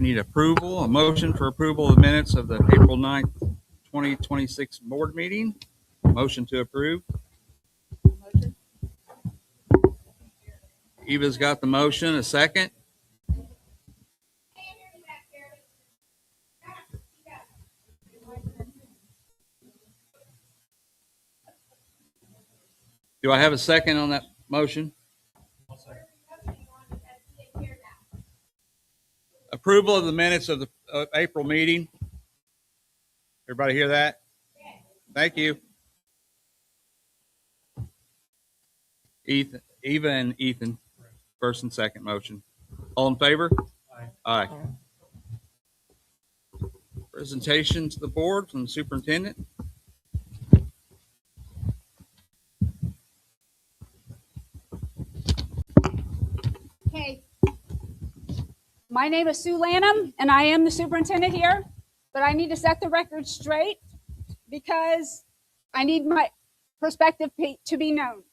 need approval, a motion for approval of minutes of the April 9th, 2026 board meeting. Motion to approve. Eva's got the motion. A second. Do I have a second on that motion? Approval of the minutes of the April meeting. Everybody hear that? Thank you. Eva and Ethan, first and second motion. All in favor? Aye. Presentation to the board from the superintendent. Hey, my name is Sue Lanham, and I am the superintendent here, but I need to set the record straight because I need my perspective to be known.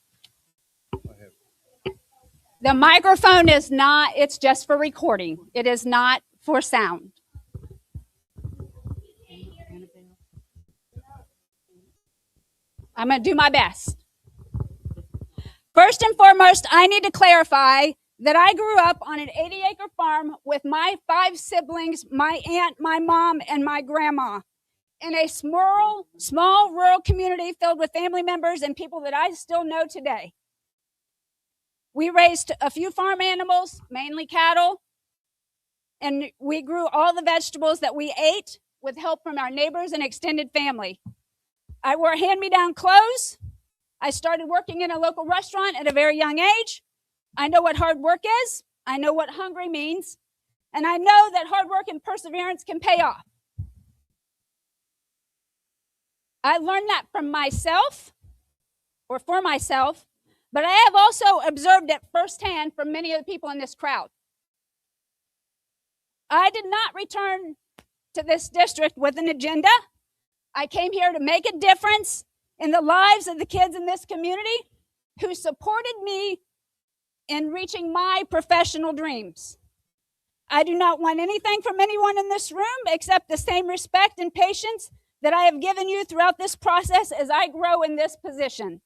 The microphone is not, it's just for recording. It is not for sound. I'm going to do my best. First and foremost, I need to clarify that I grew up on an 80-acre farm with my 5 siblings, my aunt, my mom, and my grandma, in a small rural community filled with family members and people that I still know today. We raised a few farm animals, mainly cattle, and we grew all the vegetables that we ate with help from our neighbors and extended family. I wore hand-me-down clothes. I started working in a local restaurant at a very young age. I know what hard work is. I know what hungry means. And I know that hard work and perseverance can pay off. I learned that from myself, or for myself, but I have also observed it firsthand from many of the people in this crowd. I did not return to this district with an agenda. I came here to make a difference in the lives of the kids in this community who supported me in reaching my professional dreams. I do not want anything from anyone in this room except the same respect and patience that I have given you throughout this process as I grow in this position.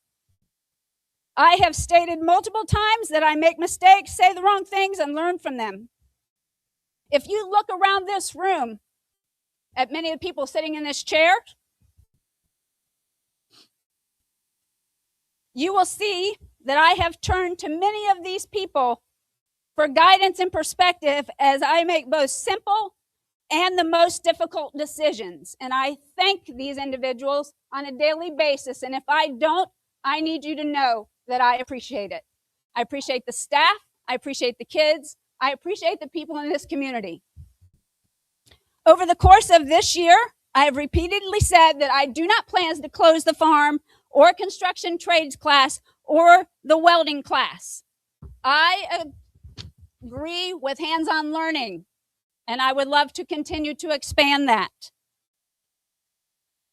I have stated multiple times that I make mistakes, say the wrong things, and learn from them. If you look around this room at many of the people sitting in this chair, you will see that I have turned to many of these people for guidance and perspective as I make both simple and the most difficult decisions. And I thank these individuals on a daily basis. And if I don't, I need you to know that I appreciate it. I appreciate the staff. I appreciate the kids. I appreciate the people in this community. Over the course of this year, I have repeatedly said that I do not plan to close the farm or construction trades class or the welding class. I agree with hands-on learning, and I would love to continue to expand that.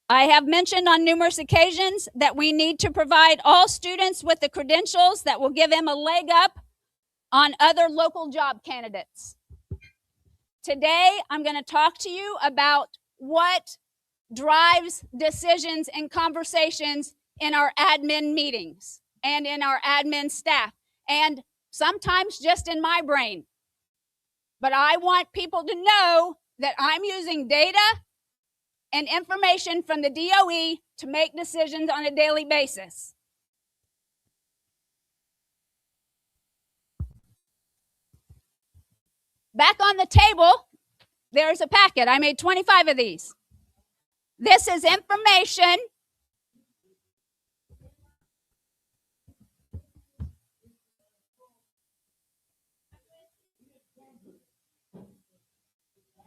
I have mentioned on numerous occasions that we need to provide all students with the credentials that will give them a leg up on other local job candidates. Today, I'm going to talk to you about what drives decisions and conversations in our admin meetings and in our admin staff, and sometimes just in my brain. But I want people to know that I'm using data and information from the DOE to make decisions on a daily basis. Back on the table, there's a packet. I made 25 of these. This is information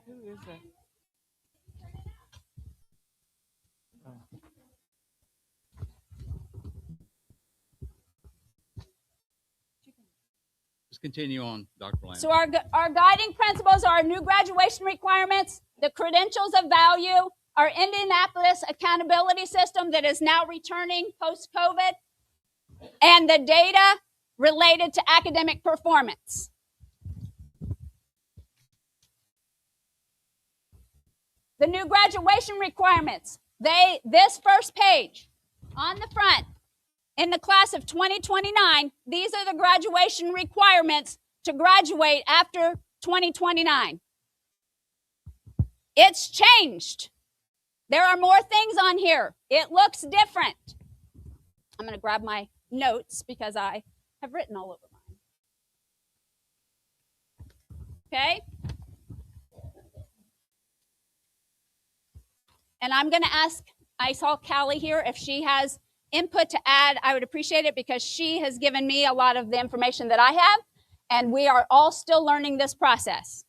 Who is that? Just continue on, Dr. Lamb. So our guiding principles are new graduation requirements, the credentials of value, our Indianapolis accountability system that is now returning post-COVID, and the data related to academic performance. The new graduation requirements. This first page on the front, in the class of 2029, these are the graduation requirements to graduate after 2029. It's changed. There are more things on here. It looks different. I'm going to grab my notes because I have written all over mine. Okay? And I'm going to ask, I saw Callie here, if she has input to add, I would appreciate it because she has given me a lot of the information that I have, and we are all still learning this process.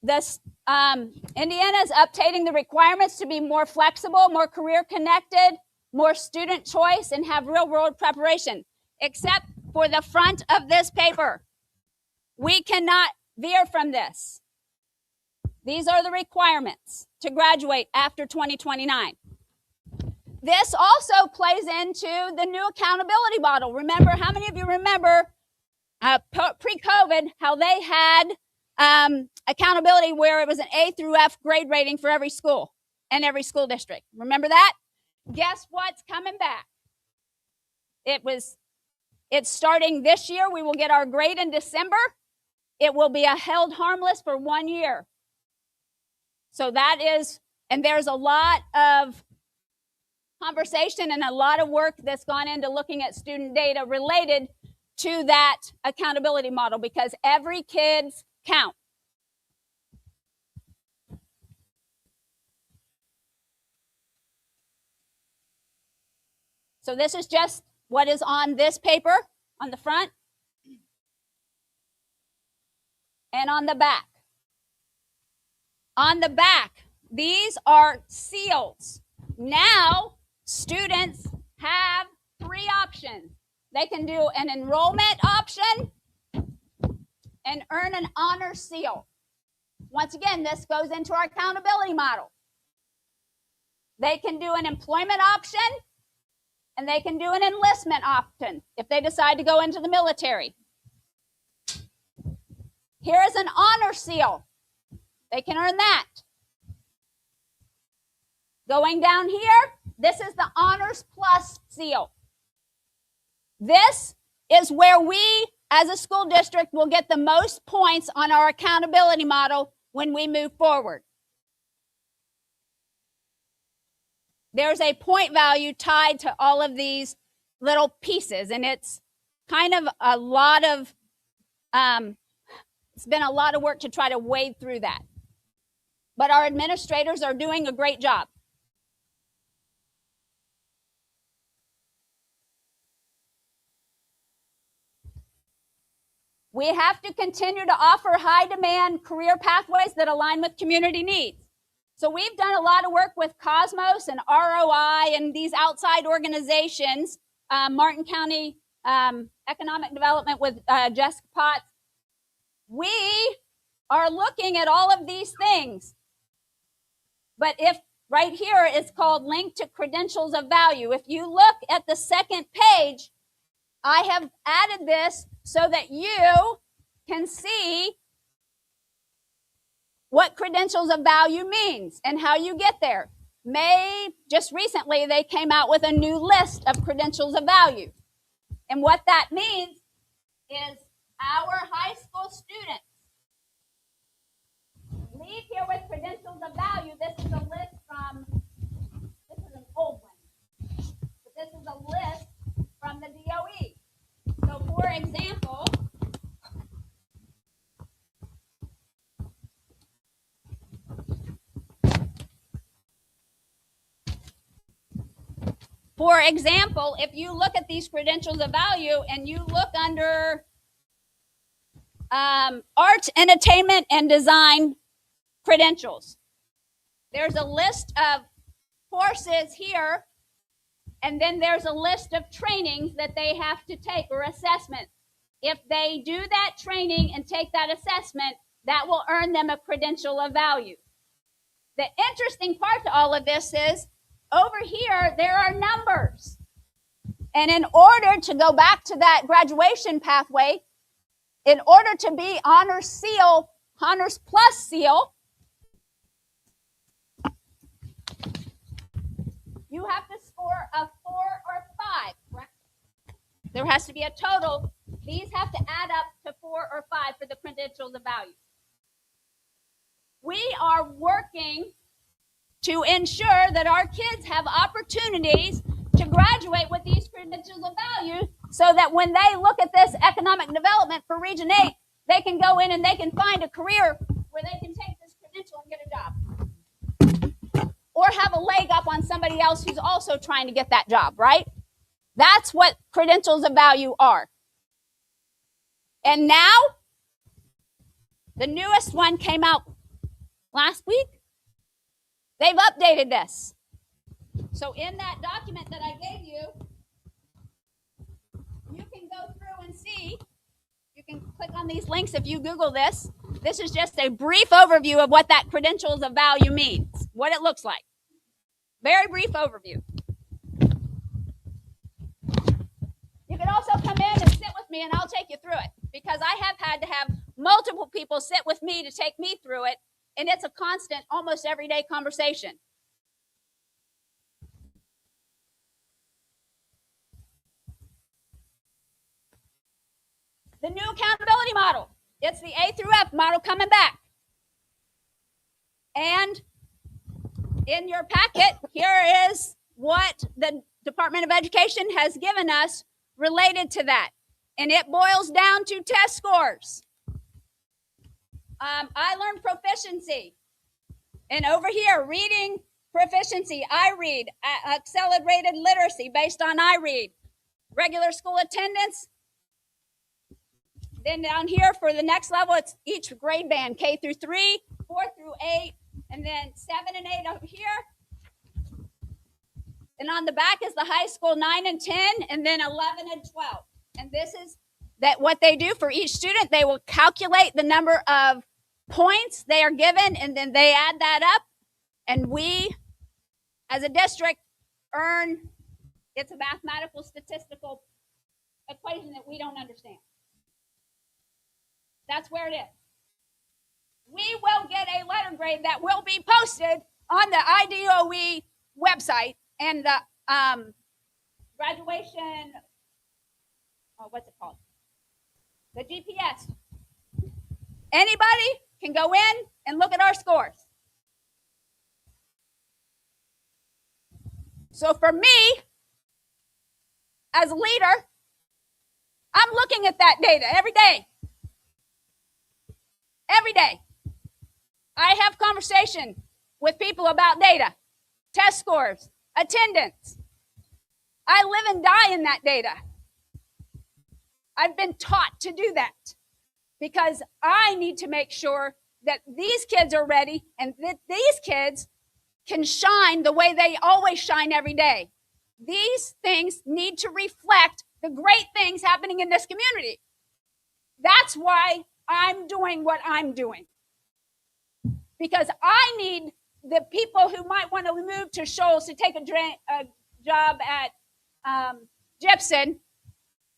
Indiana is updating the requirements to be more flexible, more career connected, more student choice, and have real world preparation, except for the front of this paper. We cannot veer from this. These are the requirements to graduate after 2029. This also plays into the new accountability model. Remember, how many of you remember pre-COVID how they had accountability where it was an A through F grade rating for every school and every school district? Remember that? Guess what's coming back? It's starting this year. We will get our grade in December. It will be held harmless for 1 year. So that is, and there's a lot of conversation and a lot of work that's gone into looking at student data related to that accountability model because every kid's count. So this is just what is on this paper on the front and on the back. On the back, these are seals. Now, students have 3 options. They can do an enrollment option and earn an honor seal. Once again, this goes into our accountability model. They can do an employment option and they can do an enlistment option if they decide to go into the military. Here is an honor seal. They can earn that. Going down here, this is the Honors Plus seal. This is where we, as a school district, will get the most points on our accountability model when we move forward. There's a point value tied to all of these little pieces, and it's kind of a lot of, it's been a lot of work to try to wade through that. But our administrators are doing a great job. We have to continue to offer high-demand career pathways that align with community needs. So we've done a lot of work with Cosmos and ROI and these outside organizations, Martin County Economic Development with Jessica Potts. We are looking at all of these things. But if right here it's called Link to Credentials of Value. If you look at the second page, I have added this so that you can see what credentials of value means and how you get there. Just recently, they came out with a new list of credentials of value. And what that means is our high school students leave here with credentials of value. This is a list from, this is an old one, but this is a list from the DOE. So for example, if you look at these credentials of value and you look under art, entertainment, and design credentials, there's a list of courses here, and then there's a list of trainings that they have to take or assessments. If they do that training and take that assessment, that will earn them a credential of value. The interesting part to all of this is over here, there are numbers. And in order to go back to that graduation pathway, in order to be Honor Seal Honors Plus seal, you have to score a 4 or 5, correct? There has to be a total. These have to add up to 4 or 5 for the credentials of value. We are working to ensure that our kids have opportunities to graduate with these credentials of value so that when they look at this economic development for Region 8, they can go in and they can find a career where they can take this credential and get a job. Or have a leg up on somebody else who's also trying to get that job, right? That's what credentials of value are. And now, the newest one came out last week. They've updated this. So in that document that I gave you, you can go through and see. You can click on these links if you Google this. This is just a brief overview of what that credentials of value means, what it looks like. Very brief overview. You can also come in and sit with me and I'll take you through it because I have had to have multiple people sit with me to take me through it, and it's a constant, almost everyday conversation. The new accountability model. It's the A through F model coming back. And in your packet, here is what the Department of Education has given us related to that. And it boils down to test scores. I learned proficiency. And over here, reading proficiency, I read, accelerated literacy based on I read, regular school attendance. Then down here for the next level, it's each grade band, K through 3, 4 through 8, and then 7 and 8 over here. And on the back is the high school 9 and 10, and then 11 and 12. And this is that what they do for each student. They will calculate the number of points they are given, and then they add that up. And we, as a district, earn, it's a mathematical statistical equation that we don't understand. That's where it is. We will get a letter grade that will be posted on the IDOE website and the graduation, what's it called? The GPS. Anybody can go in and look at our scores. So for me, as a leader, I'm looking at that data every day. Every day. I have conversation with people about data, test scores, attendance. I live and die in that data. I've been taught to do that because I need to make sure that these kids are ready and that these kids can shine the way they always shine every day. These things need to reflect the great things happening in this community. That's why I'm doing what I'm doing. Because I need the people who might want to move to Shoals to take a job at Gibson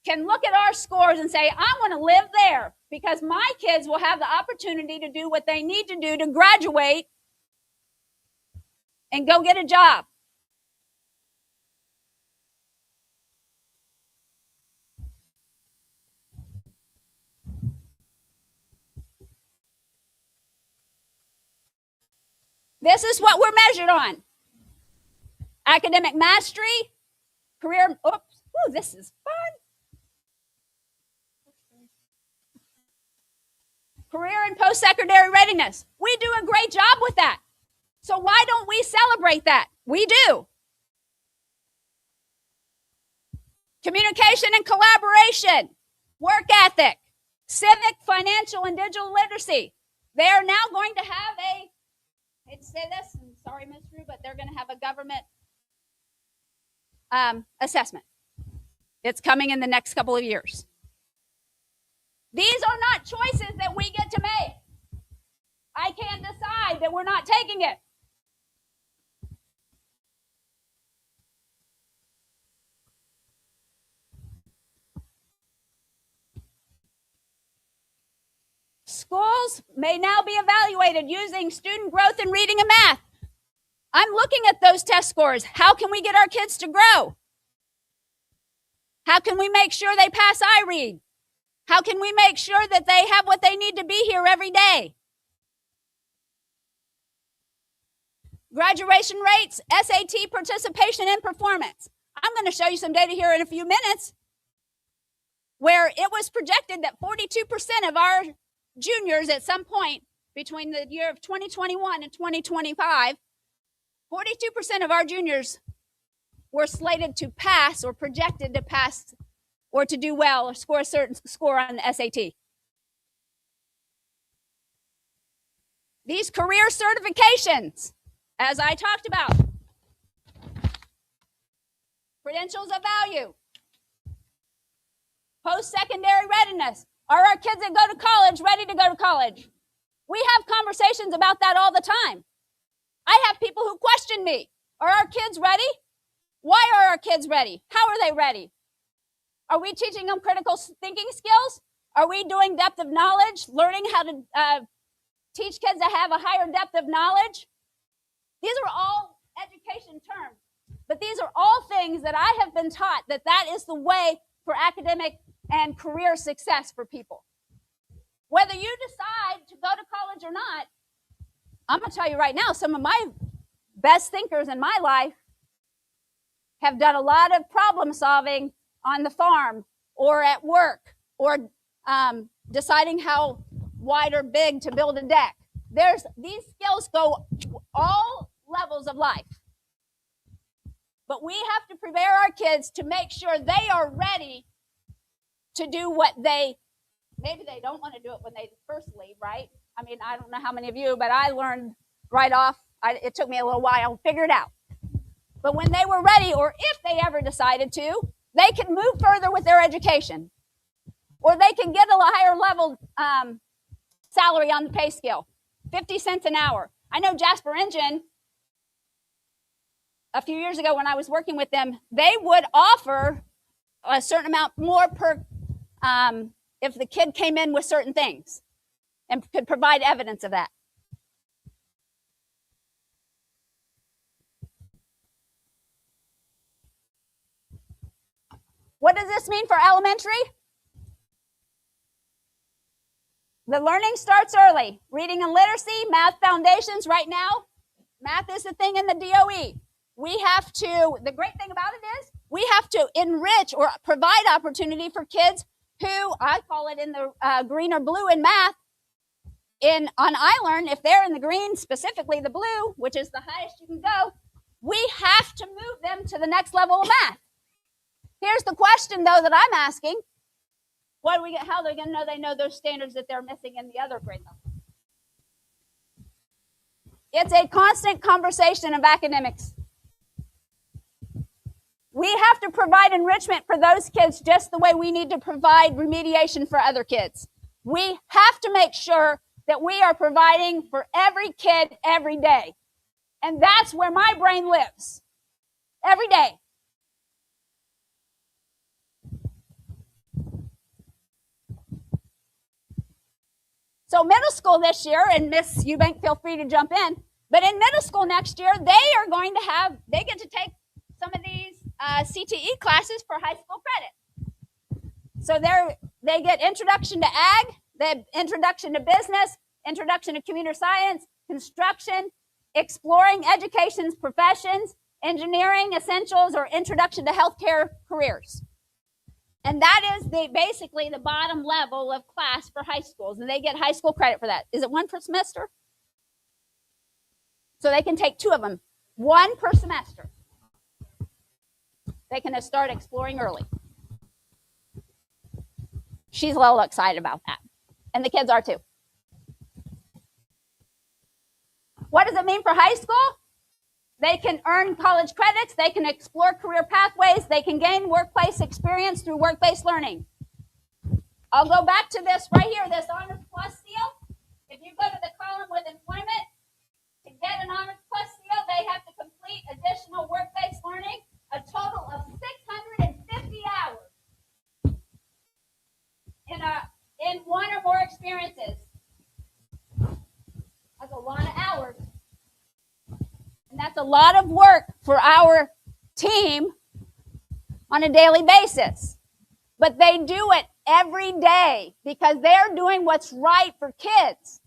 can look at our scores and say, I want to live there because my kids will have the opportunity to do what they need to do to graduate and go get a job. This is what we're measured on. Academic mastery, career, this is fun. Career and post-secondary readiness. We do a great job with that. So why don't we celebrate that? We do. Communication and collaboration, work ethic, civic, financial, and digital literacy. They are now going to have I hate to say this, I'm sorry, Ms. Rue, but they're going to have a government assessment. It's coming in the next couple of years. These are not choices that we get to make. I can't decide that we're not taking it. Schools schools may now be evaluated using student growth in reading and math. I'm looking at those test scores. How can we get our kids to grow? How can we make sure they pass iRead? How can we make sure that they have what they need to be here every day? Graduation rates, SAT participation and performance. I'm going to show you some data here in a few minutes where it was projected that 42% of our juniors at some point between the year of 2021 and 2025, 42% of our juniors were slated to pass or projected to pass or to do well or score a certain score on the SAT. These career certifications, as I talked about, credentials of value, post-secondary readiness. Are our kids that go to college ready to go to college? We have conversations about that all the time. I have people who question me. Are our kids ready? Why are our kids ready? How are they ready? Are we teaching them critical thinking skills? Are we doing depth of knowledge, learning how to teach kids to have a higher depth of knowledge? These are all education terms, but these are all things that I have been taught that is the way for academic and career success for people. Whether you decide to go to college or not, I'm going to tell you right now, some of my best thinkers in my life have done a lot of problem solving on the farm or at work or deciding how wide or big to build a deck. These skills go all levels of life. But we have to prepare our kids to make sure they are ready to do what maybe they don't want to do it when they first leave, right? I mean, I don't know how many of you, but I learned right off. It took me a little while to figure it out. But when they were ready, or if they ever decided to, they can move further with their education. Or they can get a higher level salary on the pay scale, 50 cents an hour. I know Jasper Engine, a few years ago when I was working with them, they would offer a certain amount more per if the kid came in with certain things and could provide evidence of that. What does this mean for elementary? The learning starts early. Reading and literacy, math foundations. Right now, math is the thing in the DOE. The great thing about it is, we have to enrich or provide opportunity for kids who, I call it in the green or blue in math. On iLearn, if they're in the green, specifically the blue, which is the highest you can go, we have to move them to the next level of math. Here's the question, though, that I'm asking. How are they going to know they know those standards that they're missing in the other grade level? It's a constant conversation of academics. We have to provide enrichment for those kids just the way we need to provide remediation for other kids. We have to make sure that we are providing for every kid every day. And that's where my brain lives. Every day. So middle school this year, and Miss Eubank, feel free to jump in, but in middle school next year, they get to take some of these CTE classes for high school credit. So they get introduction to ag, they have introduction to business, introduction to computer science, construction, exploring education's professions, engineering essentials, or introduction to healthcare careers. And that is basically the bottom level of class for high schools, and they get high school credit for that. Is it one per semester? So they can take 2 of them, 1 per semester. They can start exploring early. She's a little excited about that, and the kids are too. What does it mean for high school? They can earn college credits, they can explore career pathways, they can gain workplace experience through work-based learning. I'll go back to this right here, this Honors Plus seal. If you go to the column with employment, to get an Honors Plus seal, they have to complete additional work-based learning, a total of 650 hours in 1 or more experiences. a lot of work for our team on a daily basis, but they do it every day because they're doing what's right for kids.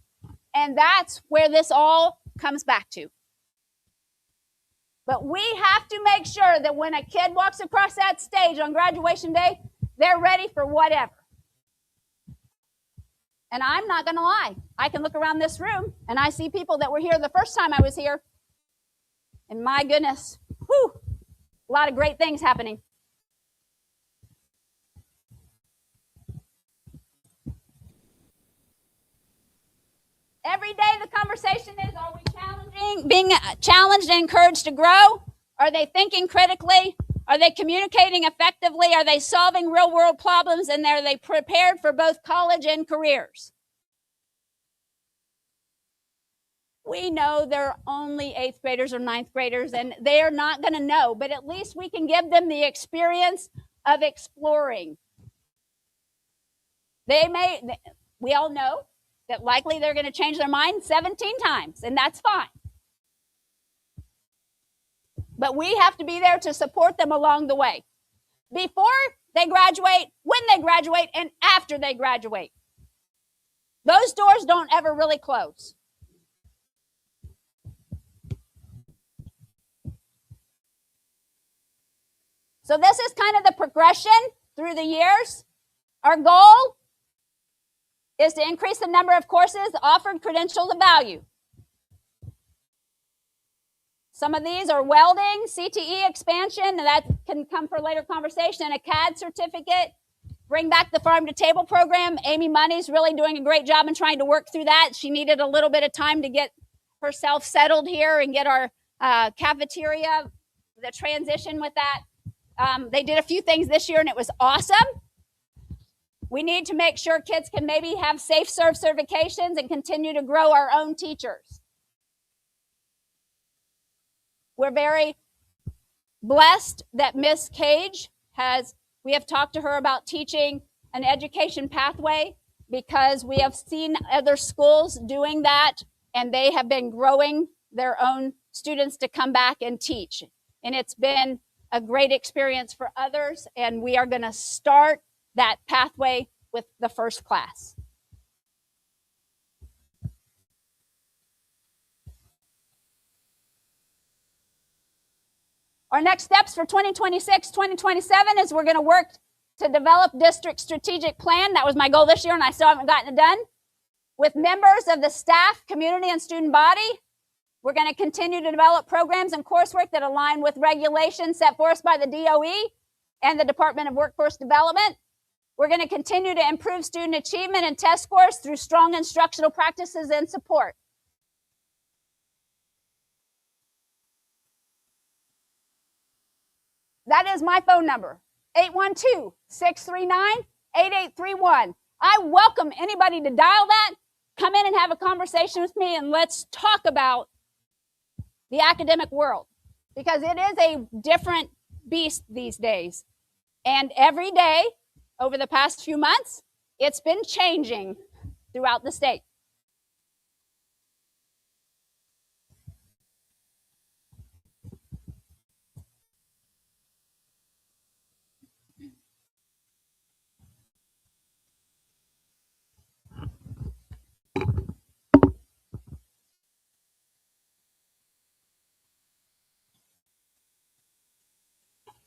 And that's where this all comes back to. But we have to make sure that when a kid walks across that stage on graduation day, they're ready for whatever. And I'm not going to lie. I can look around this room and I see people that were here the first time I was here. And my goodness, whew, a lot of great things happening. Every day the conversation is, are we being challenged and encouraged to grow? Are they thinking critically? Are they communicating effectively? Are they solving real world problems? And are they prepared for both college and careers? We know they're only 8th graders or 9th graders and they are not going to know, but at least we can give them the experience of exploring. We all know that likely they're going to change their mind 17 times, and that's fine. But we have to be there to support them along the way. Before they graduate, when they graduate, and after they graduate. Those doors don't ever really close. So this is kind of the progression through the years. Our goal is to increase the number of courses offered, credentials, of value. Some of these are welding, CTE expansion, and that can come for later conversation, and a CAD certificate. Bring back the farm to table program. Amy Money's really doing a great job in trying to work through that. She needed a little bit of time to get herself settled here and get our cafeteria, the transition with that. They did a few things this year and it was awesome. We need to make sure kids can maybe have safe serve certifications and continue to grow our own teachers. We're very blessed that Miss Cage we have talked to her about teaching an education pathway because we have seen other schools doing that and they have been growing their own students to come back and teach. And it's been a great experience for others, and we are going to start that pathway with the first class. Our next steps for 2026, 2027 is we're going to work to develop district strategic plan. That was my goal this year, and I still haven't gotten it done. With members of the staff, community, and student body, we're going to continue to develop programs and coursework that align with regulations set forth by the DOE and the Department of Workforce Development. We're going to continue to improve student achievement and test scores through strong instructional practices and support. That is my phone number, 812-639-8831. I welcome anybody to dial that, come in and have a conversation with me, and let's talk about the academic world, because it is a different beast these days. And every day over the past few months, it's been changing throughout the state.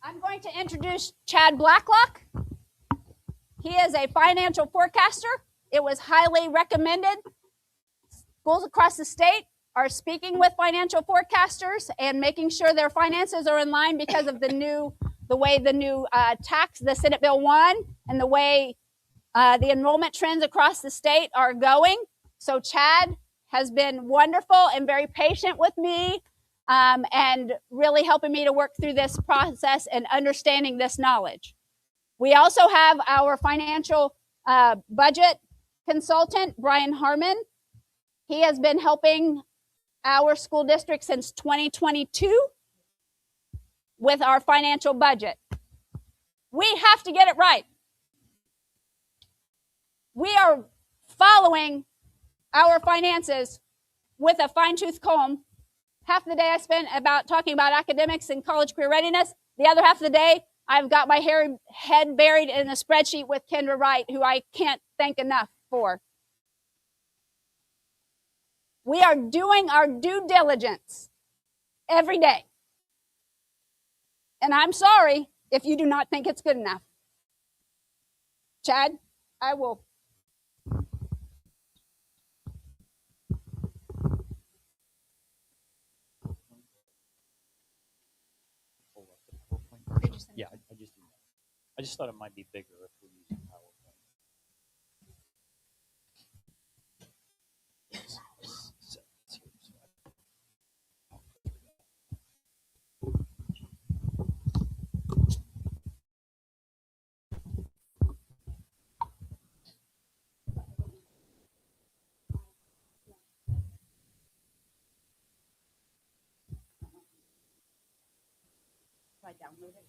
I'm going to introduce Chad Blacklock. He is a financial forecaster. It was highly recommended. Schools across the state are speaking with financial forecasters and making sure their finances are in line because of the way the new tax, the Senate Bill 1, and the way the enrollment trends across the state are going. So Chad has been wonderful and very patient with me. And really helping me to work through this process and understanding this knowledge. We also have our financial budget consultant, Brian Harmon. He has been helping our school district since 2022 with our financial budget. We have to get it right. We are following our finances with a fine-tooth comb, half the day I spent about talking about academics and college career readiness. The other half of the day, I've got my head buried in a spreadsheet with Kendra Wright, who I can't thank enough for. We are doing our due diligence every day. And I'm sorry if you do not think it's good enough. Chad, I will. Yeah, I just thought it might be bigger if we're using PowerPoint. I download it.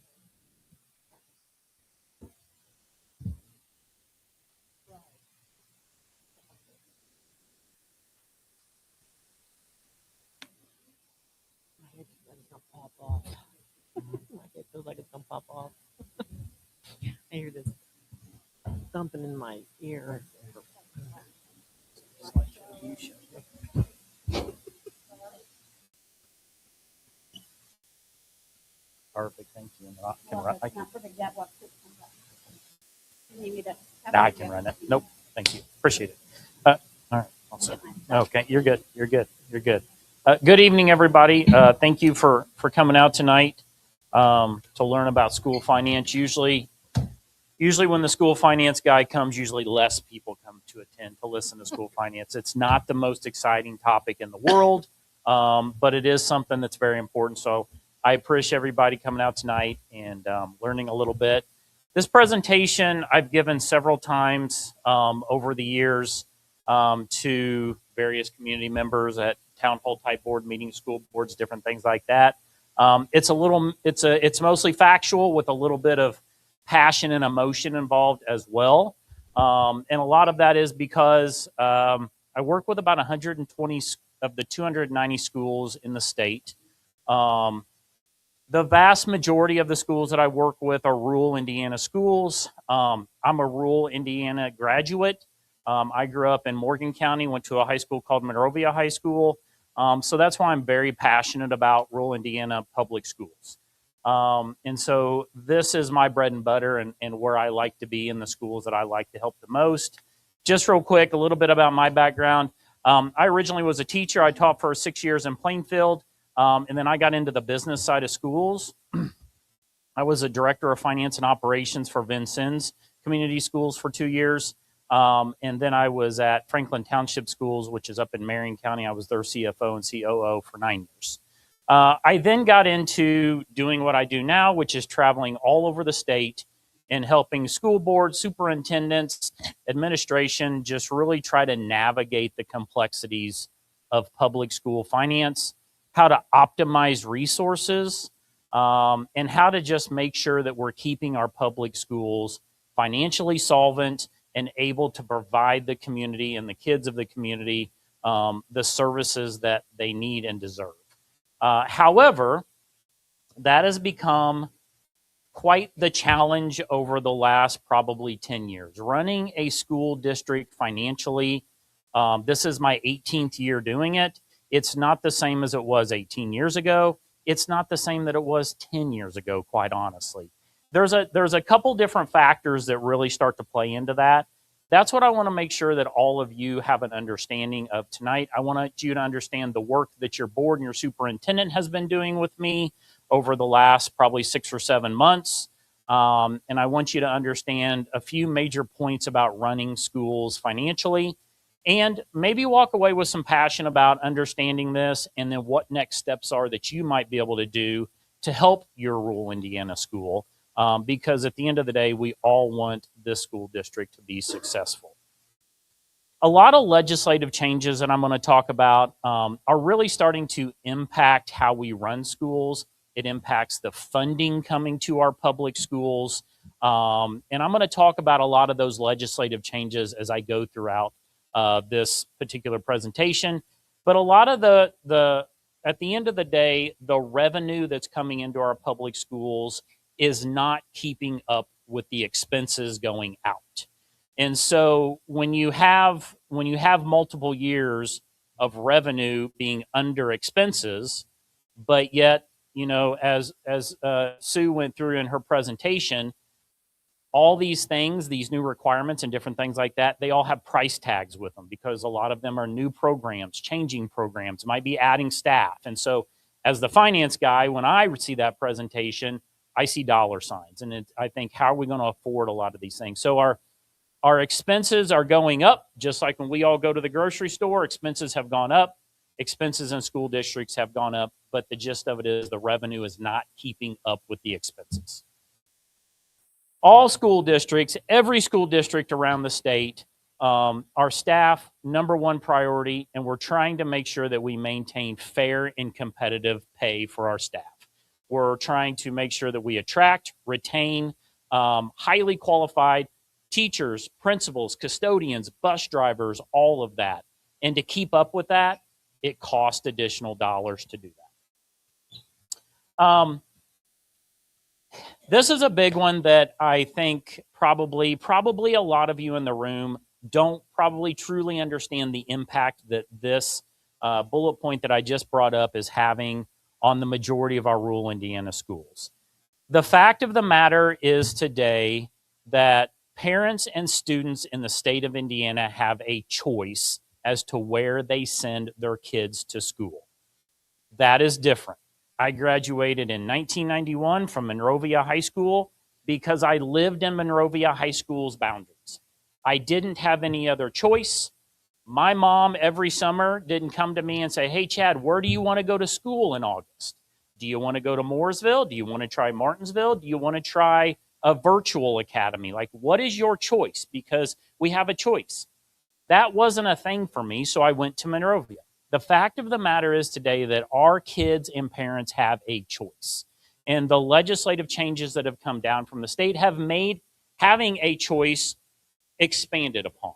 My head feels like it's gonna pop off. My head feels like it's gonna pop off. I hear this thumping in my ear. Perfect, thank you. I can run it. Nope, thank you. Appreciate it. All right, awesome. Okay, you're good. You're good. You're good. Good evening, everybody. Thank you for coming out tonight to learn about school finance. Usually when the school finance guy comes, usually less people come to attend to listen to school finance. It's not the most exciting topic in the world, but it is something that's very important. So I appreciate everybody coming out tonight and learning a little bit. This presentation I've given several times over the years to various community members at town hall type board meetings, school boards, different things like that. It's mostly factual with a little bit of passion and emotion involved as well. And a lot of that is because I work with about 120 of the 290 schools in the state. The vast majority of the schools that I work with are rural Indiana schools. I'm a rural Indiana graduate. I grew up in Morgan County, went to a high school called Monrovia High School. So that's why I'm very passionate about rural Indiana public schools. And so this is my bread and butter and where I like to be in the schools that I like to help the most. Just real quick, a little bit about my background. I originally was a teacher. I taught for 6 years in Plainfield. And then I got into the business side of schools. I was a director of finance and operations for Vincennes Community Schools for 2 years. And then I was at Franklin Township Schools, which is up in Marion County. I was their CFO and COO for 9 years. I then got into doing what I do now, which is traveling all over the state and helping school boards, superintendents, administration, just really try to navigate the complexities of public school finance, how to optimize resources, and how to just make sure that we're keeping our public schools financially solvent and able to provide the community and the kids of the community the services that they need and deserve. However, that has become quite the challenge over the last probably 10 years. Running a school district financially, this is my 18th year doing it. It's not the same as it was 18 years ago. It's not the same that it was 10 years ago, quite honestly. There's a couple different factors that really start to play into that. That's what I want to make sure that all of you have an understanding of tonight. I want you to understand the work that your board and your superintendent has been doing with me over the last probably 6 or 7 months. And I want you to understand a few major points about running schools financially. And maybe walk away with some passion about understanding this and then what next steps are that you might be able to do to help your rural Indiana school. Because at the end of the day, we all want this school district to be successful. A lot of legislative changes that I'm going to talk about are really starting to impact how we run schools. It impacts the funding coming to our public schools. And I'm going to talk about a lot of those legislative changes as I go throughout this particular presentation. But a lot of at the end of the day, the revenue that's coming into our public schools is not keeping up with the expenses going out. And so when you have multiple years of revenue being under expenses, but yet, as Sue went through in her presentation, all these things, these new requirements and different things like that, they all have price tags with them because a lot of them are new programs, changing programs, might be adding staff. And so as the finance guy, when I see that presentation, I see dollar signs. And I think, how are we going to afford a lot of these things? So our expenses are going up, just like when we all go to the grocery store, expenses have gone up. Expenses in school districts have gone up, but the gist of it is the revenue is not keeping up with the expenses. All school districts, every school district around the state, our staff, number one priority, and we're trying to make sure that we maintain fair and competitive pay for our staff. We're trying to make sure that we attract, retain highly qualified teachers, principals, custodians, bus drivers, all of that. And to keep up with that, it costs additional dollars to do that. This is a big one that I think probably a lot of you in the room don't probably truly understand the impact that this bullet point that I just brought up is having on the majority of our rural Indiana schools. The fact of the matter is today that parents and students in the state of Indiana have a choice as to where they send their kids to school. That is different. I graduated in 1991 from Monrovia High School because I lived in Monrovia High School's boundaries. I didn't have any other choice. My mom every summer didn't come to me and say, hey, Chad, where do you want to go to school in August? Do you want to go to Mooresville? Do you want to try Martinsville? Do you want to try a virtual academy? Like, what is your choice? Because we have a choice. That wasn't a thing for me, so I went to Monrovia. The fact of the matter is today that our kids and parents have a choice. And the legislative changes that have come down from the state have made having a choice expanded upon.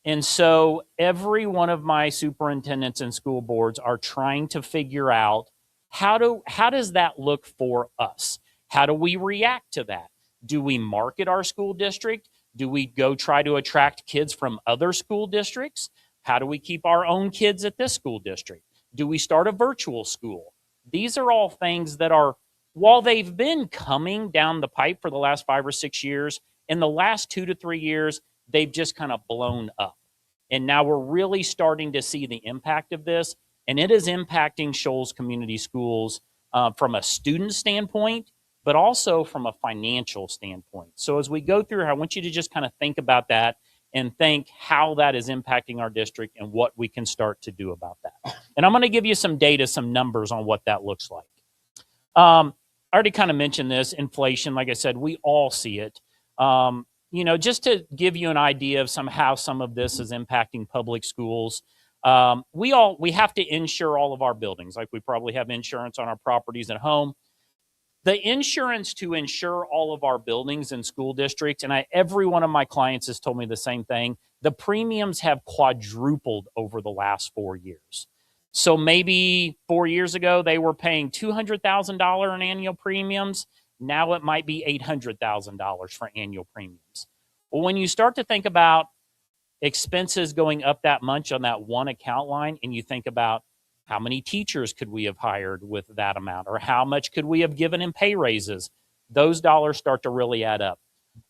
And so every one of my superintendents and school boards are trying to figure out how does that look for us? How do we react to that? Do we market our school district? Do we go try to attract kids from other school districts? How do we keep our own kids at this school district? Do we start a virtual school? These are all things that are, while they've been coming down the pipe for the last 5 or 6 years, in the last 2 to 3 years, they've just kind of blown up. And now we're really starting to see the impact of this, and it is impacting Shoals Community Schools from a student standpoint, but also from a financial standpoint. So as we go through, I want you to just kind of think about that and think how that is impacting our district and what we can start to do about that. And I'm going to give you some data, some numbers on what that looks like. I already kind of mentioned this, inflation. Like I said, we all see it. Just to give you an idea of how some of this is impacting public schools, we have to insure all of our buildings. Like we probably have insurance on our properties at home. The insurance to insure all of our buildings and school districts, and every one of my clients has told me the same thing, the premiums have quadrupled over the last 4 years. So maybe 4 years ago, they were paying $200,000 in annual premiums. Now it might be $800,000 for annual premiums. Well, when you start to think about expenses going up that much on that one account line, and you think about how many teachers could we have hired with that amount? Or how much could we have given in pay raises? Those dollars start to really add up.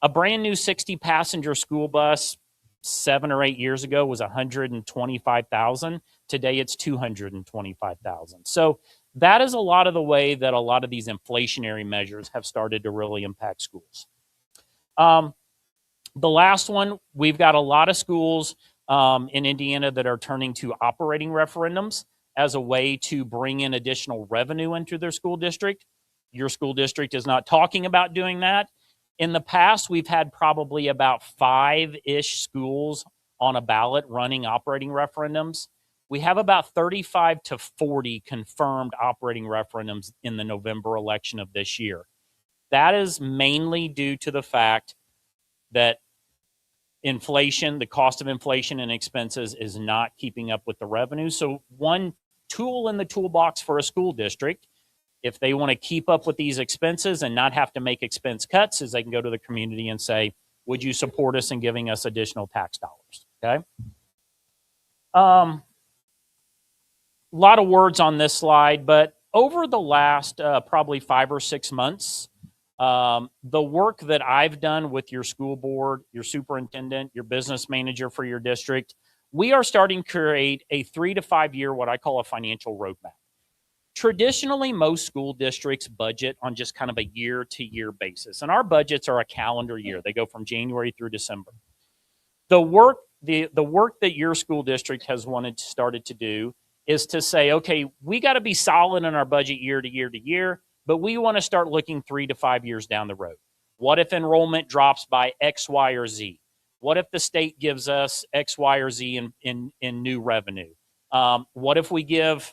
A brand new 60-passenger school bus 7 or 8 years ago was $125,000. Today it's $225,000. So that is a lot of the way that a lot of these inflationary measures have started to really impact schools. The last one, we've got a lot of schools in Indiana that are turning to operating referendums as a way to bring in additional revenue into their school district. Your school district is not talking about doing that. In the past, we've had probably about 5-ish schools on a ballot running operating referendums. We have about 35 to 40 confirmed operating referendums in the November election of this year. That is mainly due to the fact that inflation, the cost of inflation and expenses is not keeping up with the revenue. So one tool in the toolbox for a school district if they want to keep up with these expenses and not have to make expense cuts, is they can go to the community and say, would you support us in giving us additional tax dollars? Okay. A lot of words on this slide, but over the last probably 5 or 6 months, the work that I've done with your school board, your superintendent, your business manager for your district, we are starting to create a 3 to 5 year, what I call a financial roadmap. Traditionally, most school districts budget on just kind of a year-to-year basis, and our budgets are a calendar year. They go from January through December. The work that your school district has started to do is to say, okay, we got to be solid in our budget year to year to year, but we want to start looking 3 to 5 years down the road. What if enrollment drops by X, Y, or Z? What if the state gives us X, Y, or Z in new revenue? What if we give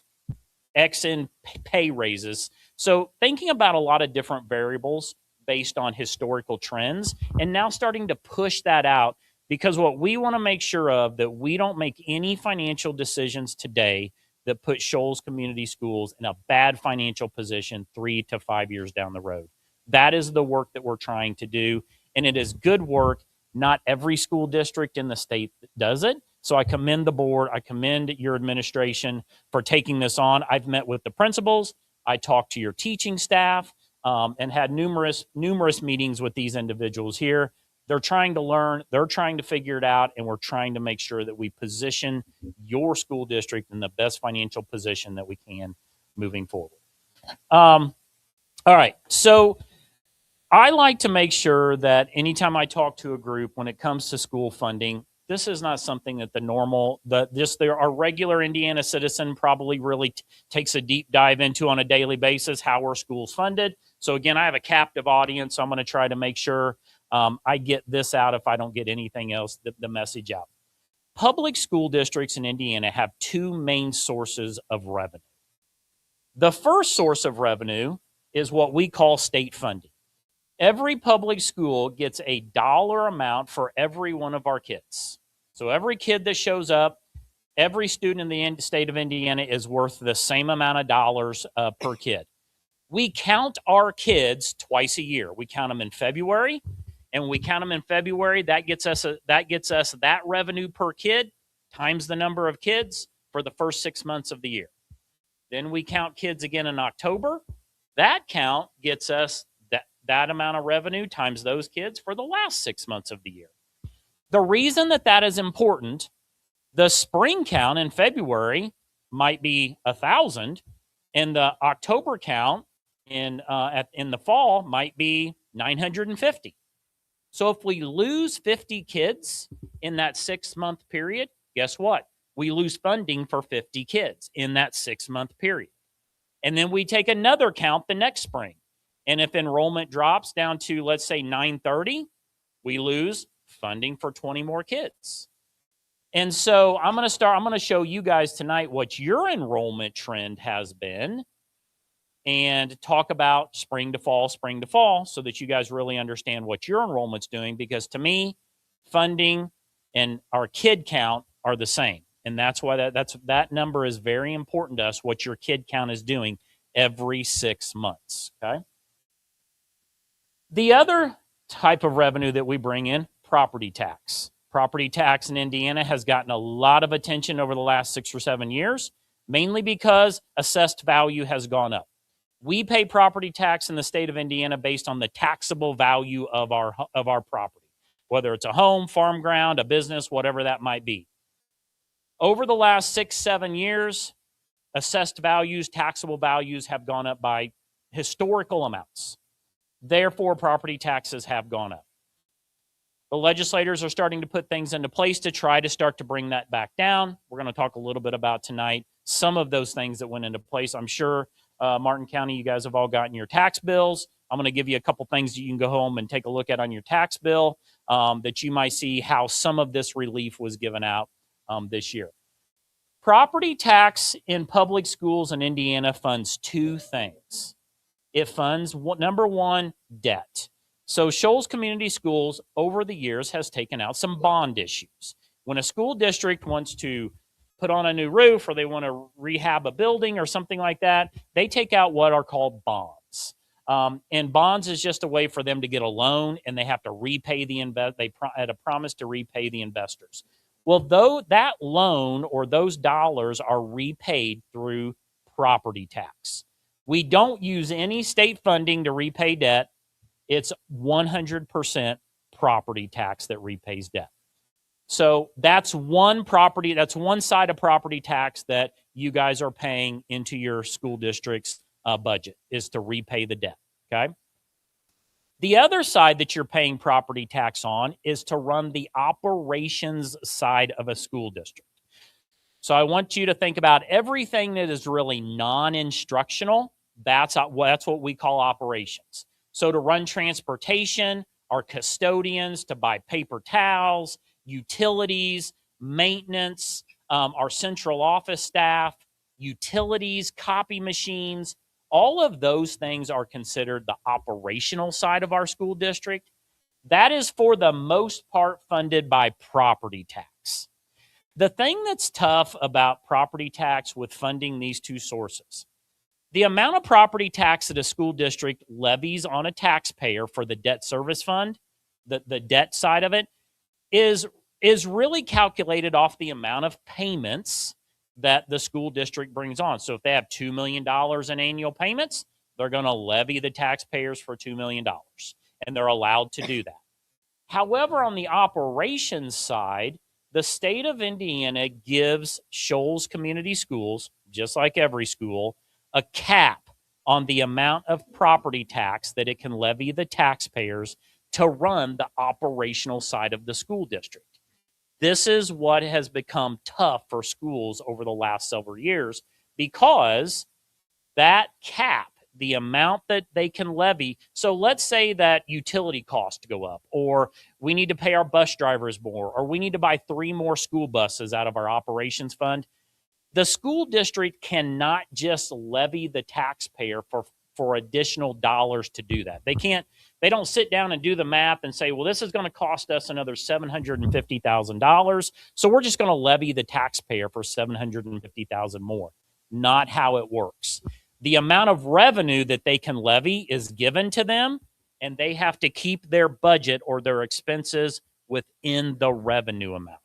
X in pay raises? So thinking about a lot of different variables based on historical trends, and now starting to push that out, because what we want to make sure of, that we don't make any financial decisions today that put Shoals Community Schools in a bad financial position 3 to 5 years down the road. That is the work that we're trying to do, and it is good work. Not every school district in the state does it. So I commend the board. I commend your administration for taking this on. I've met with the principals. I talked to your teaching staff and had numerous meetings with these individuals here. They're trying to learn. They're trying to figure it out. And we're trying to make sure that we position your school district in the best financial position that we can moving forward. All right. So I like to make sure that anytime I talk to a group when it comes to school funding, this is not something that our regular Indiana citizen probably really takes a deep dive into on a daily basis, how are schools funded. So again, I have a captive audience, so I'm going to try to make sure I get this out if I don't get anything else, the message out. Public school districts in Indiana have 2 main sources of revenue. The first source of revenue is what we call state funding. Every public school gets a dollar amount for every one of our kids. So every kid that shows up, every student in the state of Indiana is worth the same amount of dollars per kid. We count our kids twice a year. We count them in February, and when we count them in February, that gets us that revenue per kid times the number of kids for the first 6 months of the year. Then we count kids again in October. That count gets us that amount of revenue times those kids for the last 6 months of the year. The reason that is important, the spring count in February might be 1,000, and the October count in the fall might be 950. So if we lose 50 kids in that 6-month period, guess what? We lose funding for 50 kids in that 6-month period. And then we take another count the next spring. And if enrollment drops down to, let's say, 930, we lose funding for 20 more kids. And so I'm going to show you guys tonight what your enrollment trend has been and talk about spring to fall, so that you guys really understand what your enrollment's doing, because to me, funding and our kid count are the same. And that's why that number is very important to us, what your kid count is doing every 6 months, okay? The other type of revenue that we bring in, property tax. Property tax in Indiana has gotten a lot of attention over the last 6 or 7 years, mainly because assessed value has gone up. We pay property tax in the state of Indiana based on the taxable value of our property, whether it's a home, farm ground, a business, whatever that might be. Over the last 6-7 years, assessed values, taxable values have gone up by historical amounts. Therefore, property taxes have gone up. The legislators are starting to put things into place to try to start to bring that back down. We're going to talk a little bit about tonight some of those things that went into place. I'm sure Martin County, you guys have all gotten your tax bills. I'm going to give you a couple things that you can go home and take a look at on your tax bill that you might see how some of this relief was given out this year. Property tax in public schools in Indiana funds 2 things. It funds, number one, debt. So Shoals Community Schools over the years has taken out some bond issues. When a school district wants to put on a new roof or they want to rehab a building or something like that, they take out what are called bonds. And bonds is just a way for them to get a loan, and they have to repay the they had a promise to repay the investors. Well, though that loan or those dollars are repaid through property tax. We don't use any state funding to repay debt. It's 100% property tax that repays debt. So that's one side of property tax that you guys are paying into your school district's budget, is to repay the debt, okay? The other side that you're paying property tax on is to run the operations side of a school district. So I want you to think about everything that is really non-instructional. That's what we call operations. So to run transportation, our custodians, to buy paper towels, utilities, maintenance, our central office staff, utilities, copy machines, all of those things are considered the operational side of our school district. That is for the most part funded by property tax. The thing that's tough about property tax with funding these two sources, the amount of property tax that a school district levies on a taxpayer for the debt service fund, the debt side of it, is really calculated off the amount of payments that the school district brings on. So if they have $2 million in annual payments, they're going to levy the taxpayers for $2 million, and they're allowed to do that. However, on the operations side, the state of Indiana gives Shoals Community Schools, just like every school, a cap on the amount of property tax that it can levy the taxpayers to run the operational side of the school district. This is what has become tough for schools over the last several years, because that cap, the amount that they can levy. So let's say that utility costs go up, or we need to pay our bus drivers more, or we need to buy 3 more school buses out of our operations fund. The school district cannot just levy the taxpayer for additional dollars to do that. They don't sit down and do the math and say, well, this is going to cost us another $750,000, so we're just going to levy the taxpayer for $750,000 more. Not how it works. The amount of revenue that they can levy is given to them, and they have to keep their budget or their expenses within the revenue amount.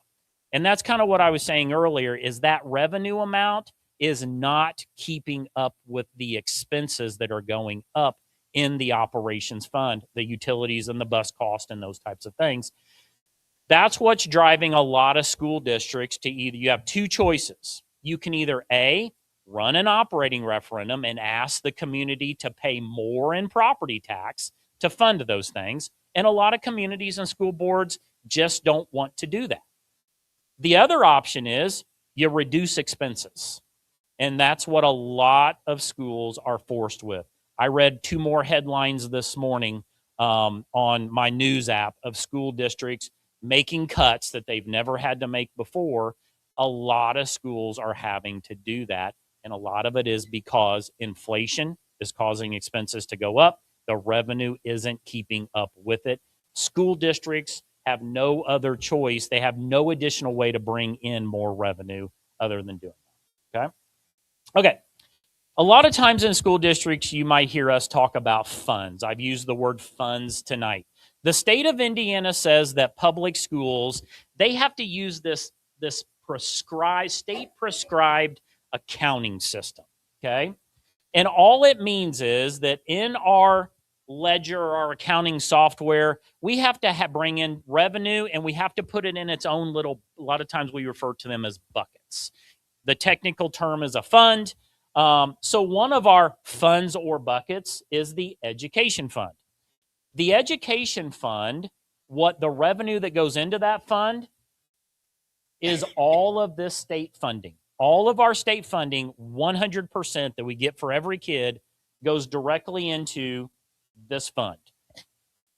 And that's kind of what I was saying earlier, is that revenue amount is not keeping up with the expenses that are going up in the operations fund, the utilities and the bus cost and those types of things. That's what's driving a lot of school districts to either, you have 2 choices. You can either A, run an operating referendum and ask the community to pay more in property tax to fund those things. And a lot of communities and school boards just don't want to do that. The other option is you reduce expenses. And that's what a lot of schools are forced with. I read 2 more headlines this morning on my news app of school districts making cuts that they've never had to make before. A lot of schools are having to do that. And a lot of it is because inflation is causing expenses to go up. The revenue isn't keeping up with it. School districts have no other choice. They have no additional way to bring in more revenue other than doing that. Okay? Okay. A lot of times in school districts, you might hear us talk about funds. I've used the word funds tonight. The state of Indiana says that public schools, they have to use this state prescribed accounting system. Okay? And all it means is that in our ledger, our accounting software, we have to bring in revenue, and we have to put it in its own little, a lot of times we refer to them as buckets. The technical term is a fund. So one of our funds or buckets is the education fund. The education fund, what the revenue that goes into that fund is all of this state funding. All of our state funding, 100% that we get for every kid, goes directly into this fund.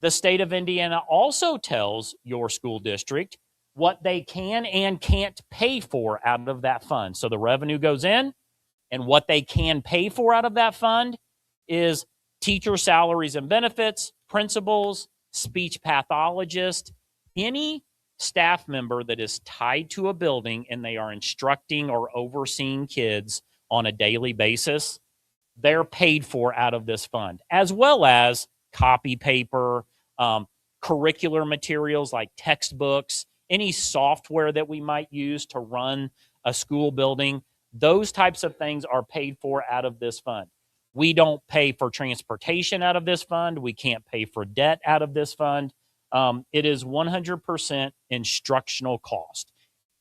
The state of Indiana also tells your school district what they can and can't pay for out of that fund. So the revenue goes in, and what they can pay for out of that fund is teacher salaries and benefits, principals, speech pathologists, any staff member that is tied to a building and they are instructing or overseeing kids on a daily basis, they're paid for out of this fund, as well as copy paper, curricular materials like textbooks, any software that we might use to run a school building. Those types of things are paid for out of this fund. We don't pay for transportation out of this fund. We can't pay for debt out of this fund. It is 100% instructional cost.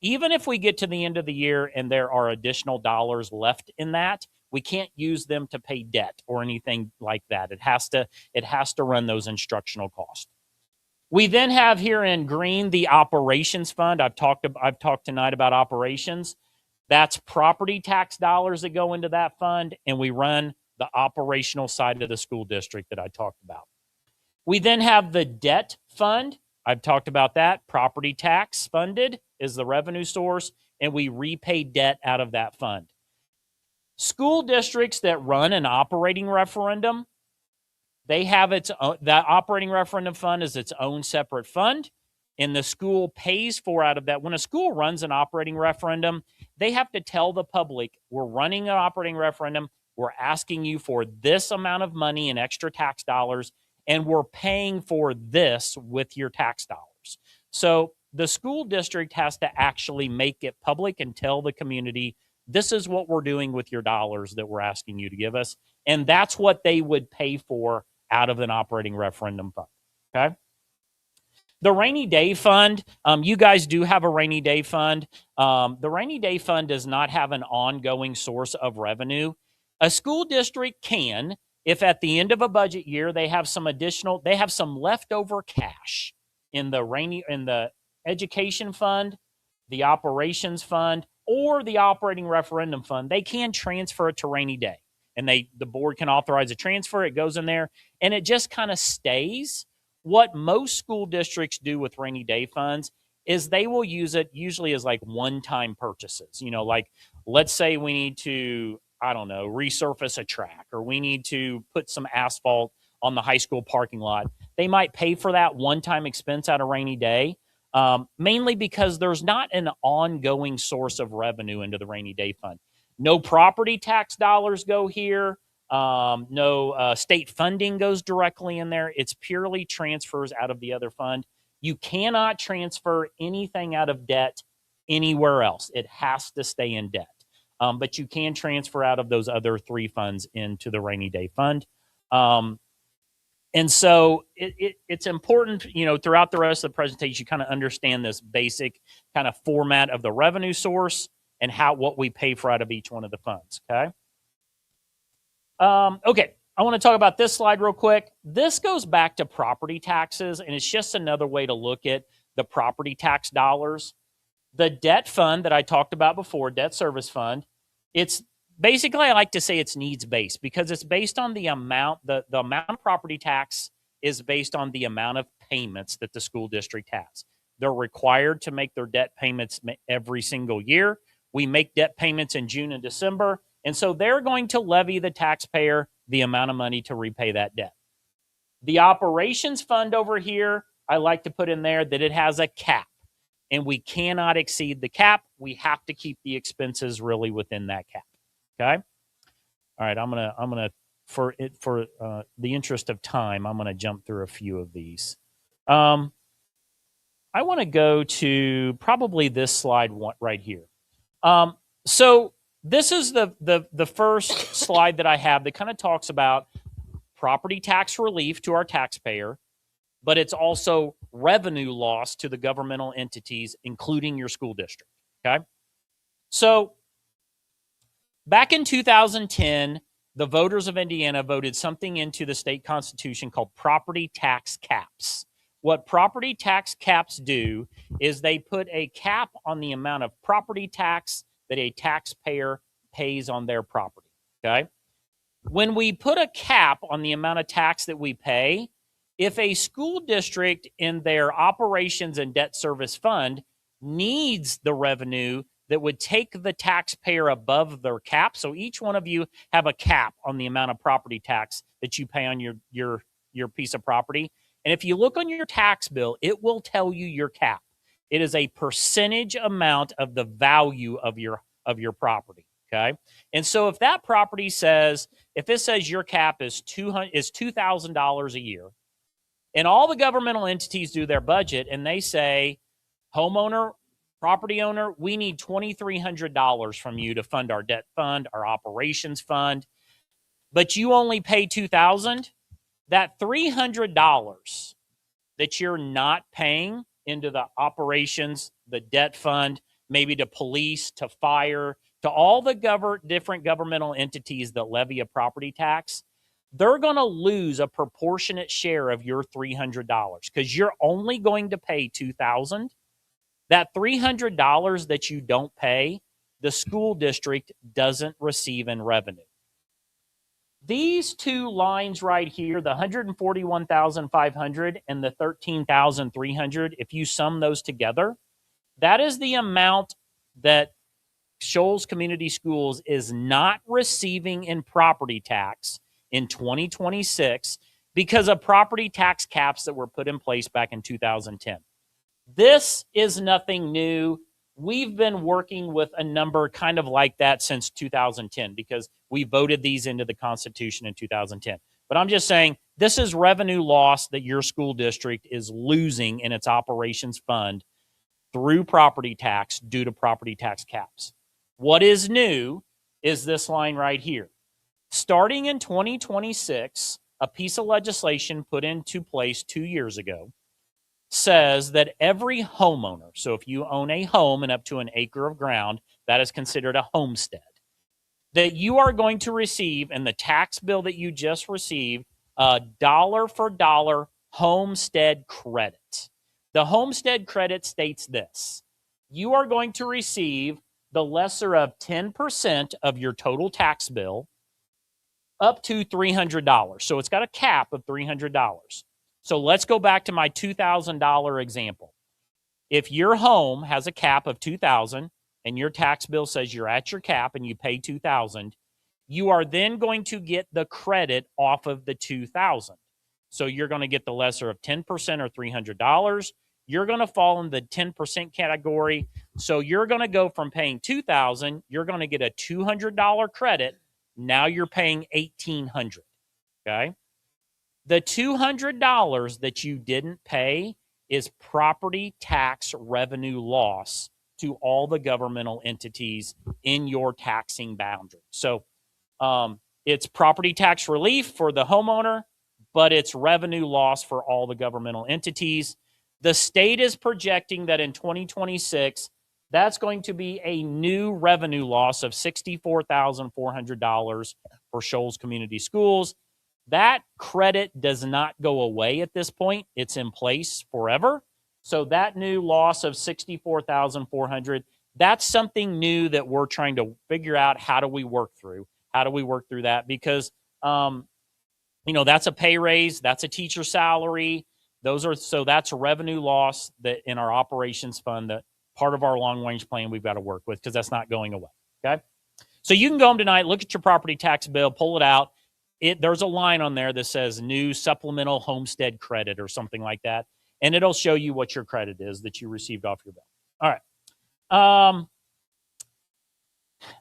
Even if we get to the end of the year and there are additional dollars left in that, we can't use them to pay debt or anything like that. It has to run those instructional costs. We then have here in green the operations fund. I've talked tonight about operations. That's property tax dollars that go into that fund, and we run the operational side of the school district that I talked about. We then have the debt fund. I've talked about that. Property tax funded is the revenue source, and we repay debt out of that fund. School districts that run an operating referendum, they have its own, that operating referendum fund is its own separate fund, and the school pays for out of that. When a school runs an operating referendum, they have to tell the public, we're running an operating referendum, we're asking you for this amount of money in extra tax dollars, and we're paying for this with your tax dollars. So the school district has to actually make it public and tell the community, this is what we're doing with your dollars that we're asking you to give us. And that's what they would pay for out of an operating referendum fund. Okay. The rainy day fund, you guys do have a rainy day fund. The rainy day fund does not have an ongoing source of revenue. A school district can, if at the end of a budget year they have some leftover cash in the education fund, the operations fund, or the operating referendum fund, they can transfer it to rainy day. And the board can authorize a transfer. It goes in there, and it just kind of stays. What most school districts do with rainy day funds is they will use it usually as like one-time purchases. You know, like let's say we need to, I don't know, resurface a track, or we need to put some asphalt on the high school parking lot. They might pay for that one-time expense out of rainy day, mainly because there's not an ongoing source of revenue into the rainy day fund. No property tax dollars go here. No state funding goes directly in there. It's purely transfers out of the other fund. You cannot transfer anything out of debt anywhere else. It has to stay in debt. But you can transfer out of those other three funds into the rainy day fund. And so it's important, you know, throughout the rest of the presentation, you kind of understand this basic kind of format of the revenue source and what we pay for out of each one of the funds, okay? Okay, I want to talk about this slide real quick. This goes back to property taxes, and it's just another way to look at the property tax dollars. The debt fund that I talked about before, debt service fund, it's basically, I like to say it's needs-based because it's based on the amount, the amount of property tax is based on the amount of payments that the school district has. They're required to make their debt payments every single year. We make debt payments in June and December, and so they're going to levy the taxpayer the amount of money to repay that debt. The operations fund over here, I like to put in there that it has a cap, and we cannot exceed the cap. We have to keep the expenses really within that cap. Okay. All right. I'm gonna for the interest of time, I'm gonna jump through a few of these. I want to go to probably this slide right here. So this is the first slide that I have that kind of talks about property tax relief to our taxpayer, but it's also revenue loss to the governmental entities, including your school district. Okay. So back in 2010, the voters of Indiana voted something into the state constitution called property tax caps. What property tax caps do is they put a cap on the amount of property tax that a taxpayer pays on their property, okay? When we put a cap on the amount of tax that we pay, if a school district in their operations and debt service fund needs the revenue that would take the taxpayer above their cap. So each one of you have a cap on the amount of property tax that you pay on your piece of property. And if you look on your tax bill, it will tell you your cap. It is a percentage amount of the value of your property. Okay. And so if that property says, if it says your cap is $2,000 a year, and all the governmental entities do their budget and they say, homeowner, property owner, we need $2,300 from you to fund our debt fund, our operations fund, but you only pay $2,000, that $300 that you're not paying into the operations, the debt fund, maybe to police, to fire, to all the different governmental entities that levy a property tax, they're going to lose a proportionate share of your $300 because you're only going to pay $2,000. That $300 that you don't pay, the school district doesn't receive in revenue. These two lines right here, the $141,500 and the $13,300, if you sum those together, that is the amount that Shoals Community Schools is not receiving in property tax in 2026 because of property tax caps that were put in place back in 2010. This is nothing new. We've been working with a number kind of like that since 2010 because we voted these into the Constitution in 2010. But I'm just saying this is revenue loss that your school district is losing in its operations fund through property tax due to property tax caps. What is new is this line right here. Starting in 2026, a piece of legislation put into place 2 years ago says that every homeowner, so if you own a home and up to an acre of ground, that is considered a homestead, that you are going to receive in the tax bill that you just received a dollar for dollar homestead credit. The homestead credit states this: you are going to receive the lesser of 10% of your total tax bill up to $300. So it's got a cap of $300. So let's go back to my $2,000 example. If your home has a cap of $2,000 and your tax bill says you're at your cap and you pay $2,000, you are then going to get the credit off of the $2,000. So you're going to get the lesser of 10% or $300. You're going to fall in the 10% category. So you're going to go from paying $2,000, you're going to get a $200 credit. Now you're paying $1,800. Okay. The $200 that you didn't pay is property tax revenue loss to all the governmental entities in your taxing boundary. So it's property tax relief for the homeowner, but it's revenue loss for all the governmental entities. The state is projecting that in 2026, that's going to be a new revenue loss of $64,400 for Shoals Community Schools. That credit does not go away at this point. It's in place forever. So that new loss of $64,400, that's something new that we're trying to figure out. How do we work through? How do we work through that? Because, that's a pay raise. That's a teacher salary. So that's a revenue loss that in our operations fund, that part of our long range plan we've got to work with because that's not going away. Okay. So you can go home tonight, look at your property tax bill, pull it out. There's a line on there that says new supplemental homestead credit or something like that. And it'll show you what your credit is that you received off your bill. All right.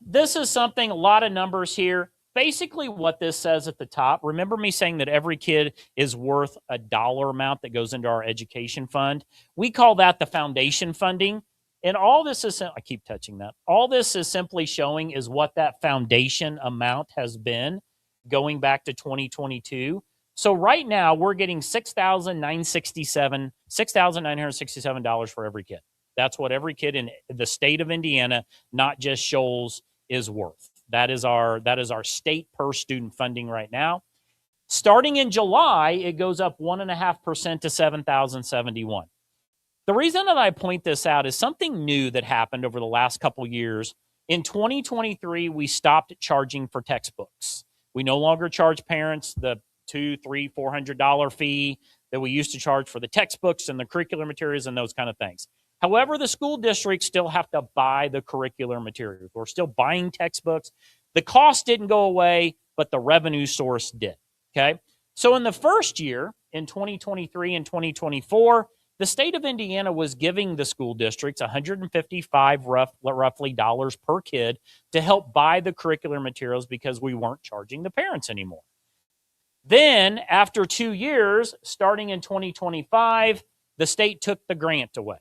This is something, a lot of numbers here. Basically what this says at the top, remember me saying that every kid is worth a dollar amount that goes into our education fund. We call that the foundation funding. And all this is, I keep touching that. All this is simply showing is what that foundation amount has been going back to 2022. So right now we're getting $6,967 for every kid. That's what every kid in the state of Indiana, not just Shoals, is worth. That is our state per student funding right now. Starting in July, it goes up 1.5% to $7,071. The reason that I point this out is something new that happened over the last couple years. In 2023, we stopped charging for textbooks. We no longer charge parents the $200, $300, $400 fee that we used to charge for the textbooks and the curricular materials and those kind of things. However, the school districts still have to buy the curricular materials. We're still buying textbooks. The cost didn't go away, but the revenue source did. Okay. So in the first year, in 2023 and 2024, the state of Indiana was giving the school districts $155 roughly dollars per kid to help buy the curricular materials because we weren't charging the parents anymore. Then, after 2 years, starting in 2025, the state took the grant away.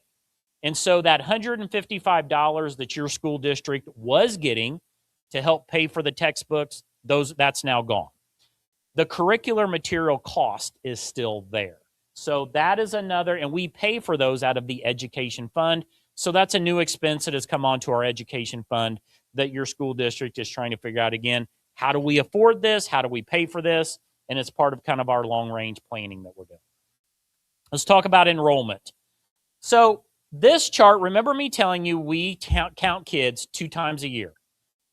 And so that $155 that your school district was getting to help pay for the textbooks, that's now gone. The curricular material cost is still there. So that is another, and we pay for those out of the education fund. So that's a new expense that has come onto our education fund that your school district is trying to figure out again, how do we afford this? How do we pay for this? And it's part of kind of our long-range planning that we're doing. Let's talk about enrollment. So this chart, remember me telling you we count kids 2 times a year.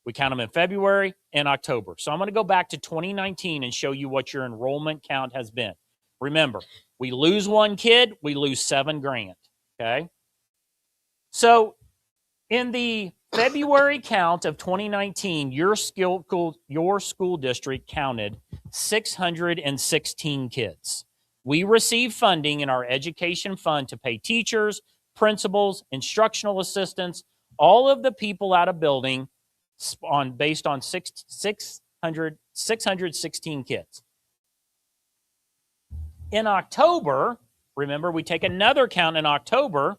We count them in February and October. So I'm going to go back to 2019 and show you what your enrollment count has been. Remember, we lose 1 kid, we lose $7,000, okay? So in the February count of 2019, your school district counted 616 kids. We received funding in our education fund to pay teachers, principals, instructional assistants, all of the people out of building based on 616 kids. In October, remember, we take another count in October,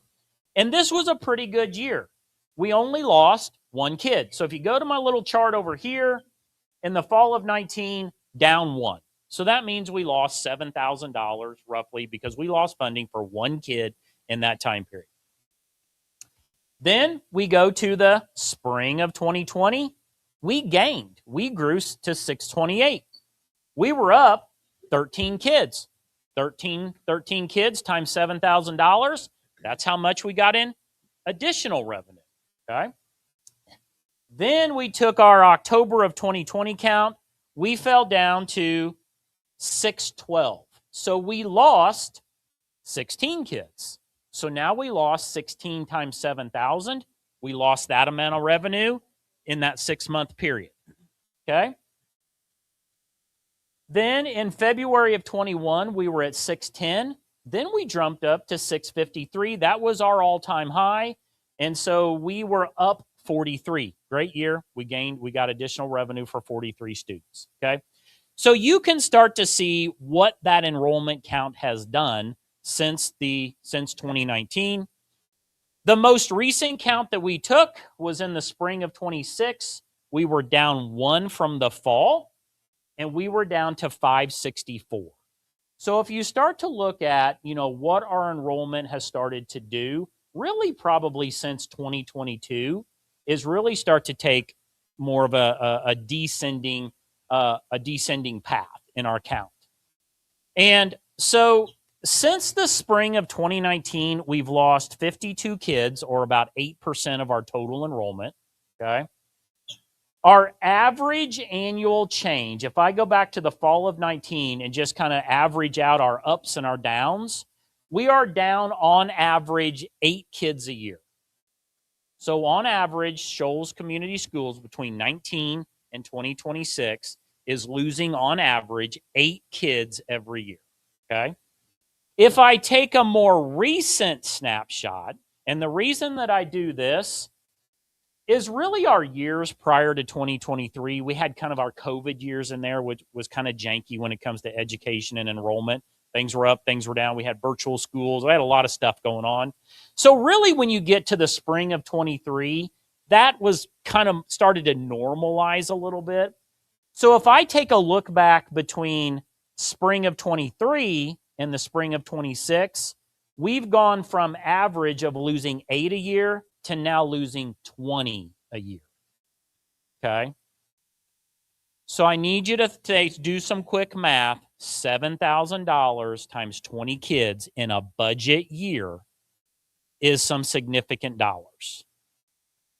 and this was a pretty good year. We only lost 1 kid. So if you go to my little chart over here, in the fall of 19, down 1. So that means we lost $7,000 roughly because we lost funding for 1 kid in that time period. Then we go to the spring of 2020. We gained. We grew to 628. We were up 13 kids. 13 kids times $7,000. That's how much we got in additional revenue. Okay. Then we took our October of 2020 count. We fell down to 612. So we lost 16 kids. So now we lost 16 times 7,000. We lost that amount of revenue in that 6-month period. Okay. Then in February of 21, we were at 610. Then we jumped up to 653. That was our all-time high. And so we were up 43. Great year. We got additional revenue for 43 students. Okay. So you can start to see what that enrollment count has done since 2019. The most recent count that we took was in the spring of 26. We were down 1 from the fall, and we were down to 564. So if you start to look at, what our enrollment has started to do, really probably since 2022, is really start to take more of a descending path in our count. And so since the spring of 2019, we've lost 52 kids, or about 8% of our total enrollment, okay? Our average annual change, if I go back to the fall of 19 and just kind of average out our ups and our downs, we are down on average 8 kids a year. So on average, Shoals Community Schools between 19 and 2026 is losing on average 8 kids every year, okay? If I take a more recent snapshot, and the reason that I do this is really our years prior to 2023. We had kind of our COVID years in there, which was kind of janky when it comes to education and enrollment. Things were up, things were down. We had virtual schools. We had a lot of stuff going on. So really, when you get to the spring of 23, that was kind of started to normalize a little bit. So if I take a look back between spring of 23 and the spring of 26, we've gone from average of losing 8 a year to now losing 20 a year. Okay? So I need you to do some quick math. $7,000 times 20 kids in a budget year is some significant dollars.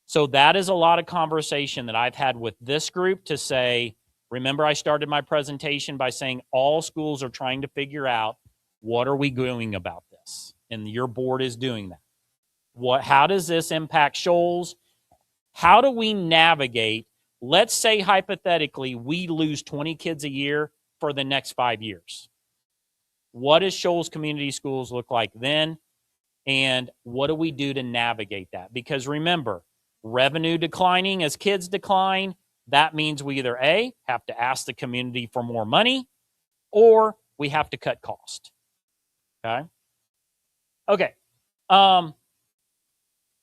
So that is a lot of conversation that I've had with this group to say, remember I started my presentation by saying all schools are trying to figure out what are we doing about this? And your board is doing that. How does this impact Shoals? How do we navigate? Let's say hypothetically we lose 20 kids a year for the next 5 years. What does Shoals Community Schools look like then? And what do we do to navigate that? Because remember, revenue declining as kids decline, that means we either A, have to ask the community for more money, or we have to cut cost. Okay? Okay.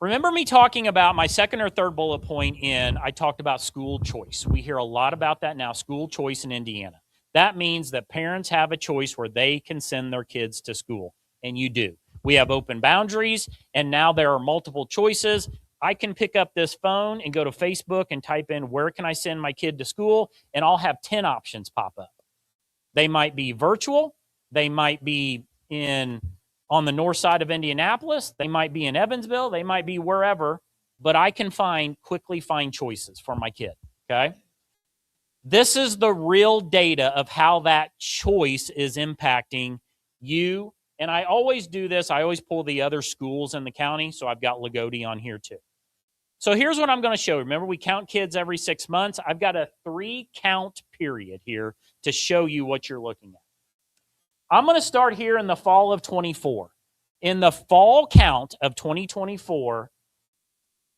Remember me talking about my second or third bullet point I talked about school choice. We hear a lot about that now, school choice in Indiana. That means that parents have a choice where they can send their kids to school, and you do. We have open boundaries, and now there are multiple choices. I can pick up this phone and go to Facebook and type in, where can I send my kid to school? And I'll have 10 options pop up. They might be virtual. They might be on the north side of Indianapolis. They might be in Evansville. They might be wherever. But I can quickly find choices for my kid, okay? This is the real data of how that choice is impacting you. And I always do this. I always pull the other schools in the county. So I've got Lagodi on here too. So here's what I'm going to show. Remember, we count kids every 6 months. I've got a 3-count period here to show you what you're looking at. I'm going to start here in the fall of 24. In the fall count of 2024,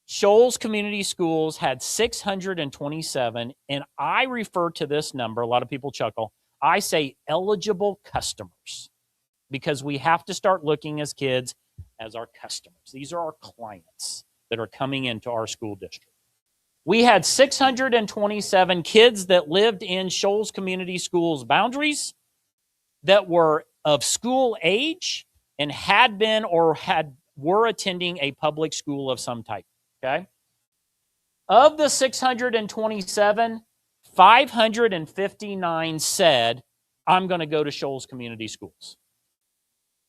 Shoals Community Schools had 627, and I refer to this number, a lot of people chuckle, I say eligible customers, because we have to start looking as kids as our customers. These are our clients that are coming into our school district. We had 627 kids that lived in Shoals Community Schools boundaries that were of school age and had been or were attending a public school of some type, okay? Of the 627, 559 said, I'm going to go to Shoals Community Schools.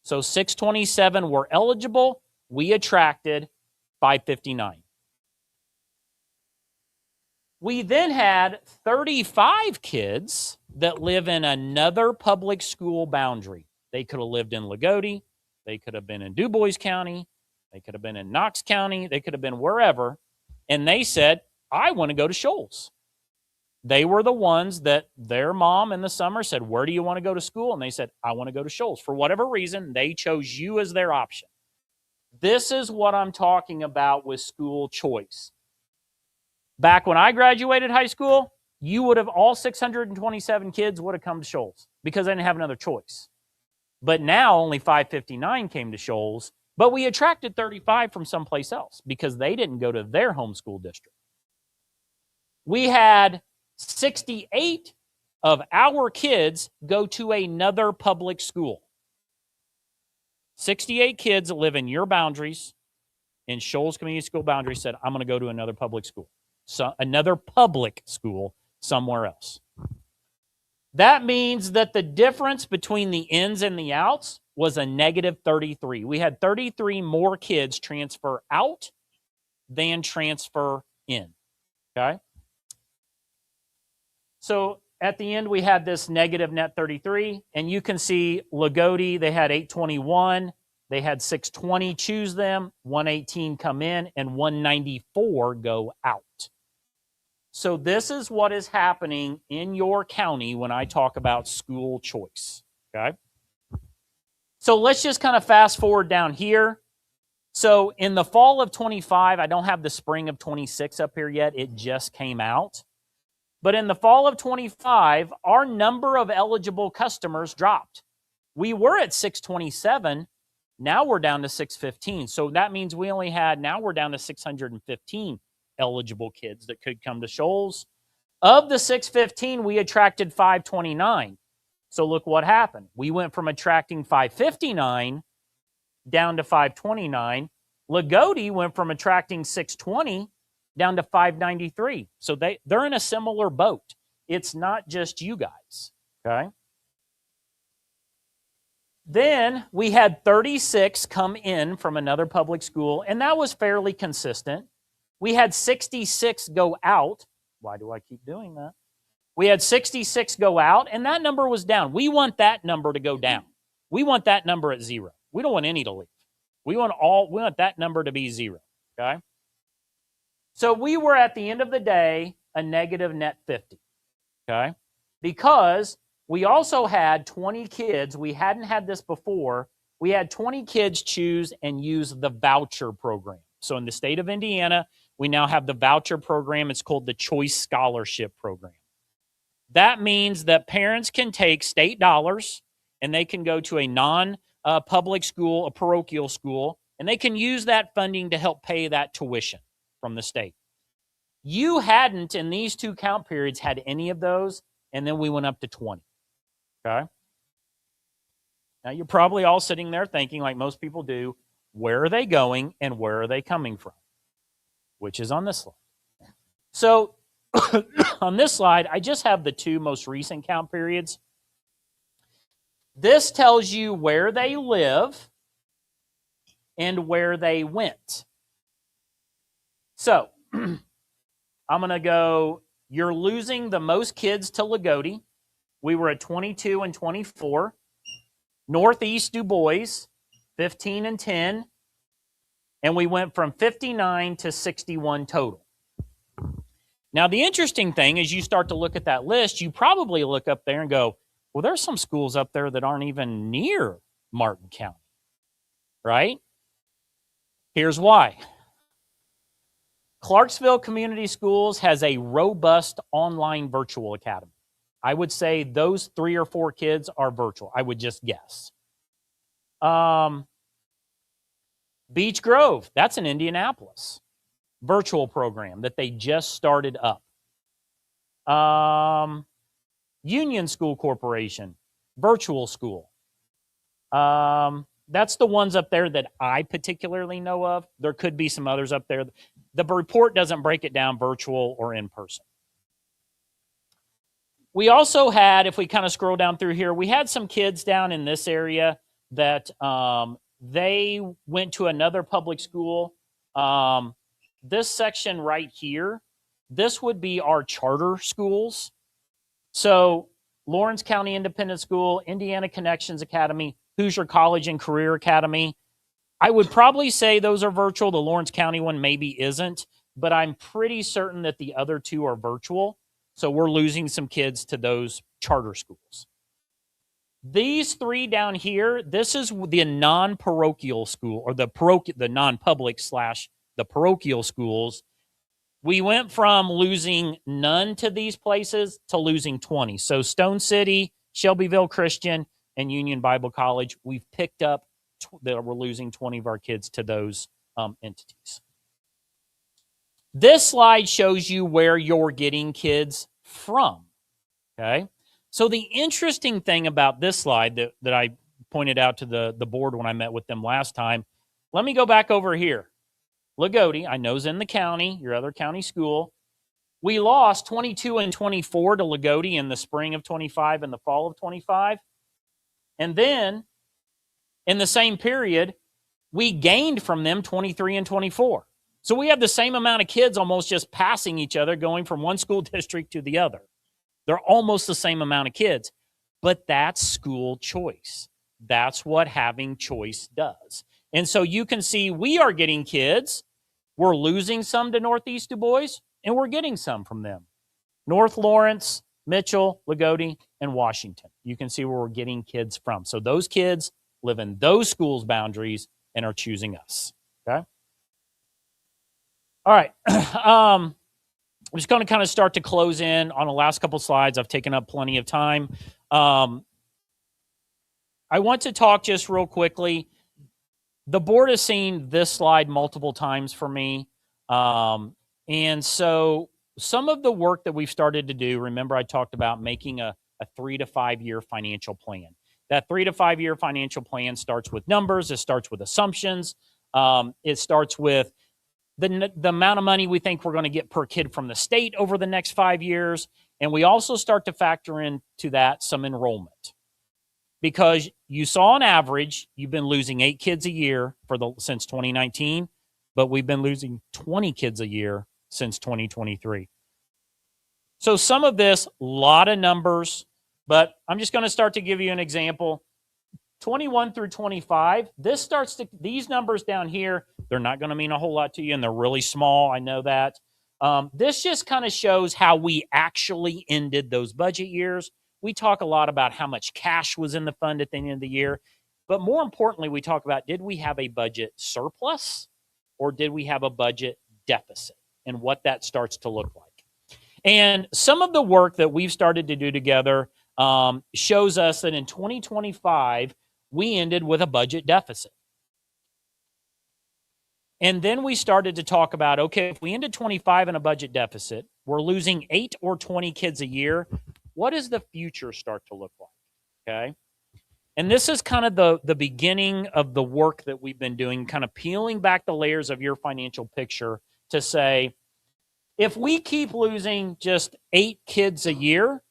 So 627 were eligible. We attracted 559. We then had 35 kids that live in another public school boundary. They could have lived in Lagodi. They could have been in DuBois County. They could have been in Knox County. They could have been wherever. And they said, I want to go to Shoals. They were the ones that their mom in the summer said, where do you want to go to school? And they said, I want to go to Shoals. For whatever reason, they chose you as their option. This is what I'm talking about with school choice. Back when I graduated high school, you would have, all 627 kids would have come to Shoals because they didn't have another choice. But now only 559 came to Shoals, but we attracted 35 from someplace else because they didn't go to their home school district. We had 68 of our kids go to another public school. 68 kids that live in your boundaries, in Shoals Community School boundaries, said, I'm going to go to another public school. So another public school somewhere else. That means that the difference between the ins and the outs was a negative 33. We had 33 more kids transfer out than transfer in, okay? So at the end, we had this negative net 33, and you can see Lagodi, they had 821. They had 620 choose them, 118 come in, and 194 go out. So this is what is happening in your county when I talk about school choice, okay? So let's just kind of fast forward down here. So in the fall of 25, I don't have the spring of 26 up here yet. It just came out. But in the fall of 25, our number of eligible customers dropped. We were at 627. Now we're down to 615. So that means we only had, now we're down to 615 eligible kids that could come to Shoals. Of the 615, we attracted 529. So look what happened. We went from attracting 559 down to 529. Lagodi went from attracting 620 down to 593. So they're in a similar boat. It's not just you guys, okay? Then we had 36 come in from another public school, and that was fairly consistent. We had 66 go out. Why do I keep doing that? We had 66 go out, and that number was down. We want that number to go down. We want that number at 0. We don't want any to leave. We want that number to be 0, okay? So we were, at the end of the day, a negative net 50, okay? Because we also had 20 kids. We hadn't had this before. we had 20 kids choose and use the voucher program. So in the state of Indiana, we now have the voucher program. It's called the Choice Scholarship Program. That means that parents can take state dollars and they can go to a non-public school, a parochial school, and they can use that funding to help pay that tuition from the state. You hadn't, in these 2 count periods, had any of those, and then we went up to 20. Okay? Now, you're probably all sitting there thinking, like most people do, where are they going and where are they coming from? Which is on this slide. So, on this slide, I just have the 2 most recent count periods. This tells you where they live and where they went. So, I'm going to go, you're losing the most kids to Lagodi. We were at 22 and 24. Northeast Du Bois, 15 and 10. And we went from 59 to 61 total. Now, the interesting thing is you start to look at that list, you probably look up there and go, well, there's some schools up there that aren't even near Martin County, right? Here's why. Clarksville Community Schools has a robust online virtual academy. I would say those 3 or 4 kids are virtual. I would just guess. Beech Grove, that's in Indianapolis. Virtual program that they just started up. Union School Corporation, virtual school. That's the ones up there that I particularly know of. There could be some others up there. The report doesn't break it down virtual or in person. We also had, if we kind of scroll down through here, we had some kids down in this area that they went to another public school. This section right here, this would be our charter schools. So Lawrence County Independent School, Indiana Connections Academy, Hoosier College and Career Academy. I would probably say those are virtual. The Lawrence County one maybe isn't, but I'm pretty certain that the other 2 are virtual. So we're losing some kids to those charter schools. These 3 down here, this is the non-parochial school, or the non-public / the parochial schools. We went from losing none to these places to losing 20. So Stone City, Shelbyville Christian, and Union Bible College, we've picked up that we're losing 20 of our kids to those entities. This slide shows you where you're getting kids from, okay? So the interesting thing about this slide that I pointed out to the board when I met with them last time, let me go back over here. Lagodi, I know is in the county, your other county school. We lost 22 and 24 to Lagodi in the spring of 25 and the fall of 25. And then, in the same period, we gained from them 23 and 24. So we have the same amount of kids almost just passing each other, going from one school district to the other. They're almost the same amount of kids. But that's school choice. That's what having choice does. And so you can see we are getting kids. We're losing some to Northeast Du Bois, and we're getting some from them. North Lawrence, Mitchell, Lagodi, and Washington. You can see where we're getting kids from. So those kids live in those schools' boundaries and are choosing us. Okay? All right. I'm just going to kind of start to close in on the last couple slides. I've taken up plenty of time. I want to talk just real quickly. The board has seen this slide multiple times for me. And so some of the work that we've started to do, remember I talked about making a 3 to 5 year financial plan. That 3 to 5 year financial plan starts with numbers. It starts with assumptions. It starts with the amount of money we think we're going to get per kid from the state over the next 5 years. And we also start to factor into that some enrollment. Because you saw on average, you've been losing 8 kids a year since 2019, but we've been losing 20 kids a year since 2023. So some of this, a lot of numbers, but I'm just going to start to give you an example. 21 through 25, these numbers down here, they're not going to mean a whole lot to you, and they're really small. I know that. This just kind of shows how we actually ended those budget years. We talk a lot about how much cash was in the fund at the end of the year. But more importantly, we talk about, did we have a budget surplus or did we have a budget deficit, and what that starts to look like. And some of the work that we've started to do together shows us that in 2025, we ended with a budget deficit. And then we started to talk about, okay, if we ended 25 in a budget deficit, we're losing 8 or 20 kids a year. What does the future start to look like? Okay. And this is kind of the beginning of the work that we've been doing, kind of peeling back the layers of your financial picture to say, if we keep losing just 8 kids a year,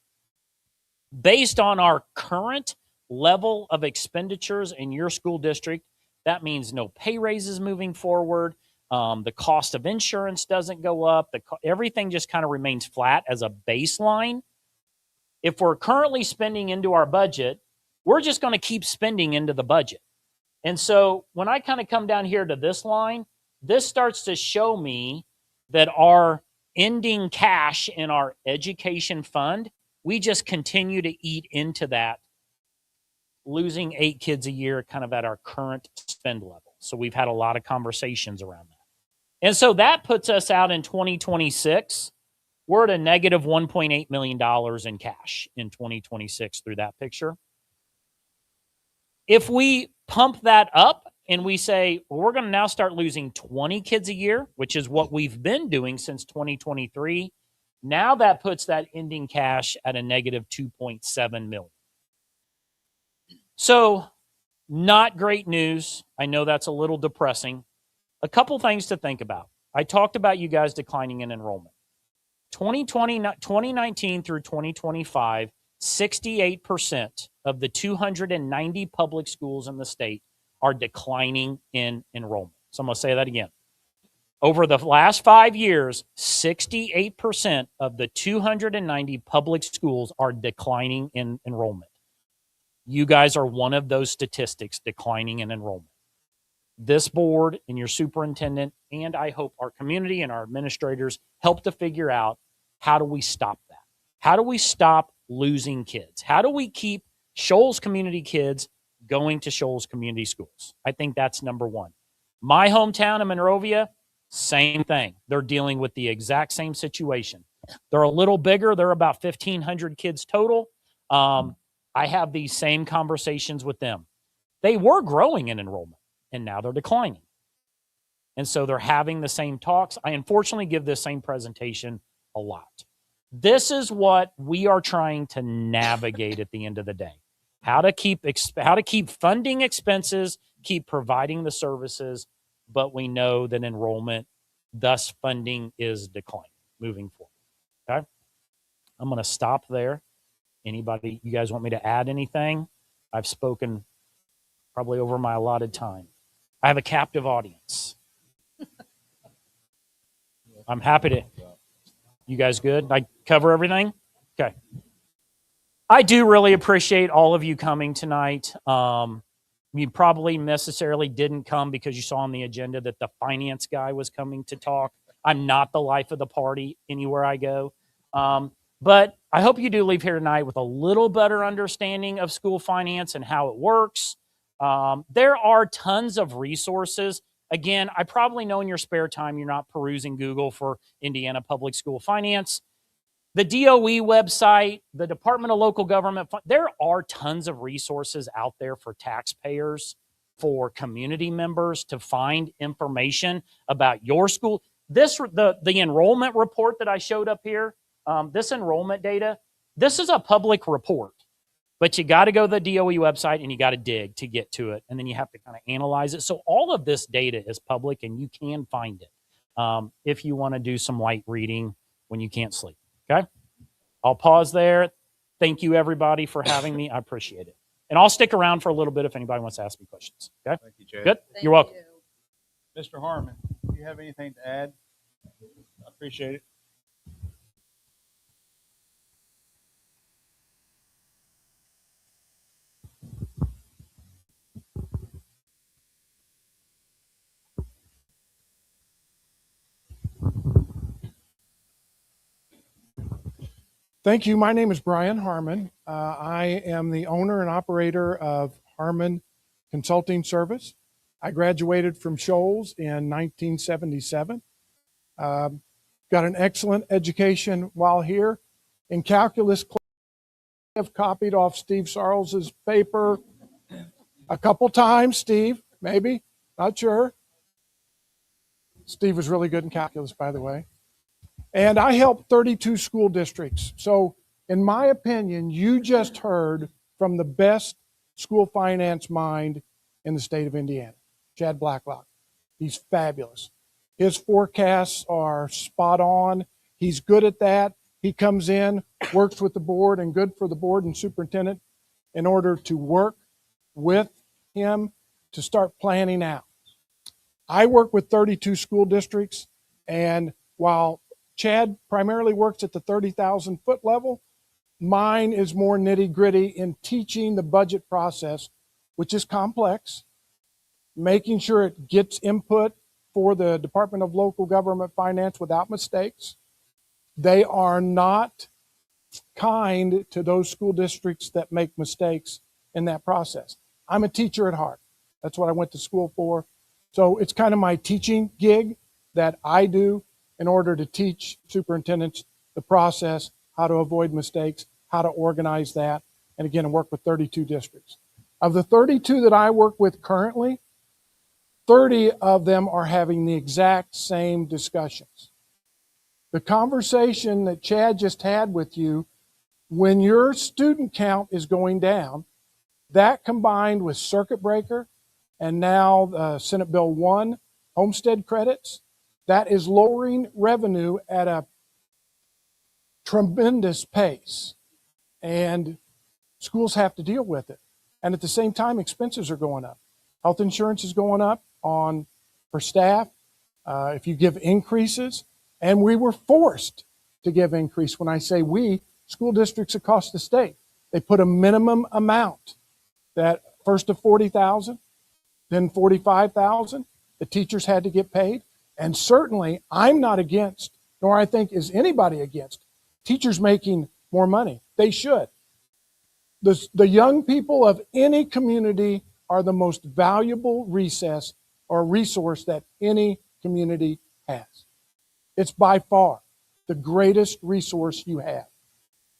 based on our current level of expenditures in your school district, that means no pay raises moving forward. The cost of insurance doesn't go up. Everything just kind of remains flat as a baseline. If we're currently spending into our budget, we're just going to keep spending into the budget. And so when I kind of come down here to this line, this starts to show me that our ending cash in our education fund, we just continue to eat into that, losing 8 kids a year kind of at our current spend level. So we've had a lot of conversations around that. And so that puts us out in 2026. We're at a negative $1.8 million in cash in 2026 through that picture. If we pump that up and we say, well, we're going to now start losing 20 kids a year, which is what we've been doing since 2023, now that puts that ending cash at a negative 2.7 million. So not great news. I know that's a little depressing. A couple things to think about. I talked about you guys declining in enrollment. 2019 through 2025, 68% of the 290 public schools in the state are declining in enrollment. So I'm going to say that again. Over the last 5 years, 68% of the 290 public schools are declining in enrollment. You guys are one of those statistics declining in enrollment. This board and your superintendent, and I hope our community and our administrators help to figure out, how do we stop that? How do we stop losing kids? How do we keep Shoals community kids going to Shoals community schools? I think that's number one. My hometown of Monrovia, same thing. They're dealing with the exact same situation. They're a little bigger. They're about 1,500 kids total. I have these same conversations with them. They were growing in enrollment, and now they're declining. And so they're having the same talks. I unfortunately give this same presentation a lot. This is what we are trying to navigate at the end of the day. How to keep funding expenses, keep providing the services, but we know that enrollment, thus funding, is declining moving forward. Okay? I'm going to stop there. Anybody, you guys want me to add anything? I've spoken probably over my allotted time. I have a captive audience. I'm happy to. You guys good? I cover everything? Okay. I do really appreciate all of you coming tonight. You probably necessarily didn't come because you saw on the agenda that the finance guy was coming to talk. I'm not the life of the party anywhere I go. But I hope you do leave here tonight with a little better understanding of school finance and how it works. There are tons of resources. Again, I probably know in your spare time you're not perusing Google for Indiana Public School Finance. The DOE website, the Department of Local Government, there are tons of resources out there for taxpayers, for community members to find information about your school. The enrollment report that I showed up here, this enrollment data, this is a public report. But you got to go to the DOE website and you got to dig to get to it. And then you have to kind of analyze it. So all of this data is public and you can find it if you want to do some light reading when you can't sleep. Okay? I'll pause there. Thank you, everybody, for having me. I appreciate it. And I'll stick around for a little bit if anybody wants to ask me questions. Okay? Thank you, Jay. Good? You're welcome. Mr. Harmon, do you have anything to add? I appreciate it. Thank you. My name is Brian Harmon. I am the owner and operator of Harmon consulting service. I graduated from Shoals in 1977. Got an excellent education while here. In calculus, I have copied off Steve Sarles's paper a couple times, Steve, maybe, not sure. Steve was really good in calculus, by the way. And I helped 32 school districts. So in my opinion, you just heard from the best school finance mind in the state of Indiana, Chad Blacklock. He's fabulous. His forecasts are spot on. He's good at that. He comes in, works with the board, and good for the board and superintendent in order to work with him to start planning out. I work with 32 school districts, and while Chad primarily works at the 30,000 foot level, mine is more nitty gritty in teaching the budget process, which is complex, making sure it gets input for the Department of Local Government Finance without mistakes. They are not kind to those school districts that make mistakes in that process. I'm a teacher at heart. That's what I went to school for. So it's kind of my teaching gig that I do in order to teach superintendents the process, how to avoid mistakes, how to organize that, and again, work with 32 districts. Of the 32 that I work with currently, 30 of them are having the exact same discussions. The conversation that Chad just had with you, when your student count is going down, that combined with circuit breaker and now Senate Bill 1, homestead credits, that is lowering revenue at a tremendous pace. And schools have to deal with it. And at the same time, expenses are going up. Health insurance is going up for staff. If you give increases, and we were forced to give increase. When I say we, school districts across the state, they put a minimum amount that first to 40,000, then 45,000. The teachers had to get paid. And certainly I'm not against, nor I think is anybody against, teachers making more money. They should. The young people of any community are the most valuable resource that any community has. It's by far the greatest resource you have.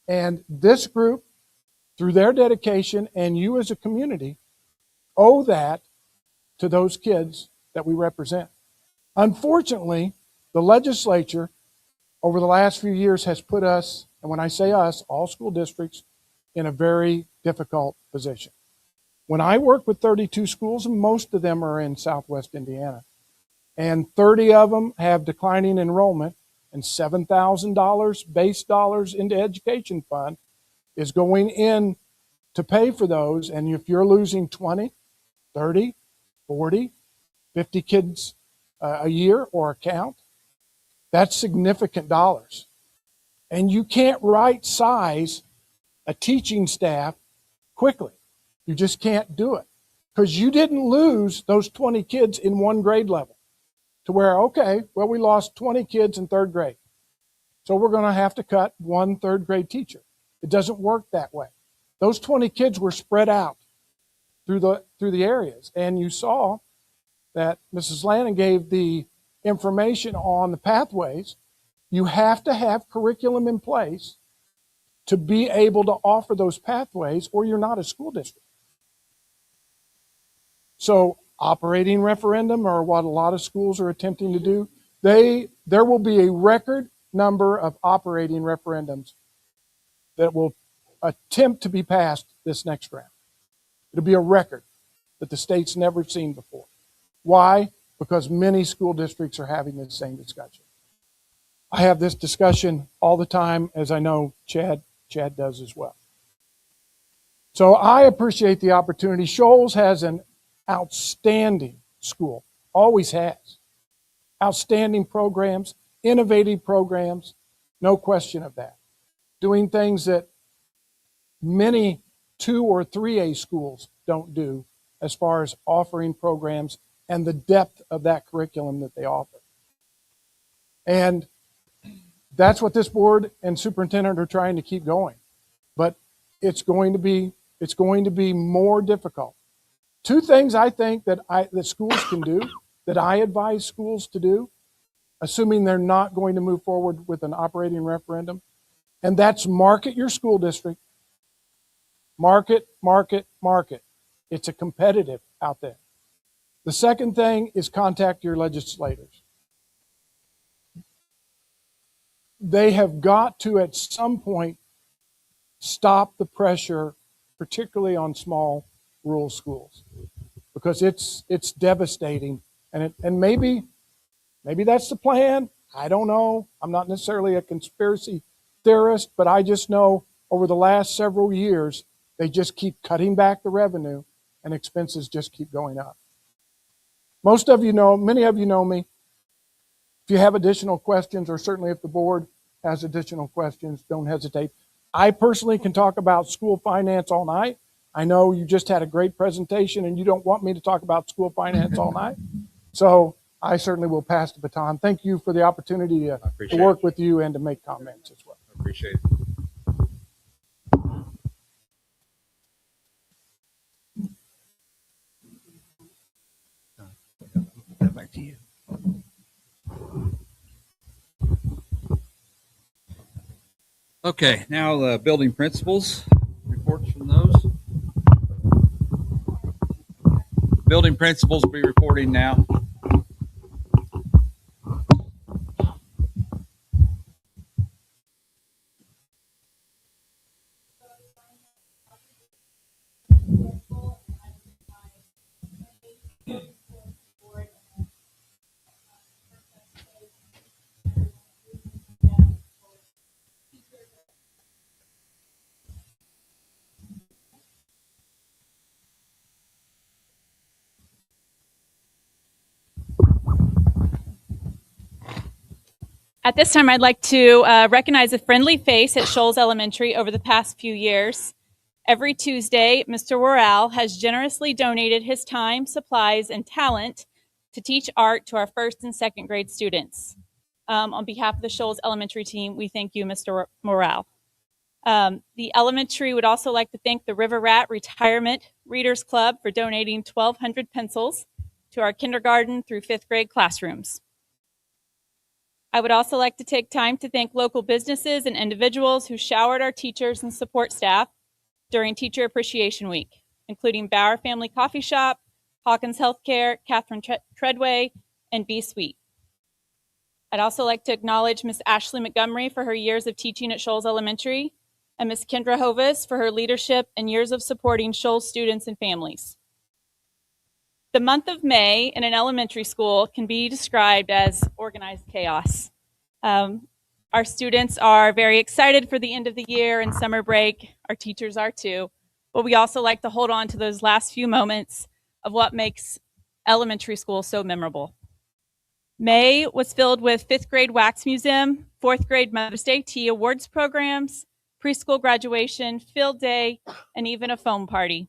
And this group, through their dedication, and you as a community, owe that to those kids that we represent. Unfortunately, the legislature over the last few years has put us, and when I say us, all school districts, in a very difficult position. When I work with 32 schools, and most of them are in Southwest Indiana, and 30 of them have declining enrollment, and $7,000 base dollars into education fund is going in to pay for those, and if you're losing 20, 30, 40, 50 kids a year or a count, that's significant dollars. And you can't right size a teaching staff quickly. You just can't do it because you didn't lose those 20 kids in one grade level to where, okay, well, we lost 20 kids in third grade. So we're going to have to cut one third grade teacher. It doesn't work that way. Those 20 kids were spread out through the areas. And you saw that Mrs. Lannon gave the information on the pathways. You have to have curriculum in place to be able to offer those pathways, or you're not a school district. So operating referendum, or what a lot of schools are attempting to do, there will be a record number of operating referendums that will attempt to be passed this next round. It'll be a record that the state's never seen before. Why? Because many school districts are having the same discussion. I have this discussion all the time, as I know Chad does as well. So I appreciate the opportunity. Shoals has an outstanding school, always has. Outstanding programs, innovative programs, no question of that. Doing things that many 2 or 3A schools don't do as far as offering programs and the depth of that curriculum that they offer. And that's what this board and superintendent are trying to keep going. But it's going to be more difficult two things I think that schools can do, that I advise schools to do, assuming they're not going to move forward with an operating referendum, and that's market your school district. Market, market, market. It's a competitive out there. The second thing is contact your legislators. They have got to, at some point, stop the pressure, particularly on small rural schools, because it's devastating. And maybe that's the plan. I don't know. I'm not necessarily a conspiracy theorist, but I just know over the last several years, they just keep cutting back the revenue and expenses just keep going up. Most of you know, many of you know me. If you have additional questions, or certainly if the board has additional questions, don't hesitate. I personally can talk about school finance all night. I know you just had a great presentation and you don't want me to talk about school finance all night. So I certainly will pass the baton. Thank you for the opportunity to work with you and to make comments as well. I appreciate it. Back to you. Okay, now the building principals, reports from those. Building principals will be reporting now. At this time, I'd like to recognize a friendly face at Shoals Elementary over the past few years. Every Tuesday, Mr. Worrell has generously donated his time, supplies, and talent to teach art to our first and second grade students. On behalf of the Shoals Elementary team, we thank you, Mr. Worrell. The elementary would also like to thank the River Rat Retirement Readers Club for donating 1,200 pencils to our kindergarten through fifth grade classrooms. I would also like to take time to thank local businesses and individuals who showered our teachers and support staff during Teacher Appreciation Week, including Bauer Family Coffee Shop, Hawkins Healthcare, Catherine Treadway, and B Sweet. I'd also like to acknowledge Miss Ashley Montgomery for her years of teaching at Shoals Elementary, and Miss Kendra Hovis for her leadership and years of supporting Shoals students and families. The month of May in an elementary school can be described as organized chaos. Our students are very excited for the end of the year and summer break. Our teachers are too. But we also like to hold on to those last few moments of what makes elementary school so memorable. May was filled with fifth grade wax museum, fourth grade Mother's Day tea awards programs, preschool graduation, field day, and even a foam party.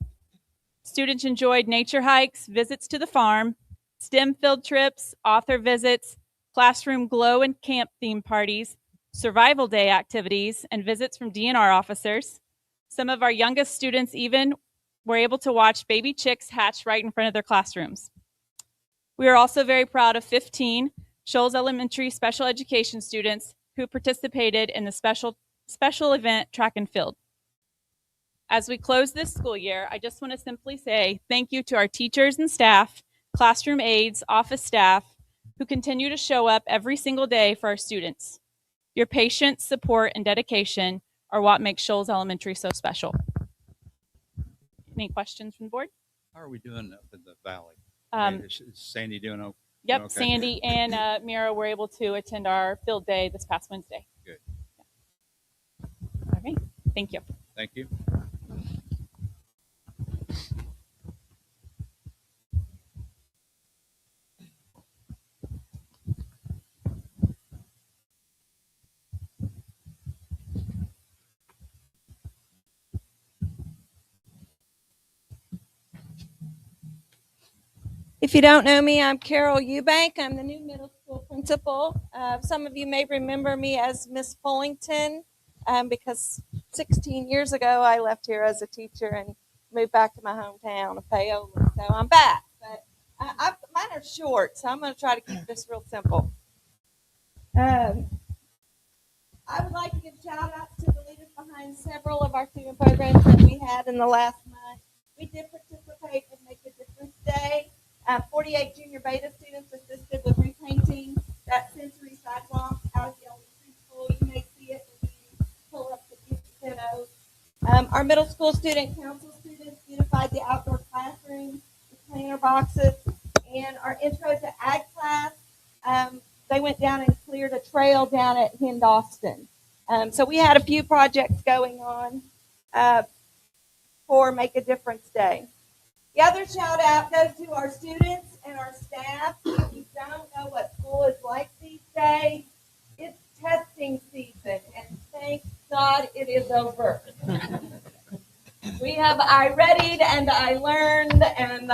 Students enjoyed nature hikes, visits to the farm, STEM field trips, author visits, classroom glow and camp theme parties, survival day activities, and visits from DNR officers. Some of our youngest students even were able to watch baby chicks hatch right in front of their classrooms. We are also very proud of 15 Shoals Elementary special education students who participated in the special event track and field. As we close this school year, I just want to simply say thank you to our teachers and staff, classroom aides, office staff, who continue to show up every single day for our students. Your patience, support, and dedication are what makes Shoals Elementary so special. Any questions from the board? How are we doing up in the valley? Is Sandy doing okay? Yep, Okay. Sandy and Mira were able to attend our field day this past Wednesday. Good. All right, thank you. Thank you. If you don't know me, I'm Carol Eubank. I'm the new middle school principal. Some of you may remember me as Miss Fullington because 16 years ago I left here as a teacher and moved back to my hometown of Paola. So I'm back. But mine are short, so I'm going to try to keep this real simple. I would like to give shout outs to the leaders behind several of our student programs that we had in the last month. We did participate in Make a Difference Day. 48 junior beta students assisted with repainting that sensory sidewalk out of the elementary school. You may see it when you pull up the photos. Our middle school student council students beautified the outdoor classroom with planter boxes. And our intro to ag class, they went down and cleared a trail down at Hind Austin. So we had a few projects going on for Make a Difference Day. The other shout out goes to our students and our staff. If you don't know what school is like these days, it's testing season, and thank God it is over. We have I readied and I learned, and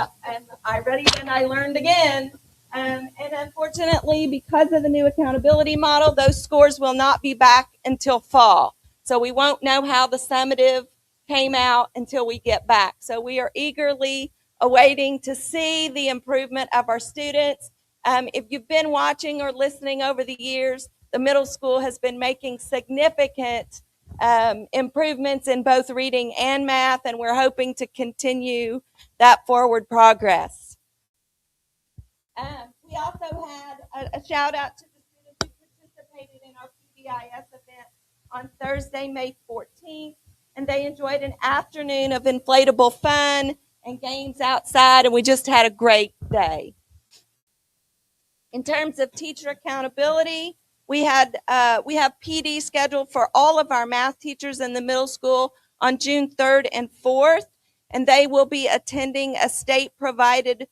I readied and I learned again. And unfortunately, because of the new accountability model, those scores will not be back until fall. So we won't know how the summative came out until we get back. So we are eagerly awaiting to see the improvement of our students. If you've been watching or listening over the years, the middle school has been making significant improvements in both reading and math, and we're hoping to continue that forward progress. We also had a shout out to the students who participated in our PBIS event on Thursday, May 14th, and they enjoyed an afternoon of inflatable fun and games outside, and we just had a great day. In terms of teacher accountability, we have PD scheduled for all of our math teachers in the middle school on June 3rd and 4th, and they will be attending a state-provided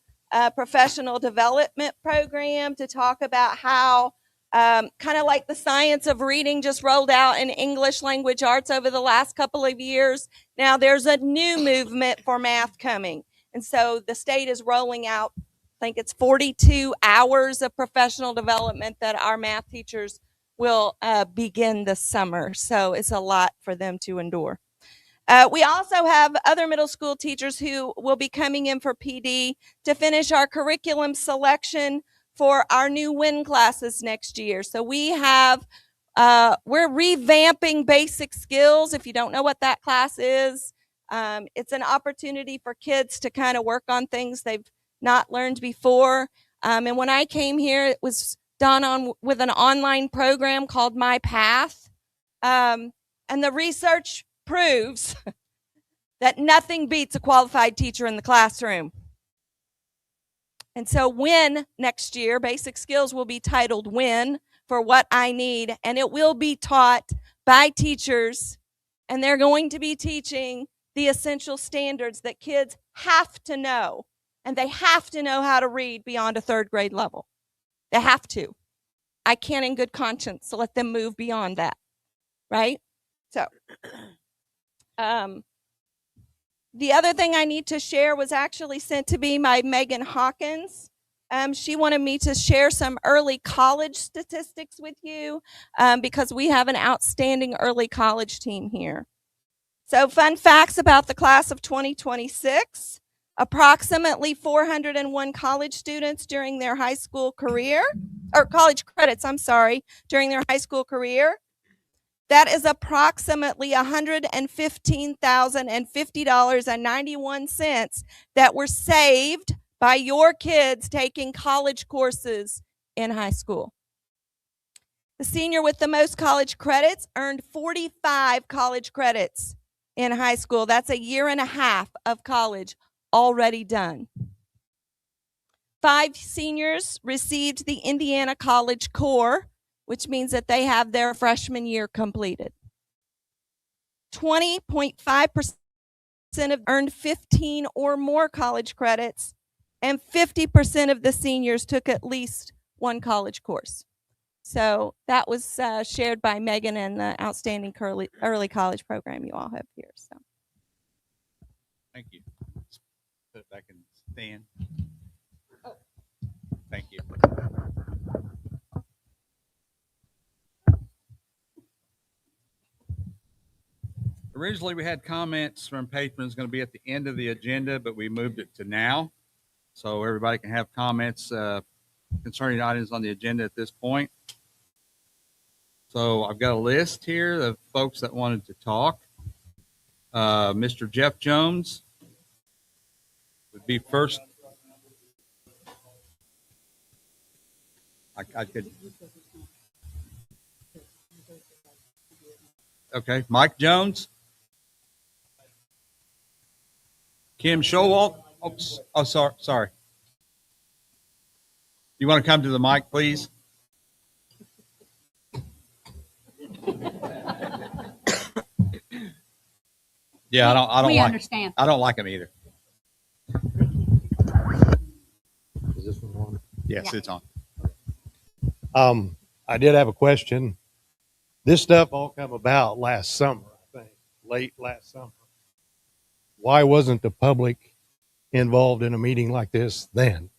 professional development program to talk about how kind of like the science of reading just rolled out in English language arts over the last couple of years. Now there's a new movement for math coming. And so the state is rolling out, I think it's 42 hours of professional development that our math teachers will begin this summer. So it's a lot for them to endure. We also have other middle school teachers who will be coming in for PD to finish our curriculum selection for our new WIN classes next year. So we have, we're revamping basic skills. If you don't know what that class is, it's an opportunity for kids to kind of work on things they've not learned before. And when I came here, it was done on with an online program called My Path. And the research proves that nothing beats a qualified teacher in the classroom. And so WIN next year, basic skills will be titled WIN for What I Need, and it will be taught by teachers, and they're going to be teaching the essential standards that kids have to know, and they have to know how to read beyond a third grade level. They have to. I can't in good conscience let them move beyond that, right? So the other thing I need to share was actually sent to me by Megan Hawkins. She wanted me to share some early college statistics with you because we have an outstanding early college team here. So fun facts about the class of 2026. Approximately 401 college students during their high school career, or college credits, I'm sorry, during their high school career. That is approximately $115,050.91 that were saved by your kids taking college courses in high school. The senior with the most college credits earned 45 college credits in high school. That's a year and a half of college already done. 5 seniors received the Indiana College Core, which means that they have their freshman year completed. 20.5% have earned 15 or more college credits, and 50% of the seniors took at least one college course. So that was shared by Megan and the outstanding early college program you all have here. So, Thank you. Put it back in stand. Thank you. Originally, we had comments from patrons going to be at the end of the agenda, but we moved it to now. so everybody can have comments concerning items on the agenda at this point. So I've got a list here of folks that wanted to talk. Mr. Jeff Jones would be first. I could. Okay, Mike Jones. Kim Showalt. Oh, sorry. You want to come to the mic, please? Yeah, I don't We like. understand. I don't like him either. Is this one on? Yes, Yeah. it's on. I did have a question. This stuff all come about last summer, I think, late last summer. Why wasn't the public involved in a meeting like this then?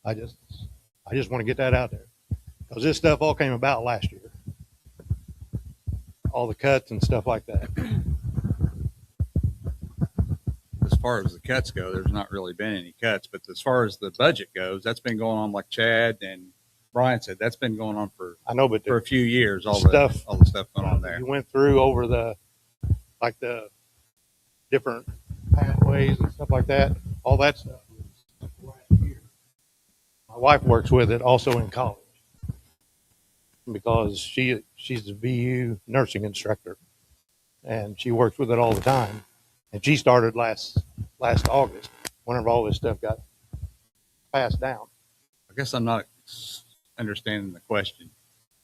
I just want to get that out there because this stuff all came about last year. All the cuts and stuff like that. As far as the cuts go, there's not really been any cuts, but as far as the budget goes, that's been going on, like Chad and Brian said, that's been going on for I know, but a few years. All stuff- the stuff going on there. you went through over the different pathways and stuff like that. All that stuff was last year. My wife works with it also in college because she's a VU nursing instructor and she works with it all the time. And she started last August whenever all this stuff got passed down. I guess I'm not understanding the question.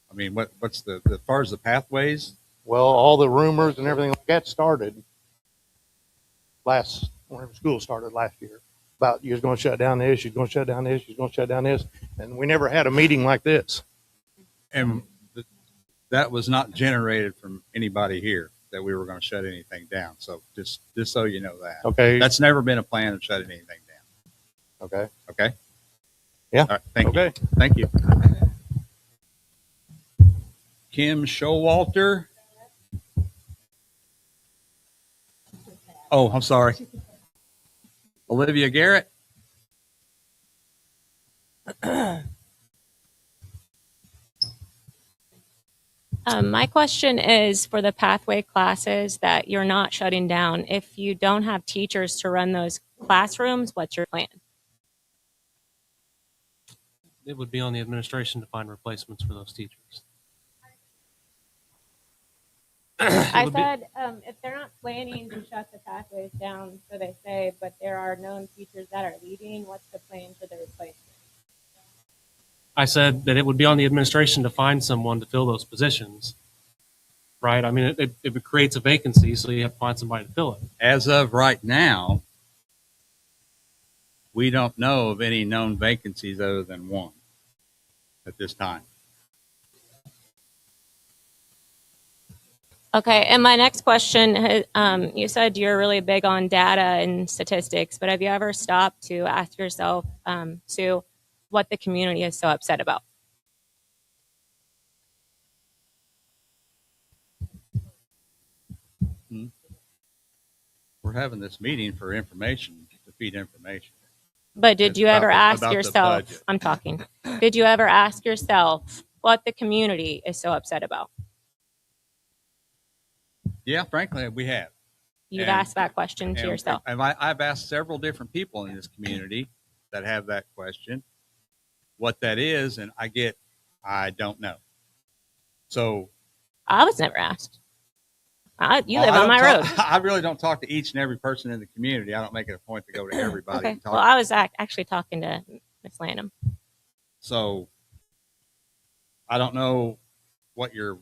I mean, what's as far as the pathways? Well, all the rumors and everything like that started whenever school started last year. About you was going to shut down this, you're going to shut down this, you're going to shut down this, and we never had a meeting like this. And that was not generated from anybody here that we were going to shut anything down. So just so you know that. Okay. That's never been a plan of shutting anything down. Okay. Okay. Yeah. All right. Thank you. Okay. Thank you. Kim Showalter. Oh, I'm sorry. Olivia Garrett. My question is for the pathway classes that you're not shutting down. If you don't have teachers to run those classrooms, what's your plan? It would be on the administration to find replacements for those teachers. I would be- said if they're not planning to shut the pathways down, so they say, but there are known teachers that are leaving, what's the plan for the replacement? I said that it would be on the administration to find someone to fill those positions, right? I mean, it creates a vacancy, so you have to find somebody to fill it. As of right now, we don't know of any known vacancies other than one at this time. Okay, and my next question, you said you're really big on data and statistics, but have you ever stopped to ask yourself, Sue, what the community is so upset about? We're having this meeting for information, to feed information. But did It's you ever about ask the yourself, budget. I'm talking, did you ever ask yourself what the community is so upset about? Yeah, frankly, we have. You've And- asked that question to yourself. And I've asked several different people in this community that have that question, what that is, and I don't know. So I was never asked. You Well, live I on don't my road. talk- I really don't talk to each and every person in the community. I don't make it a point to go to everybody Okay. and talk. Well, I was actually talking to Miss Lanham. So I don't know what you're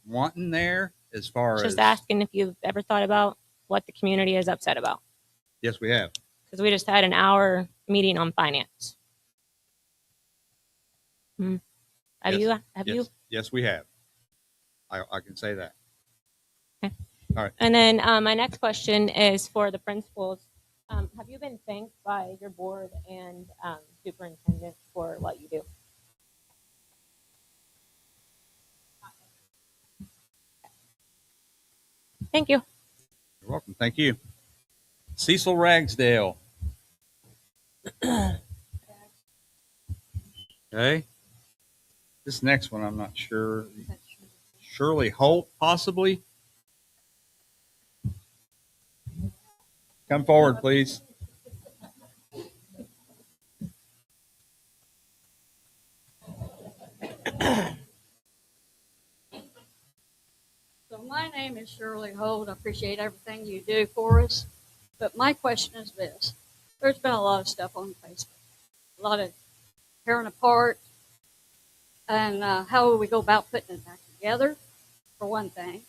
wanting there as far Just as asking if you've ever thought about what the community is upset about. Yes, we have. Because we just had an hour meeting on finance. Have you? Yes, we have. I can say that. And then my next question is for the principals. Have you been thanked by your board and superintendent for what you do? Thank you. You're welcome. Thank you. Cecil Ragsdale. Okay. This next one, I'm not sure. Shirley Holt, possibly. Come forward, please. So my name is Shirley Holt. I appreciate everything you do for us. But my question is this. There's been a lot of stuff on Facebook. A lot of tearing apart. And how will we go about putting it back together, for one thing.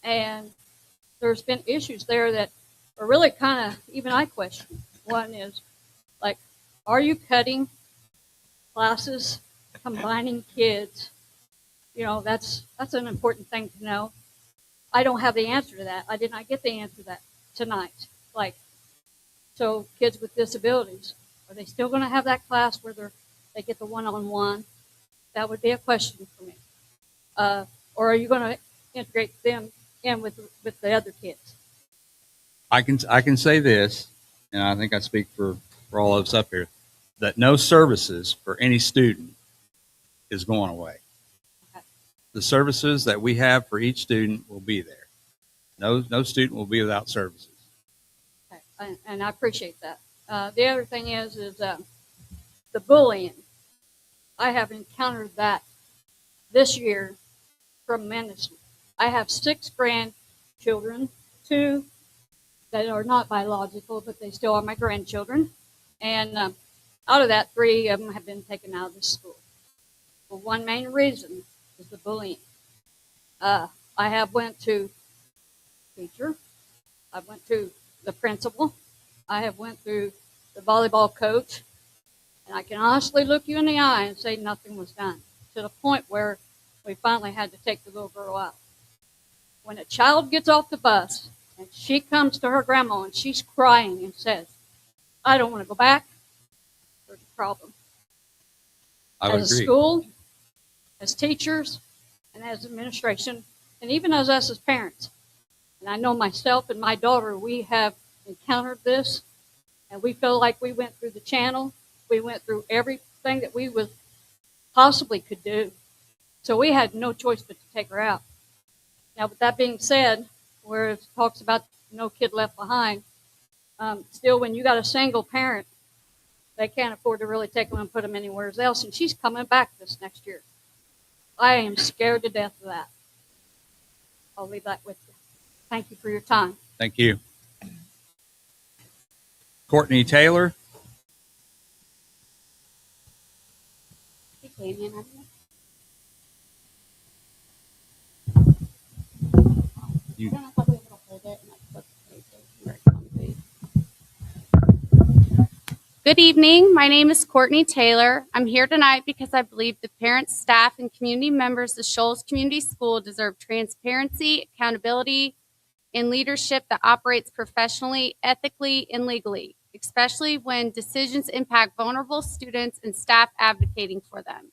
And there's been issues there that are really kind of, even I question. One is, like, are you cutting classes, combining kids? You know, that's an important thing to know. I don't have the answer to that. I did not get the answer to that tonight. Like, so kids with disabilities, are they still going to have that class where they get the one-on-one? That would be a question for me. Or are you going to integrate them in with the other kids? I can say this, and I think I speak for all of us up here, that no services for any student is going away. Okay. The services that we have for each student will be there. No student will be without services. Okay. And I appreciate that. The other thing is the bullying. I have encountered that this year tremendously. I have 6 grandchildren, 2 that are not biological, but they still are my grandchildren. And out of that, 3 of them have been taken out of the school. For one main reason is the bullying. I have went to teacher. I went to the principal. I have went through the volleyball coach. And I can honestly look you in the eye and say nothing was done, to the point where we finally had to take the little girl out. When a child gets off the bus and she comes to her grandma and she's crying and says, I don't want to go back, there's a problem. I would As a agree. school, as teachers, and as administration, and even as us as parents. And I know myself and my daughter, we have encountered this, and we feel like we went through the channel. We went through everything that we possibly could do. So we had no choice but to take her out. Now, with that being said, where it talks about no kid left behind, still when you got a single parent, they can't afford to really take them and put them anywhere else. And she's coming back this next year. I am scared to death of that. I'll leave that with you. Thank you for your time. Thank you. Courtney Taylor. You, Good evening. My name is Courtney Taylor. I'm here tonight because I believe the parents, staff, and community members of Shoals Community School deserve transparency, accountability, and leadership that operates professionally, ethically, and legally, especially when decisions impact vulnerable students and staff advocating for them.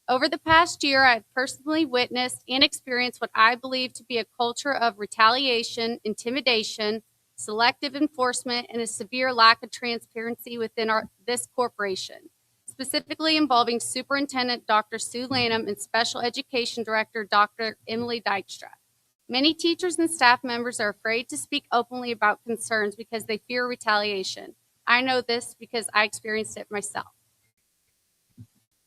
Over the past year, I've personally witnessed and experienced what I believe to be a culture of retaliation, intimidation, selective enforcement, and a severe lack of transparency within this corporation, specifically involving Superintendent Dr. Sue Lanham and Special Education Director Dr. Emily Dykstra. Many teachers and staff members are afraid to speak openly about concerns because they fear retaliation. I know this because I experienced it myself.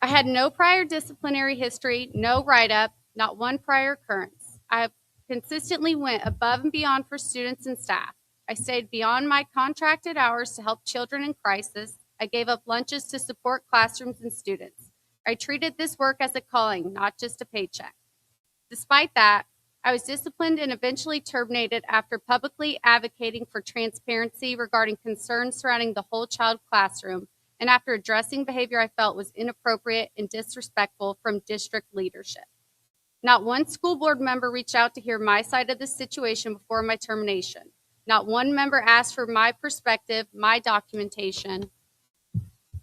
I had no prior disciplinary history, no write-up, not one prior occurrence. I have consistently went above and beyond for students and staff. I stayed beyond my contracted hours to help children in crisis. I gave up lunches to support classrooms and students. I treated this work as a calling, not just a paycheck. Despite that, I was disciplined and eventually terminated after publicly advocating for transparency regarding concerns surrounding the whole child classroom and after addressing behavior I felt was inappropriate and disrespectful from district leadership. Not one school board member reached out to hear my side of the situation before my termination. Not one member asked for my perspective, my documentation,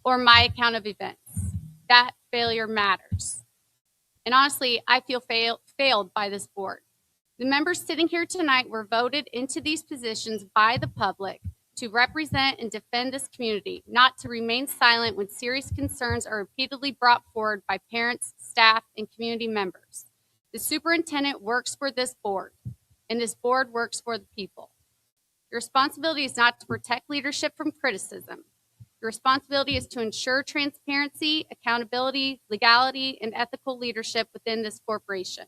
or my account of events. That failure matters. And honestly, I feel failed by this board. The members sitting here tonight were voted into these positions by the public to represent and defend this community, not to remain silent when serious concerns are repeatedly brought forward by parents, staff, and community members. The superintendent works for this board, and this board works for the people. Your responsibility is not to protect leadership from criticism. Your responsibility is to ensure transparency, accountability, legality, and ethical leadership within this corporation.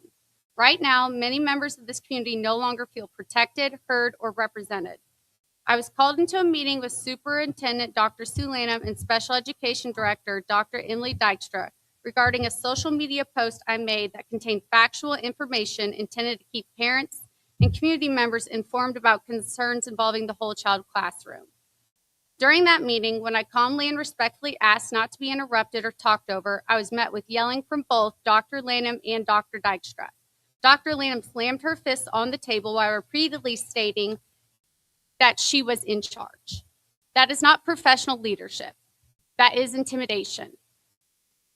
Right now, many members of this community no longer feel protected, heard, or represented. I was called into a meeting with Superintendent Dr. Sue Lanham and Special Education Director Dr. Emily Dykstra regarding a social media post I made that contained factual information intended to keep parents and community members informed about concerns involving the whole child classroom. During that meeting, when I calmly and respectfully asked not to be interrupted or talked over, I was met with yelling from both Dr. Lanham and Dr. Dykstra. Dr. Lanham slammed her fists on the table while repeatedly stating that she was in charge. That is not professional leadership. That is intimidation.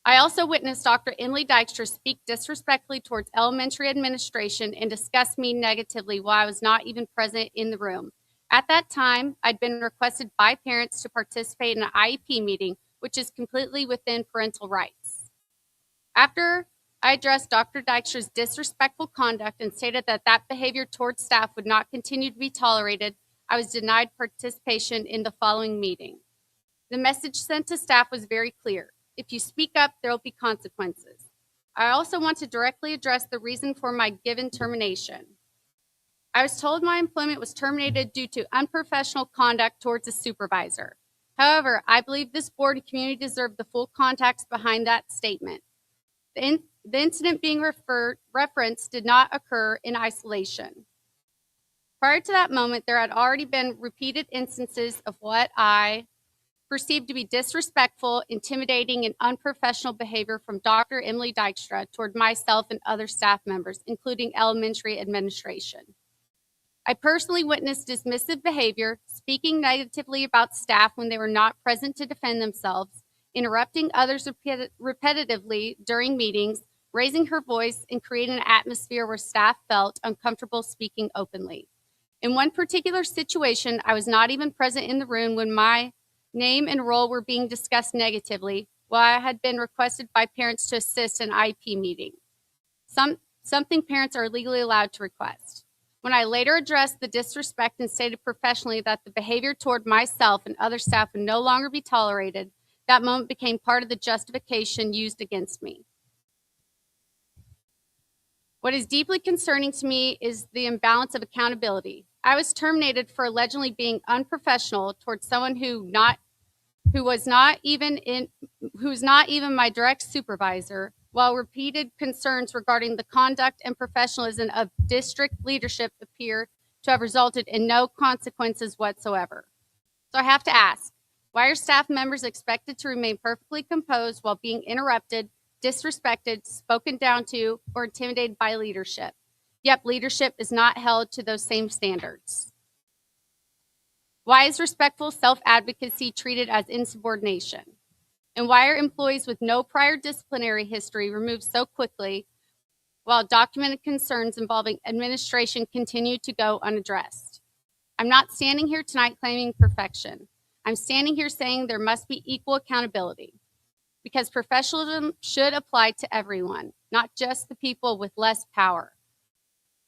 I also witnessed Dr. Emily Dykstra speak disrespectfully towards elementary administration and discuss me negatively while I was not even present in the room. At that time, I'd been requested by parents to participate in an IEP meeting, which is completely within parental rights. After I addressed Dr. Dykstra's disrespectful conduct and stated that that behavior towards staff would not continue to be tolerated, I was denied participation in the following meeting. The message sent to staff was very clear. If you speak up, there will be consequences. I also want to directly address the reason for my given termination. I was told my employment was terminated due to unprofessional conduct towards a supervisor. However, I believe this board and community deserve the full context behind that statement. The incident being referenced did not occur in isolation. Prior to that moment, there had already been repeated instances of what I perceived to be disrespectful, intimidating, and unprofessional behavior from Dr. Emily Dykstra toward myself and other staff members, including elementary administration. I personally witnessed dismissive behavior, speaking negatively about staff when they were not present to defend themselves, interrupting others repetitively during meetings, raising her voice, and creating an atmosphere where staff felt uncomfortable speaking openly. In one particular situation, I was not even present in the room when my name and role were being discussed negatively, while I had been requested by parents to assist an IEP meeting, something parents are legally allowed to request. When I later addressed the disrespect and stated professionally that the behavior toward myself and other staff would no longer be tolerated, that moment became part of the justification used against me. What is deeply concerning to me is the imbalance of accountability. I was terminated for allegedly being unprofessional towards someone who was not even my direct supervisor, while repeated concerns regarding the conduct and professionalism of district leadership appear to have resulted in no consequences whatsoever. So I have to ask, why are staff members expected to remain perfectly composed while being interrupted, disrespected, spoken down to, or intimidated by leadership? Yet leadership is not held to those same standards. Why is respectful self-advocacy treated as insubordination? And why are employees with no prior disciplinary history removed so quickly, while documented concerns involving administration continue to go unaddressed? I'm not standing here tonight claiming perfection. I'm standing here saying there must be equal accountability, because professionalism should apply to everyone, not just the people with less power.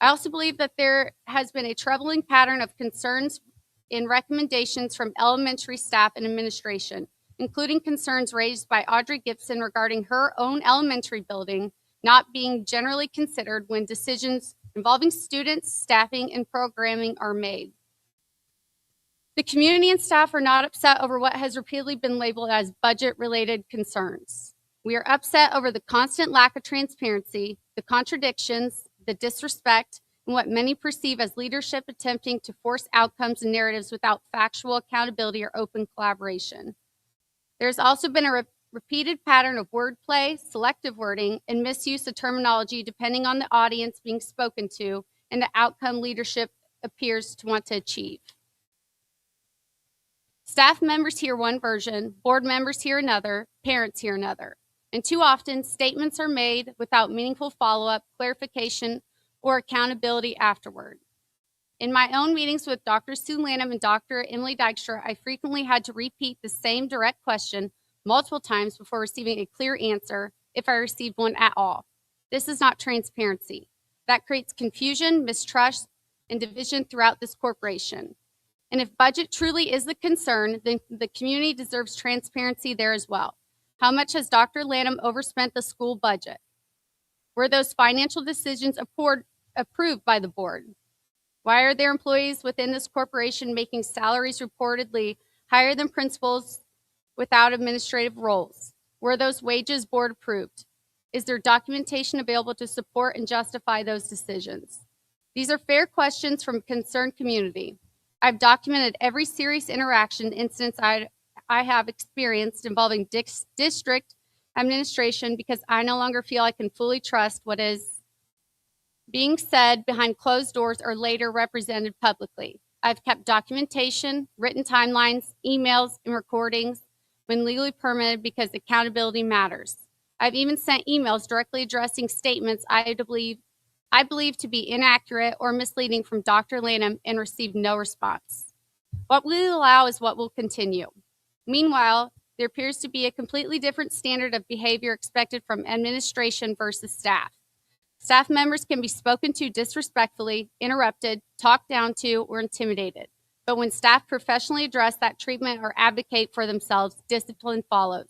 I also believe that there has been a troubling pattern of concerns in recommendations from elementary staff and administration, including concerns raised by Audrey Gibson regarding her own elementary building not being generally considered when decisions involving students, staffing, and programming are made. The community and staff are not upset over what has repeatedly been labeled as budget-related concerns. We are upset over the constant lack of transparency, the contradictions, the disrespect, and what many perceive as leadership attempting to force outcomes and narratives without factual accountability or open collaboration. There's also been a repeated pattern of wordplay, selective wording, and misuse of terminology depending on the audience being spoken to and the outcome leadership appears to want to achieve. Staff members hear one version, board members hear another, parents hear another. And too often, statements are made without meaningful follow-up, clarification, or accountability afterward. In my own meetings with Dr. Sue Lanham and Dr. Emily Dykstra, I frequently had to repeat the same direct question multiple times before receiving a clear answer, if I received one at all. This is not transparency. That creates confusion, mistrust, and division throughout this corporation. And if budget truly is the concern, then the community deserves transparency there as well. How much has Dr. Lanham overspent the school budget? Were those financial decisions approved by the board? Why are there employees within this corporation making salaries reportedly higher than principals without administrative roles? Were those wages board approved? Is there documentation available to support and justify those decisions? These are fair questions from a concerned community. I've documented every serious interaction incidents I have experienced involving district administration because I no longer feel I can fully trust what is being said behind closed doors or later represented publicly. I've kept documentation, written timelines, emails, and recordings when legally permitted because accountability matters. I've even sent emails directly addressing statements I believe to be inaccurate or misleading from Dr. Lanham and received no response. What we allow is what will continue. Meanwhile, there appears to be a completely different standard of behavior expected from administration versus staff. Staff members can be spoken to disrespectfully, interrupted, talked down to, or intimidated. But when staff professionally address that treatment or advocate for themselves, discipline follows.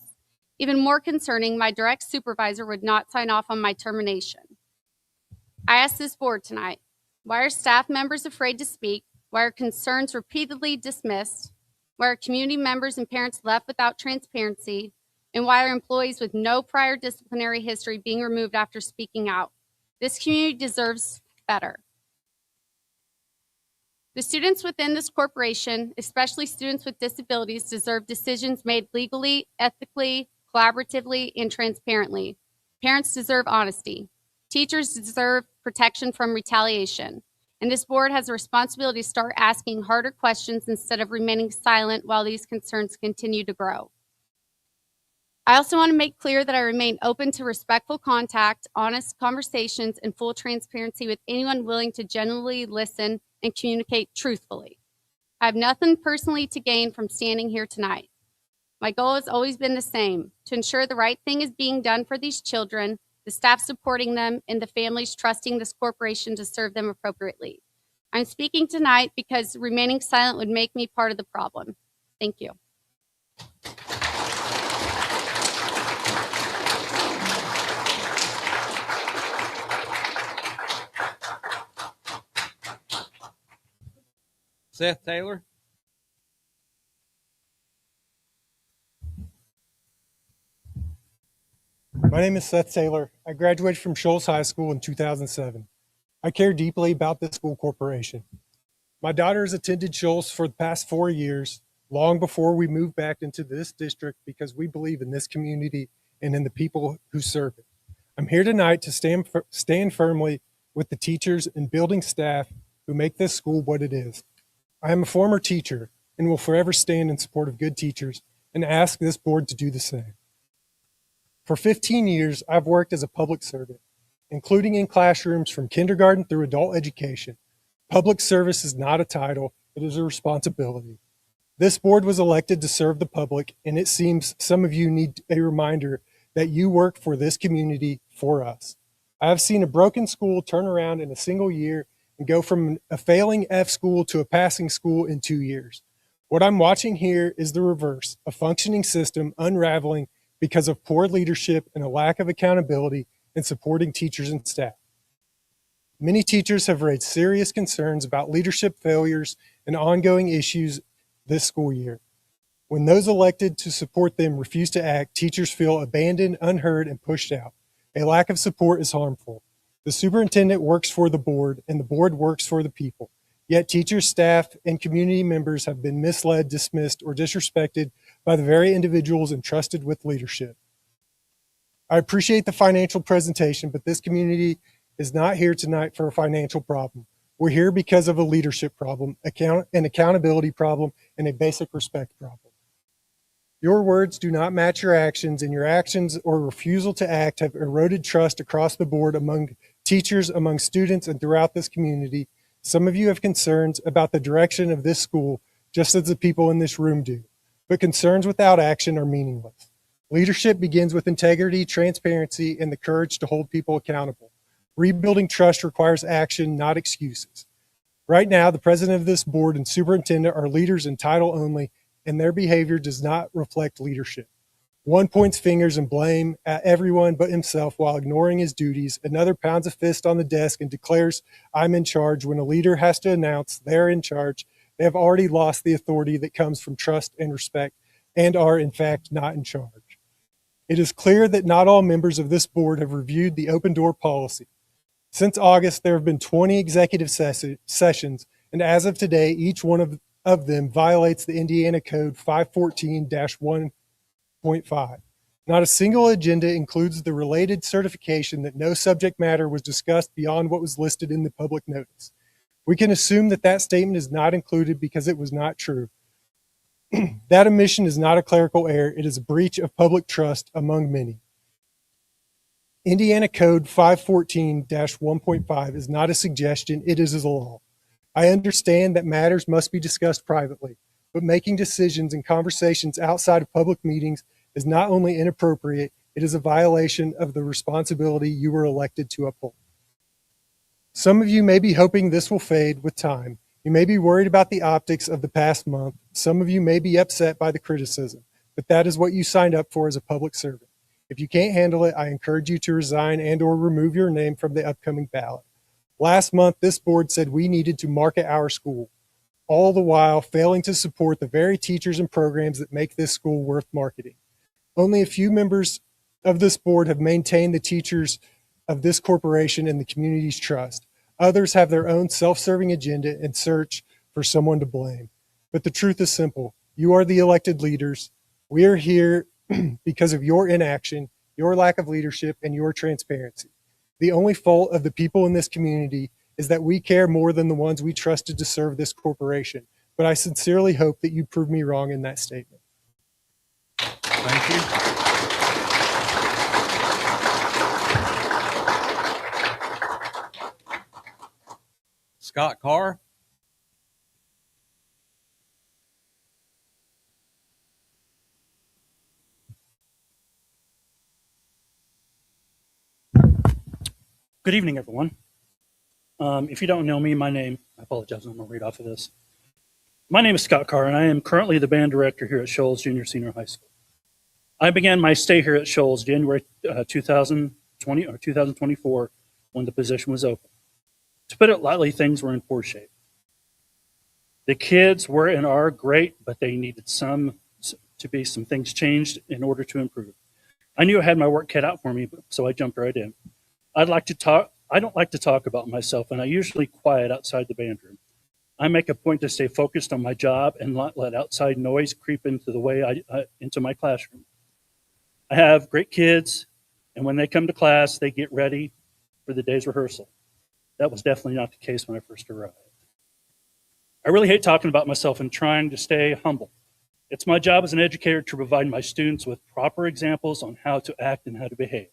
Even more concerning, my direct supervisor would not sign off on my termination. I ask this board tonight, why are staff members afraid to speak? Why are concerns repeatedly dismissed? Why are community members and parents left without transparency? And why are employees with no prior disciplinary history being removed after speaking out? This community deserves better. The students within this corporation, especially students with disabilities, deserve decisions made legally, ethically, collaboratively, and transparently. Parents deserve honesty. Teachers deserve protection from retaliation. And this board has a responsibility to start asking harder questions instead of remaining silent while these concerns continue to grow. I also want to make clear that I remain open to respectful contact, honest conversations, and full transparency with anyone willing to genuinely listen and communicate truthfully. I have nothing personally to gain from standing here tonight. My goal has always been the same, to ensure the right thing is being done for these children, the staff supporting them, and the families trusting this corporation to serve them appropriately. I'm speaking tonight because remaining silent would make me part of the problem. Thank you. Seth Taylor. My name is Seth Taylor. I graduated from Shoals High School in 2007. I care deeply about this school corporation. My daughter has attended Shoals for the past 4 years, long before we moved back into this district because we believe in this community and in the people who serve it. I'm here tonight to stand firmly with the teachers and building staff who make this school what it is. I am a former teacher and will forever stand in support of good teachers and ask this board to do the same. For 15 years, I've worked as a public servant, including in classrooms from kindergarten through adult education. Public service is not a title, it is a responsibility. This board was elected to serve the public, and it seems some of you need a reminder that you work for this community, for us. I have seen a broken school turn around in a single year and go from a failing F school to a passing school in 2 years. What I'm watching here is the reverse, a functioning system unraveling because of poor leadership and a lack of accountability in supporting teachers and staff. Many teachers have raised serious concerns about leadership failures and ongoing issues this school year. When those elected to support them refuse to act, teachers feel abandoned, unheard, and pushed out. A lack of support is harmful. The superintendent works for the board, and the board works for the people. Yet teachers, staff, and community members have been misled, dismissed, or disrespected by the very individuals entrusted with leadership. I appreciate the financial presentation, but this community is not here tonight for a financial problem. We're here because of a leadership problem, an accountability problem, and a basic respect problem. Your words do not match your actions, and your actions or refusal to act have eroded trust across the board among teachers, among students, and throughout this community. Some of you have concerns about the direction of this school, just as the people in this room do. But concerns without action are meaningless. Leadership begins with integrity, transparency, and the courage to hold people accountable. Rebuilding trust requires action, not excuses. Right now, the president of this board and superintendent are leaders in title only, and their behavior does not reflect leadership. One points fingers and blame at everyone but himself while ignoring his duties. Another pounds a fist on the desk and declares, "I'm in charge." When a leader has to announce they're in charge, they have already lost the authority that comes from trust and respect and are, in fact, not in charge. It is clear that not all members of this board have reviewed the open door policy. Since August, there have been 20 executive sessions, and as of today, each one of them violates the Indiana Code 514-1.5. Not a single agenda includes the related certification that no subject matter was discussed beyond what was listed in the public notice. We can assume that that statement is not included because it was not true. That omission is not a clerical error. It is a breach of public trust among many. Indiana Code 514-1.5 is not a suggestion, it is a law. I understand that matters must be discussed privately, but making decisions and conversations outside of public meetings is not only inappropriate, it is a violation of the responsibility you were elected to uphold. Some of you may be hoping this will fade with time. You may be worried about the optics of the past month. Some of you may be upset by the criticism, but that is what you signed up for as a public servant. If you can't handle it, I encourage you to resign and/or remove your name from the upcoming ballot. Last month, this board said we needed to market our school, all the while failing to support the very teachers and programs that make this school worth marketing. Only a few members of this board have maintained the teachers of this corporation and the community's trust. Others have their own self-serving agenda and search for someone to blame. But the truth is simple. You are the elected leaders. We are here because of your inaction, your lack of leadership, and your transparency. The only fault of the people in this community is that we care more than the ones we trusted to serve this corporation. But I sincerely hope that you prove me wrong in that statement. Thank you. Scott Carr. Good evening, everyone. If you don't know me, I apologize, I'm going to read off of this. My name is Scott Carr, and I am currently the band director here at Shoals Junior Senior High School. I began my stay here at Shoals January 2020 or 2024 when the position was open. To put it lightly, things were in poor shape. The kids were and are great, but they needed some things changed in order to improve. I knew I had my work cut out for me, so I jumped right in. I don't like to talk about myself, and I usually quiet outside the band room. I make a point to stay focused on my job and not let outside noise creep into into my classroom. I have great kids, and when they come to class, they get ready for the day's rehearsal. That was definitely not the case when I first arrived. I really hate talking about myself and trying to stay humble. It's my job as an educator to provide my students with proper examples on how to act and how to behave.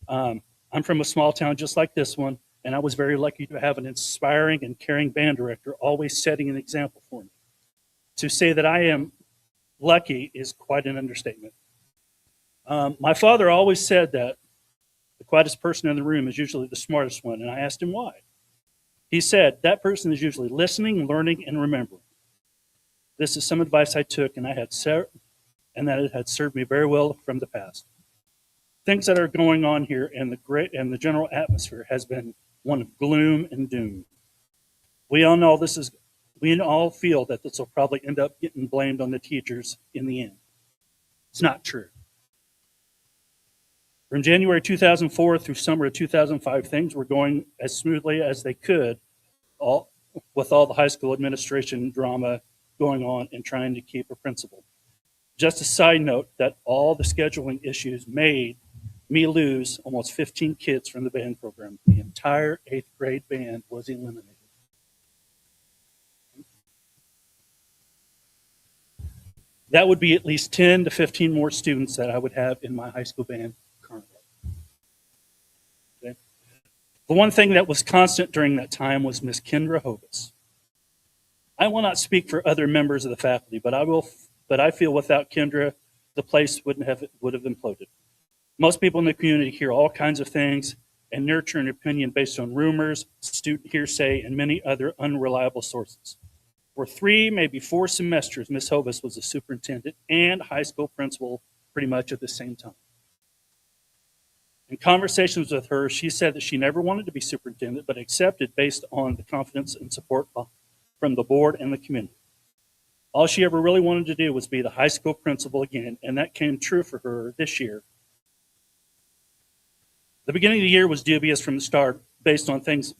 I'm from a small town just like this one, and I was very lucky to have an inspiring and caring band director always setting an example for me. To say that I am lucky is quite an understatement. My father always said that the quietest person in the room is usually the smartest one, and I asked him why. He said, that person is usually listening, learning, and remembering. This is some advice I took, and that it had served me very well from the past. Things that are going on here and the general atmosphere has been one of gloom and doom. We all feel that this will probably end up getting blamed on the teachers in the end. It's not true. From January 2004 through summer of 2005, things were going as smoothly as they could, with all the high school administration drama going on and trying to keep a principal. Just a side note that all the scheduling issues made me lose almost 15 kids from the band program. The entire 8th grade band was eliminated. That would be at least 10 to 15 more students that I would have in my high school band currently. Okay. The one thing that was constant during that time was Miss Kendra Hovis. I will not speak for other members of the faculty, but I feel without Kendra, the place would have imploded. Most people in the community hear all kinds of things and nurture an opinion based on rumors, student hearsay, and many other unreliable sources. For 3, maybe 4 semesters, Ms. Hovis was a superintendent and high school principal pretty much at the same time. In conversations with her, she said that she never wanted to be superintendent, but accepted based on the confidence and support from the board and the community. All she ever really wanted to do was be the high school principal again, and that came true for her this year. The beginning of the year was dubious from the start based on things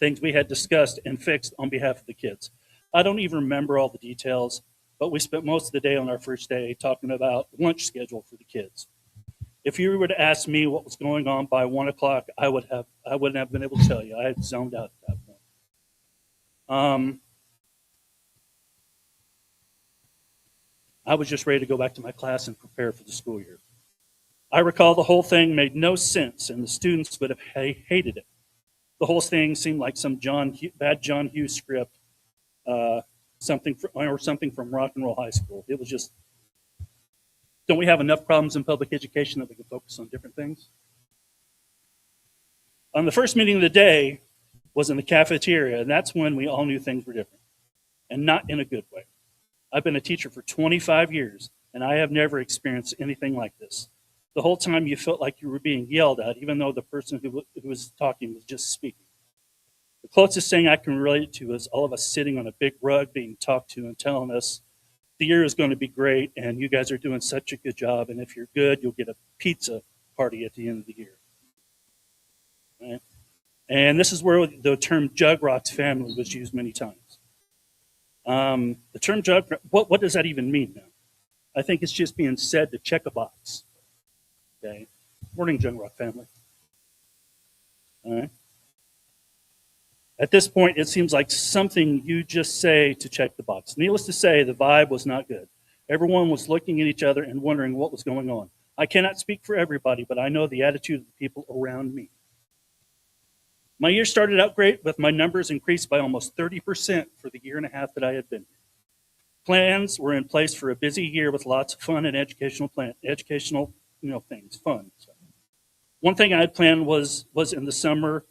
we had discussed and fixed on behalf of the kids. I don't even remember all the details, but we spent most of the day on our first day talking about lunch schedule for the kids. If you were to ask me what was going on by 1 o'clock, I wouldn't have been able to tell you. I had zoned out at that point. I was just ready to go back to my class and prepare for the school year. I recall the whole thing made no sense, and the students would have hated it. The whole thing seemed like some bad John Hughes script, something from Rock and Roll High School. It was just, don't we have enough problems in public education that we can focus on different things? On the first meeting of the day was in the cafeteria, and that's when we all knew things were different, and not in a good way. I've been a teacher for 25 years, and I have never experienced anything like this. The whole time you felt like you were being yelled at, even though the person who was talking was just speaking. The closest thing I can relate to is all of us sitting on a big rug being talked to and telling us the year is going to be great and you guys are doing such a good job, and if you're good, you'll get a pizza party at the end of the year. Right? And this is where the term Jug Rocks family was used many times. The term Jug, what does that even mean now? I think it's just being said to check a box. Okay. Morning, Jug Rock family. All right. At this point, it seems like something you just say to check the box. Needless to say, the vibe was not good. Everyone was looking at each other and wondering what was going on. I cannot speak for everybody, but I know the attitude of the people around me. My year started out great, with my numbers increased by almost 30% for the year and a half that I had been here. Plans were in place for a busy year with lots of fun and educational things, fun. So one thing I had planned was in the summer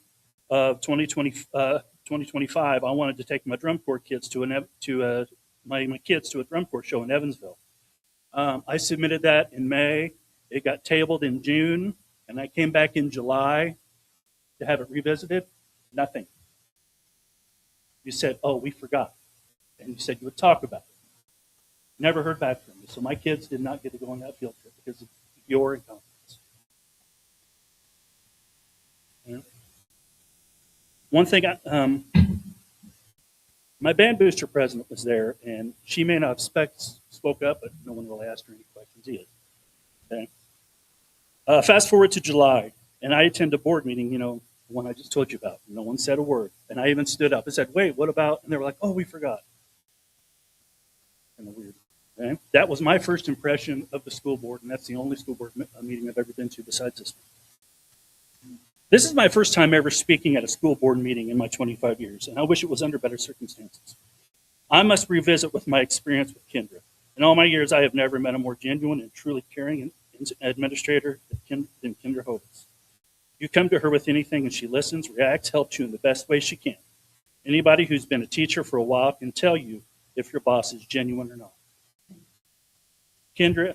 of 2025, I wanted to take my drum corps kids my kids to a drum corps show in Evansville. I submitted that in May. It got tabled in June, and I came back in July to have it revisited. Nothing. You said, oh, we forgot. And you said you would talk about it. Never heard back from you. So my kids did not get to go on that field trip because of your incompetence. Yeah. One thing, my band booster president was there, and she may not have spoke up, but no one really asked her any questions either. Okay. Fast forward to July, and I attend a board meeting, the one I just told you about. No one said a word, and I even stood up and said, wait, what about? And they were like, oh, we forgot. Kind of weird. Okay. That was my first impression of the school board, and that's the only school board meeting I've ever been to besides this one. This is my first time ever speaking at a school board meeting in my 25 years, and I wish it was under better circumstances. I must revisit with my experience with Kendra. In all my years, I have never met a more genuine and truly caring administrator than Kendra Hovis. You come to her with anything, and she listens, reacts, helps you in the best way she can. Anybody who's been a teacher for a while can tell you if your boss is genuine or not. Kendra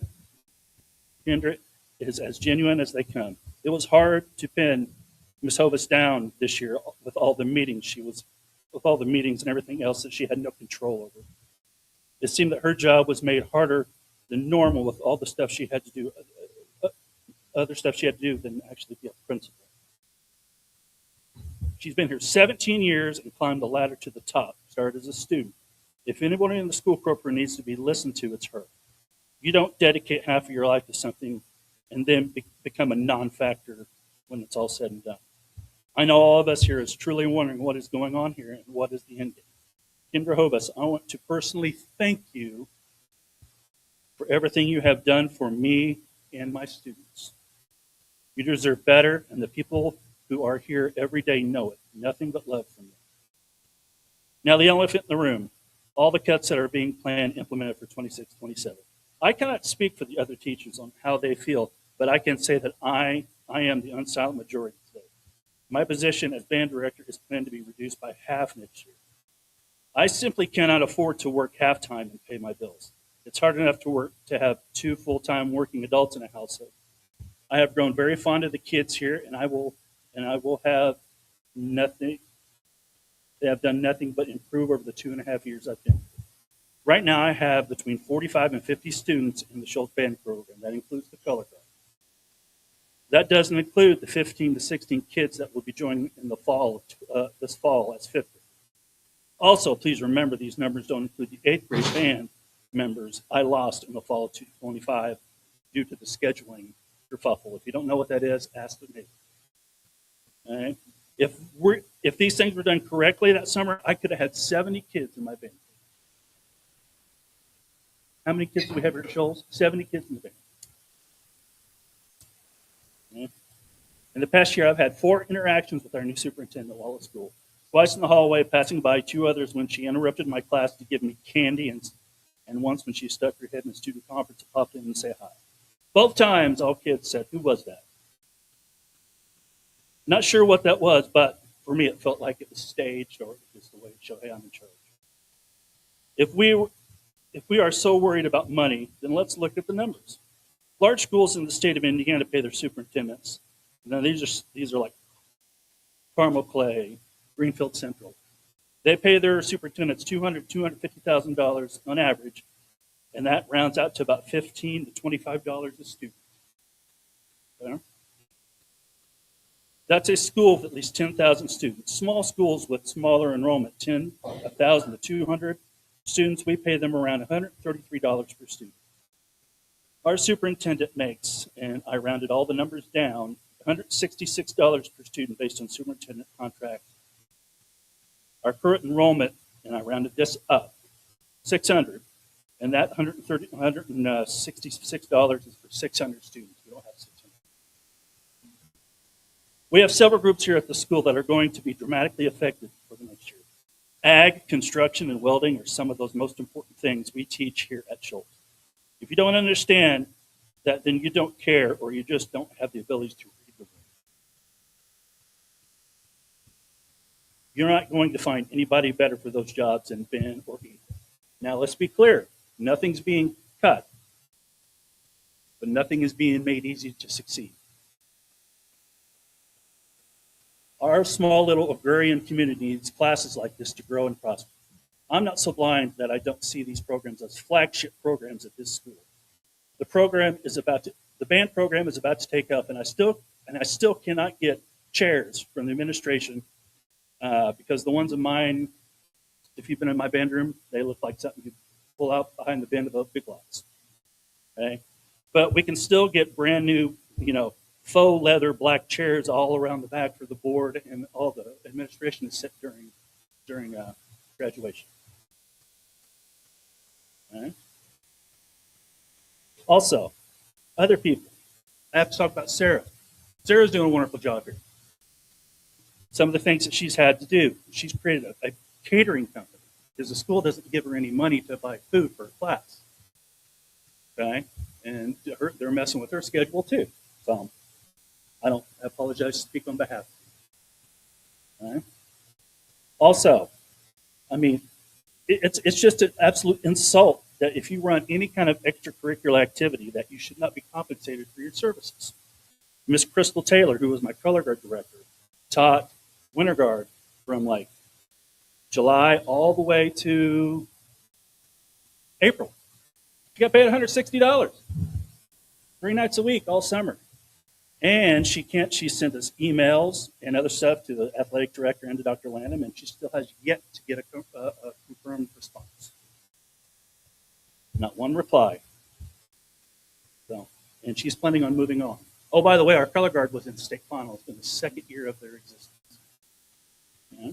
is as genuine as they come. It was hard to pin Ms. Hovis down this year with all the meetings and everything else that she had no control over. It seemed that her job was made harder than normal with all the stuff she had to do, other stuff she had to do than actually be a principal. She's been here 17 years and climbed the ladder to the top, started as a student. If anybody in the school corporate needs to be listened to, it's her. You don't dedicate half of your life to something and then become a non-factor when it's all said and done. I know all of us here is truly wondering what is going on here and what is the end game. Kendra Hovis, I want to personally thank you for everything you have done for me and my students. You deserve better, and the people who are here every day know it. Nothing but love from you. Now, the elephant in the room, all the cuts that are being planned, implemented for 26-27. I cannot speak for the other teachers on how they feel, but I can say that I am the unsilent majority today. My position as band director is planned to be reduced by half next year. I simply cannot afford to work half-time and pay my bills. It's hard enough to have 2 full-time working adults in a household. I have grown very fond of the kids here, and I will have nothing. They have done nothing but improve over the 2.5 years I've been here. Right now, I have between 45 and 50 students in the Shoals Band program. That includes the color guard. That doesn't include the 15 to 16 kids that will be joining in the fall, this fall as 50. Also, please remember these numbers don't include the 8th grade band members I lost in the fall of 2025 due to the scheduling kerfuffle. If you don't know what that is, ask me. Okay? If these things were done correctly that summer, I could have had 70 kids in my band. How many kids do we have here at Shoals? 70 kids in the band. Okay? In the past year, I've had 4 interactions with our new superintendent while at school. Twice in the hallway, passing by 2 others when she interrupted my class to give me candy, and once when she stuck her head in the student conference and popped in and say hi. Both times, all kids said, "Who was that?" Not sure what that was, but for me, it felt like it was staged, or just the way it showed, "Hey, I'm in charge." If we are so worried about money, then let's look at the numbers. Large schools in the state of Indiana pay their superintendents. Now, these are like Carmel Clay, Greenfield Central. They pay their superintendents $250,000 on average, and that rounds out to about $15 to $25 a student. Okay? That's a school with at least 10,000 students. Small schools with smaller enrollment, 1,000 to 200 students, we pay them around $133 per student. Our superintendent makes, and I rounded all the numbers down, $166 per student based on superintendent contract. Our current enrollment, and I rounded this up, 600, and that $166 is for 600 students. We don't have 600. We have several groups here at the school that are going to be dramatically affected for the next year. Ag, construction, and welding are some of those most important things we teach here at Shoals. If you don't understand that, then you don't care, or you just don't have the ability to read the room. You're not going to find anybody better for those jobs than Ben or Ethan. Now, let's be clear. Nothing's being cut, but nothing is being made easy to succeed. Our small little agrarian community needs classes like this to grow and prosper. I'm not so blind that I don't see these programs as flagship programs at this school. The band program is about to take up, and I still cannot get chairs from the administration because the ones of mine, if you've been in my band room, they look like something you pull out behind the bend of the big lots. Okay, but we can still get brand new, faux leather black chairs all around the back for the board and all the administration to sit during graduation. Right. Also, other people. I have to talk about Sarah. Sarah's doing a wonderful job here. Some of the things that she's had to do, she's created a catering company because the school doesn't give her any money to buy food for her class. Okay, and they're messing with her schedule too. So I apologize to speak on behalf of her. All right. Also, it's just an absolute insult that if you run any kind of extracurricular activity that you should not be compensated for your services. Miss Crystal Taylor, who was my color guard director, taught winter guard from like July all the way to April. She got paid $160, 3 nights a week all summer. And she sent us emails and other stuff to the athletic director and to Dr. Lanham, and she still has yet to get a confirmed response. Not one reply. So, and she's planning on moving on. Oh, by the way, our color guard was in state finals in the 2nd year of their existence. Yeah.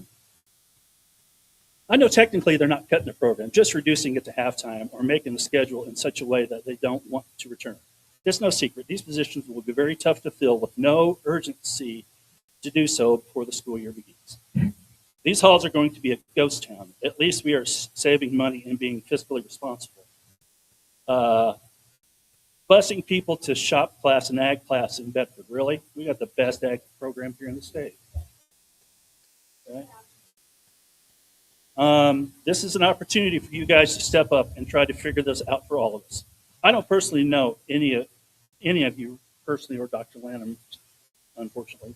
I know technically they're not cutting the program, just reducing it to halftime or making the schedule in such a way that they don't want to return. It's no secret. These positions will be very tough to fill with no urgency to do so before the school year begins. These halls are going to be a ghost town. At least we are saving money and being fiscally responsible. Busing people to shop class and ag class in Bedford, really? We got the best ag program here in the state. Okay. This is an opportunity for you guys to step up and try to figure this out for all of us. I don't personally know any of you personally, or Dr. Lanham, unfortunately.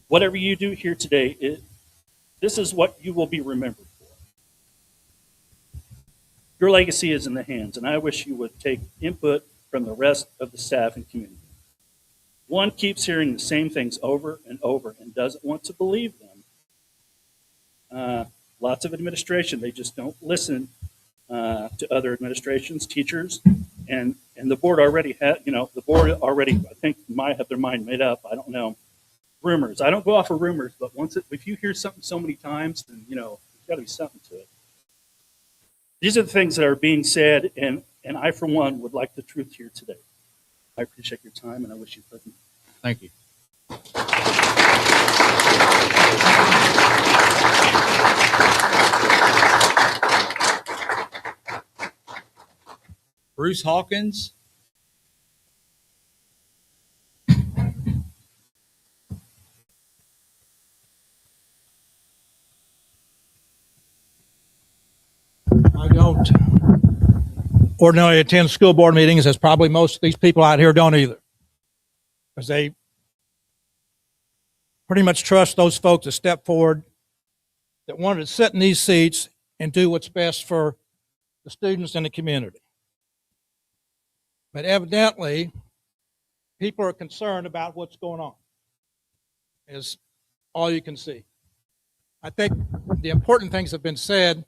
Whatever you do here today, this is what you will be remembered for. Your legacy is in the hands, and I wish you would take input from the rest of the staff and community. One keeps hearing the same things over and over and doesn't want to believe them. Lots of administration, they just don't listen to other administrations, teachers, and the board already had, the board already, I think, might have their mind made up. I don't know. Rumors. I don't go off of rumors, but if you hear something so many times, then there's got to be something to it. These are the things that are being said, and I, for one, would like the truth here today. I appreciate your time, and I wish you pleasant. Thank you. Bruce Hawkins. I don't ordinarily attend school board meetings, as probably most of these people out here don't either, because they pretty much trust those folks that step forward, that wanted to sit in these seats and do what's best for the students and the community. But evidently, people are concerned about what's going on, is all you can see. I think the important things have been said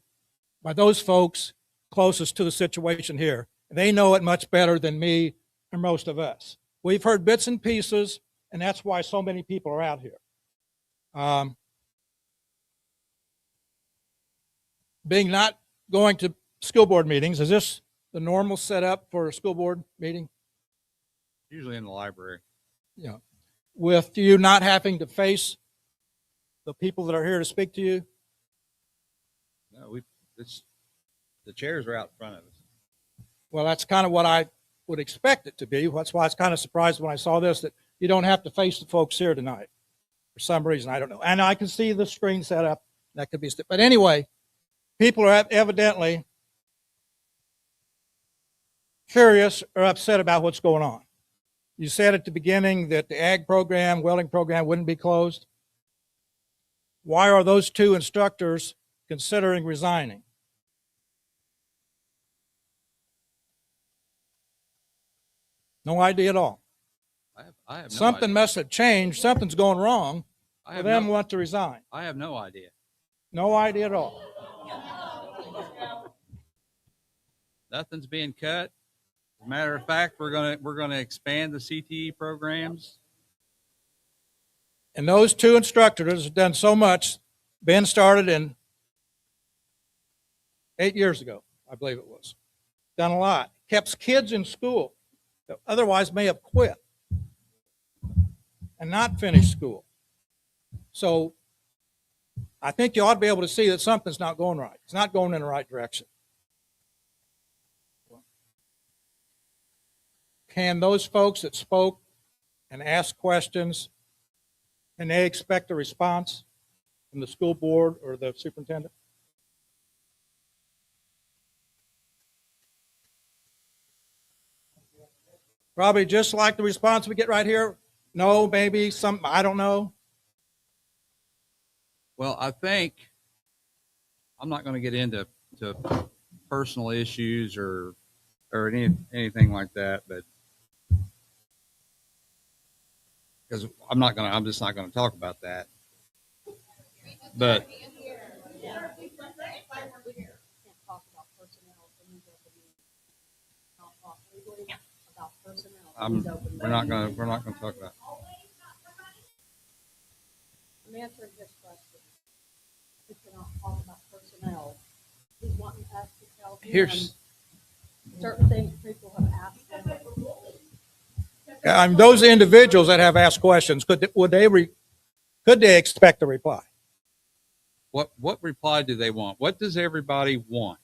by those folks closest to the situation here. They know it much better than me or most of us. We've heard bits and pieces, and that's why so many people are out here. Being not going to school board meetings, is this the normal setup for a school board meeting? Usually in the library. Yeah. With you not having to face the people that are here to speak to you? No, the chairs are out in front of us. Well, that's kind of what I would expect it to be. That's why I was kind of surprised when I saw this, that you don't have to face the folks here tonight for some reason. I don't know. And I can see the screen set up. That could be, but anyway, people are evidently curious or upset about what's going on. You said at the beginning that the ag program, welding program wouldn't be closed. Why are those two instructors considering resigning? No idea at all. I have no Something idea. must have changed. Something's going wrong for them want to resign. I have no idea. No idea at all. Nothing's being cut. As a matter of fact, we're gonna expand the CTE programs. And those two instructors have done so much. Ben started in 8 years ago, I believe it was. Done a lot. Kept kids in school that otherwise may have quit and not finished school. So I think you ought to be able to see that something's not going right. It's not going in the right direction. Can those folks that spoke and asked questions, can they expect a response from the school board or the superintendent? Probably just like the response we get right here. No, maybe some, I don't know. Well, I think I'm not going to get into personal issues or anything like that, but because I'm just not going to talk about that. But we're not going to talk about it. I'm answering this question. We cannot talk about personnel. He's wanting us to tell him certain things people have asked him. Those individuals that have asked questions, could they expect a reply? What reply do they want? What does everybody want?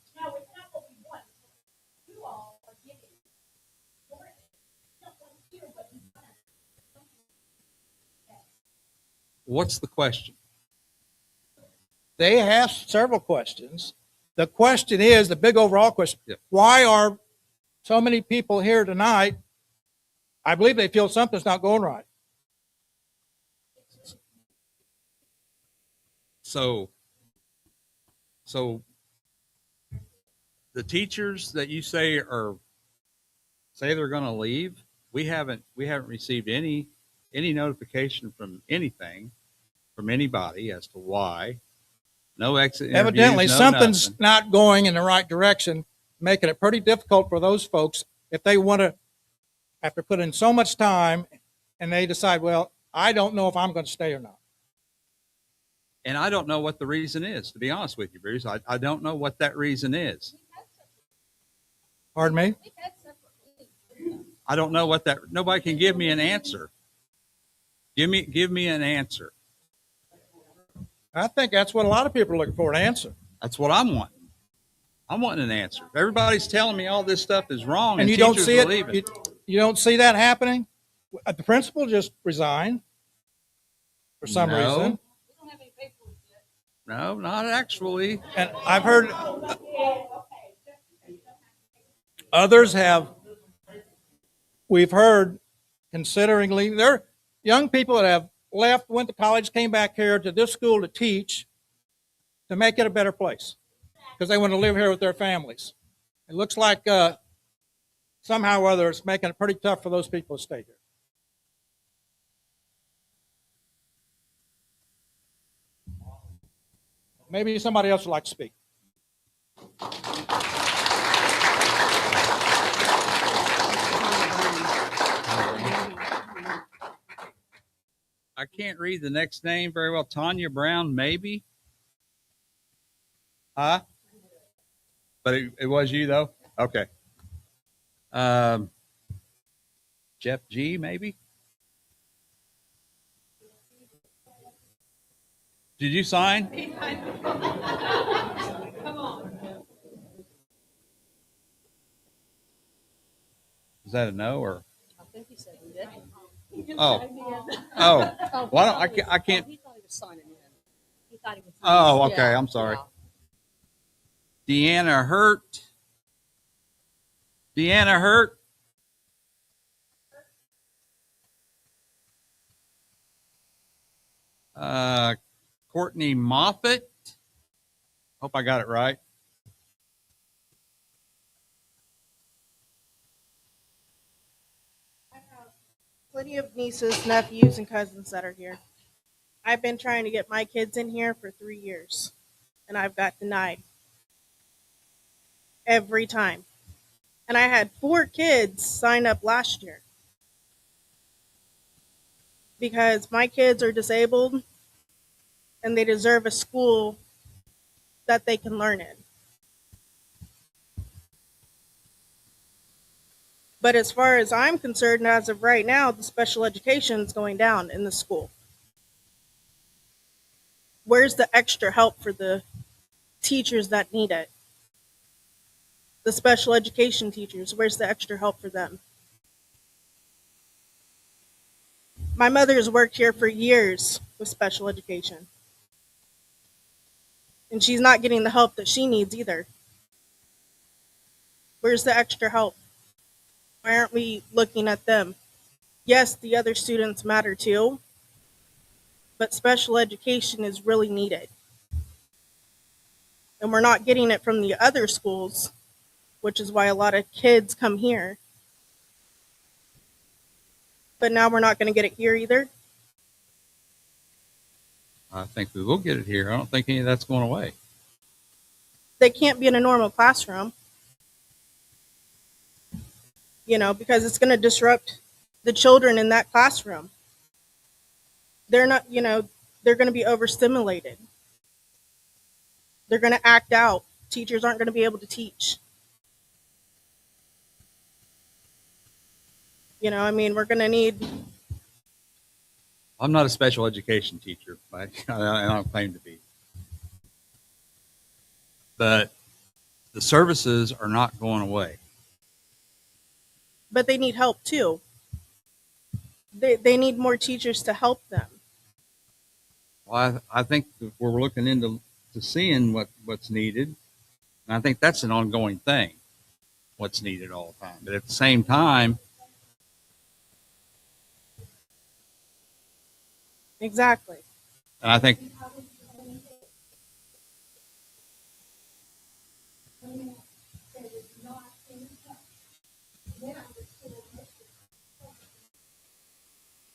What's the question? They asked several questions. The question is, the big overall question, why are so many people here tonight? I believe they feel something's not going right. So the teachers that you say they're going to leave, we haven't received any notification from anything from anybody as to why. No exit interviews. Evidently, no something's nothing. not going in the right direction, making it pretty difficult for those folks if they want to, after putting in so much time, and they decide, well, I don't know if I'm going to stay or not. And I don't know what the reason is, to be honest with you, Bruce. I don't know what that reason is. Pardon me? I don't know what that. Nobody can give me an answer. Give me an answer. I think that's what a lot of people are looking for, an answer. That's what I'm wanting. I'm wanting an answer. Everybody's telling me all this stuff is wrong, And you don't teachers see are it. leaving. You don't see that happening. The principal just resigned for some reason. No, not actually. And I've heard others have. We've heard considering leaving. There are young people that have left, went to college, came back here to this school to teach, to make it a better place, because they want to live here with their families. It looks like somehow or other it's making it pretty tough for those people to stay here. Maybe somebody else would like to speak. I can't read the next name very well. Tanya Brown, maybe? Huh? But it was you, though? Okay. Jeff G, maybe? Did you sign? Is that a no or? I think he said he did. Oh. Why don't I can't. He thought he was signing in. He thought he was. Oh, okay. Yeah, I'm sorry. yeah. Deanna Hurt. Deanna Hurt. Courtney Moffitt. Hope I got it right. Plenty of nieces, nephews, and cousins that are here. I've been trying to get my kids in here for 3 years, and I've got denied every time. And I had 4 kids sign up last year because my kids are disabled and they deserve a school that they can learn in. But as far as I'm concerned, as of right now, the special education is going down in the school. Where's the extra help for the teachers that need it? The special education teachers, where's the extra help for them? My mother has worked here for years with special education. And she's not getting the help that she needs either. Where's the extra help? Why aren't we looking at them? Yes, the other students matter too, but special education is really needed. And we're not getting it from the other schools, which is why a lot of kids come here. But now we're not going to get it here either. I think we will get it here. I don't think any of that's going away. They can't be in a normal classroom, because it's going to disrupt the children in that classroom. They're not, they're going to be overstimulated. They're going to act out. Teachers aren't going to be able to teach. You know, I mean, we're going to need. I'm not a special education teacher. I don't claim to be. But the services are not going away. But they need help too. They need more teachers to help them. Well, I think that we're looking into seeing what's needed. And I think that's an ongoing thing, what's needed all the time. But at the same time, Exactly. and I think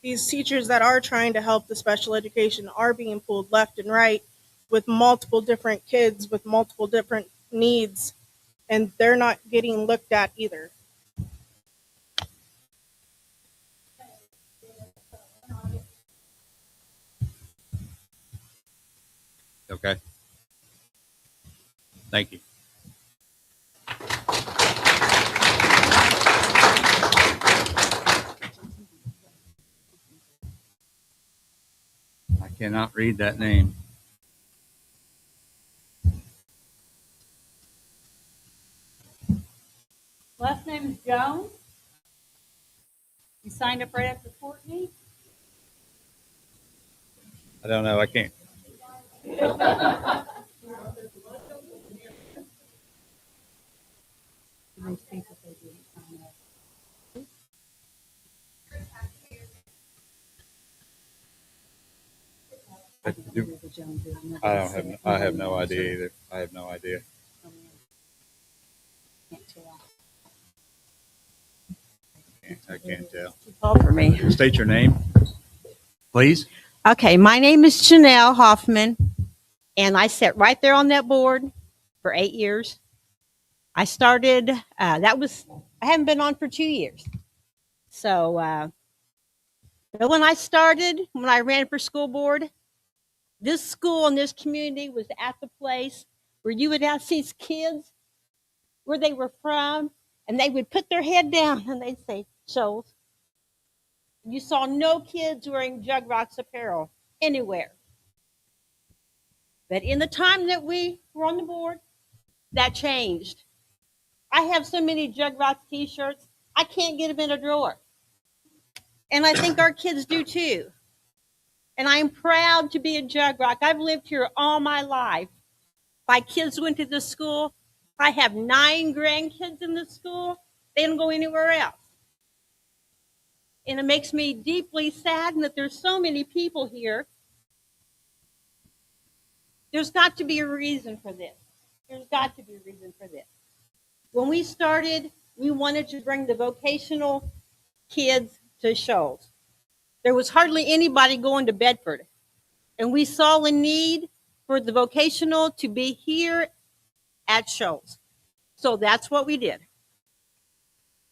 these teachers that are trying to help the special education are being pulled left and right with multiple different kids with multiple different needs, and they're not getting looked at either. okay. Thank you. I cannot read that name. Last name is Jones. You signed up right after Courtney? I don't know. I can't. I have no idea either. I have no idea. I can't tell. Call for me. State your name, please. Okay, my name is Janelle Hoffman, and I sat right there on that board for 8 years. I started, I haven't been on for 2 years. So, but when I started, when I ran for school board, this school and this community was at the place where you would ask these kids where they were from, and they would put their head down and they'd say, Shoals. You saw no kids wearing Jug Rocks apparel anywhere. But in the time that we were on the board, that changed. I have so many Jug Rocks t-shirts, I can't get them in a drawer. And I think our kids do too. And I am proud to be a Jug Rock. I've lived here all my life. My kids went to this school. I have 9 grandkids in this school. They don't go anywhere else. And it makes me deeply saddened that there's so many people here. There's got to be a reason for this. There's got to be a reason for this. When we started, we wanted to bring the vocational kids to Shoals. There was hardly anybody going to Bedford. And we saw a need for the vocational to be here at Shoals. So that's what we did.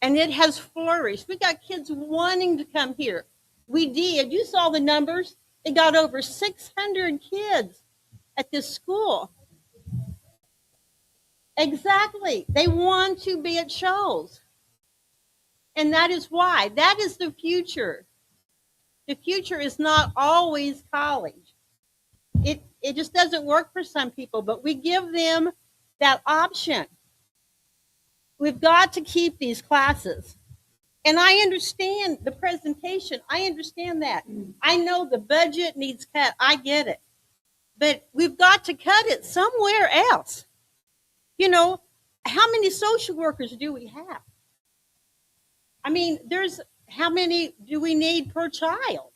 And it has flourished. We got kids wanting to come here. We did. You saw the numbers. They got over 600 kids at this school. Exactly. They want to be at Shoals. And that is why. That is the future. The future is not always college. It just doesn't work for some people, but we give them that option. We've got to keep these classes. And I understand the presentation. I understand that. I know the budget needs cut. I get it. But we've got to cut it somewhere else. You know, how many social workers do we have? I mean, how many do we need per child?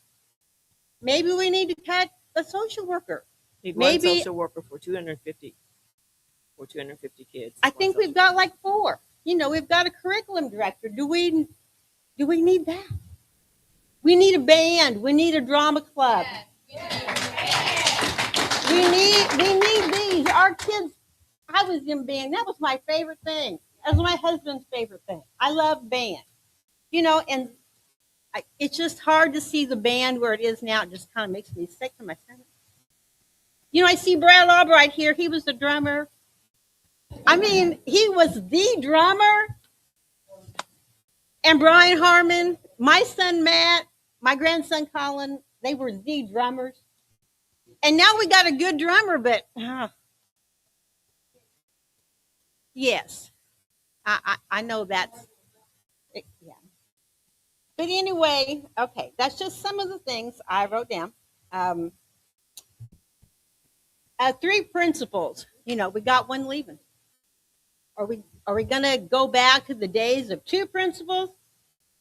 Maybe we need to cut a social worker. Need Maybe one social worker for 250 kids. I think we've got like 4. You know, we've got a curriculum director. Do we need that? We need a band. We need a drama club. We need these. Our kids, I was in band. That was my favorite thing. That was my husband's favorite thing. I love band. You know, and it's just hard to see the band where it is now. It just kind of makes me sick to my stomach. You know, I see Brad Albright here. He was the drummer. I mean, he was the drummer. And Brian Harmon, my son Matt, my grandson Colin, they were the drummers. And now we got a good drummer, but yes, I know that's, yeah. But anyway, okay, that's just some of the things I wrote down. 3 principles. You know, we got one leaving. Are we gonna go back to the days of 2 principals?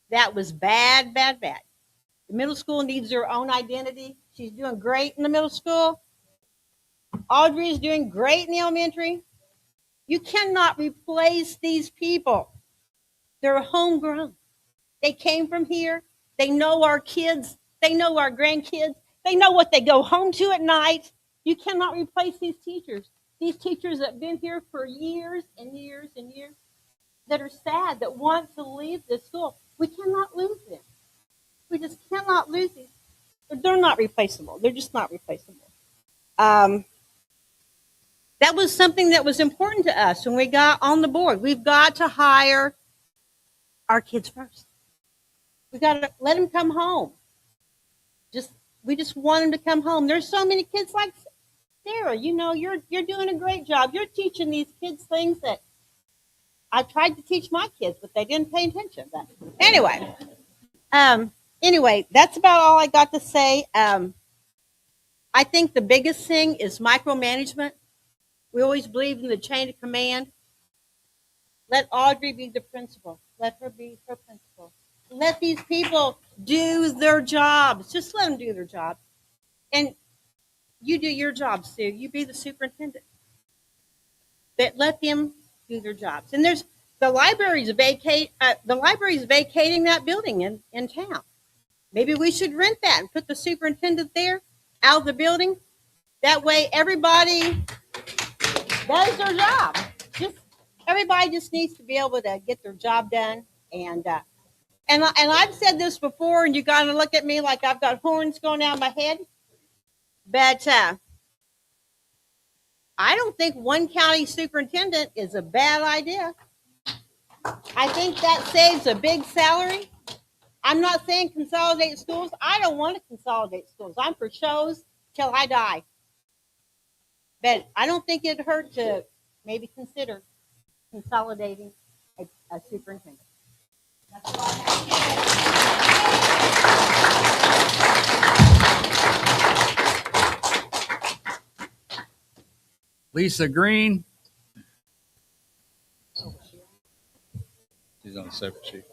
That was bad, bad, bad. The middle school needs their own identity. She's doing great in the middle school. Audrey is doing great in the elementary. You cannot replace these people. They're homegrown. They came from here. They know our kids. They know our grandkids. They know what they go home to at night. You cannot replace these teachers. These teachers that have been here for years and years and years, that are sad, that want to leave this school. We cannot lose them. We just cannot lose these. They're not replaceable. They're just not replaceable. That was something that was important to us when we got on the board. We've got to hire our kids first. We got to let them come home. We just want them to come home. There's so many kids like Sarah. You know, you're doing a great job. You're teaching these kids things that I tried to teach my kids, but they didn't pay attention. But anyway, that's about all I got to say. I think the biggest thing is micromanagement. We always believe in the chain of command. Let Audrey be the principal. Let her be her principal. Let these people do their jobs. Just let them do their job. And you do your job, Sue. You be the superintendent. But let them do their jobs. And there's the library's vacating that building in town. Maybe we should rent that and put the superintendent there out of the building. That way everybody does their job. Everybody just needs to be able to get their job done. And I've said this before, and you got to look at me like I've got horns going out of my head. But I don't think one county superintendent is a bad idea. I think that saves a big salary. I'm not saying consolidate schools. I don't want to consolidate schools. I'm for Shoals till I die. But I don't think it'd hurt to maybe consider consolidating a superintendent. Lisa Green. She's on a separate sheet.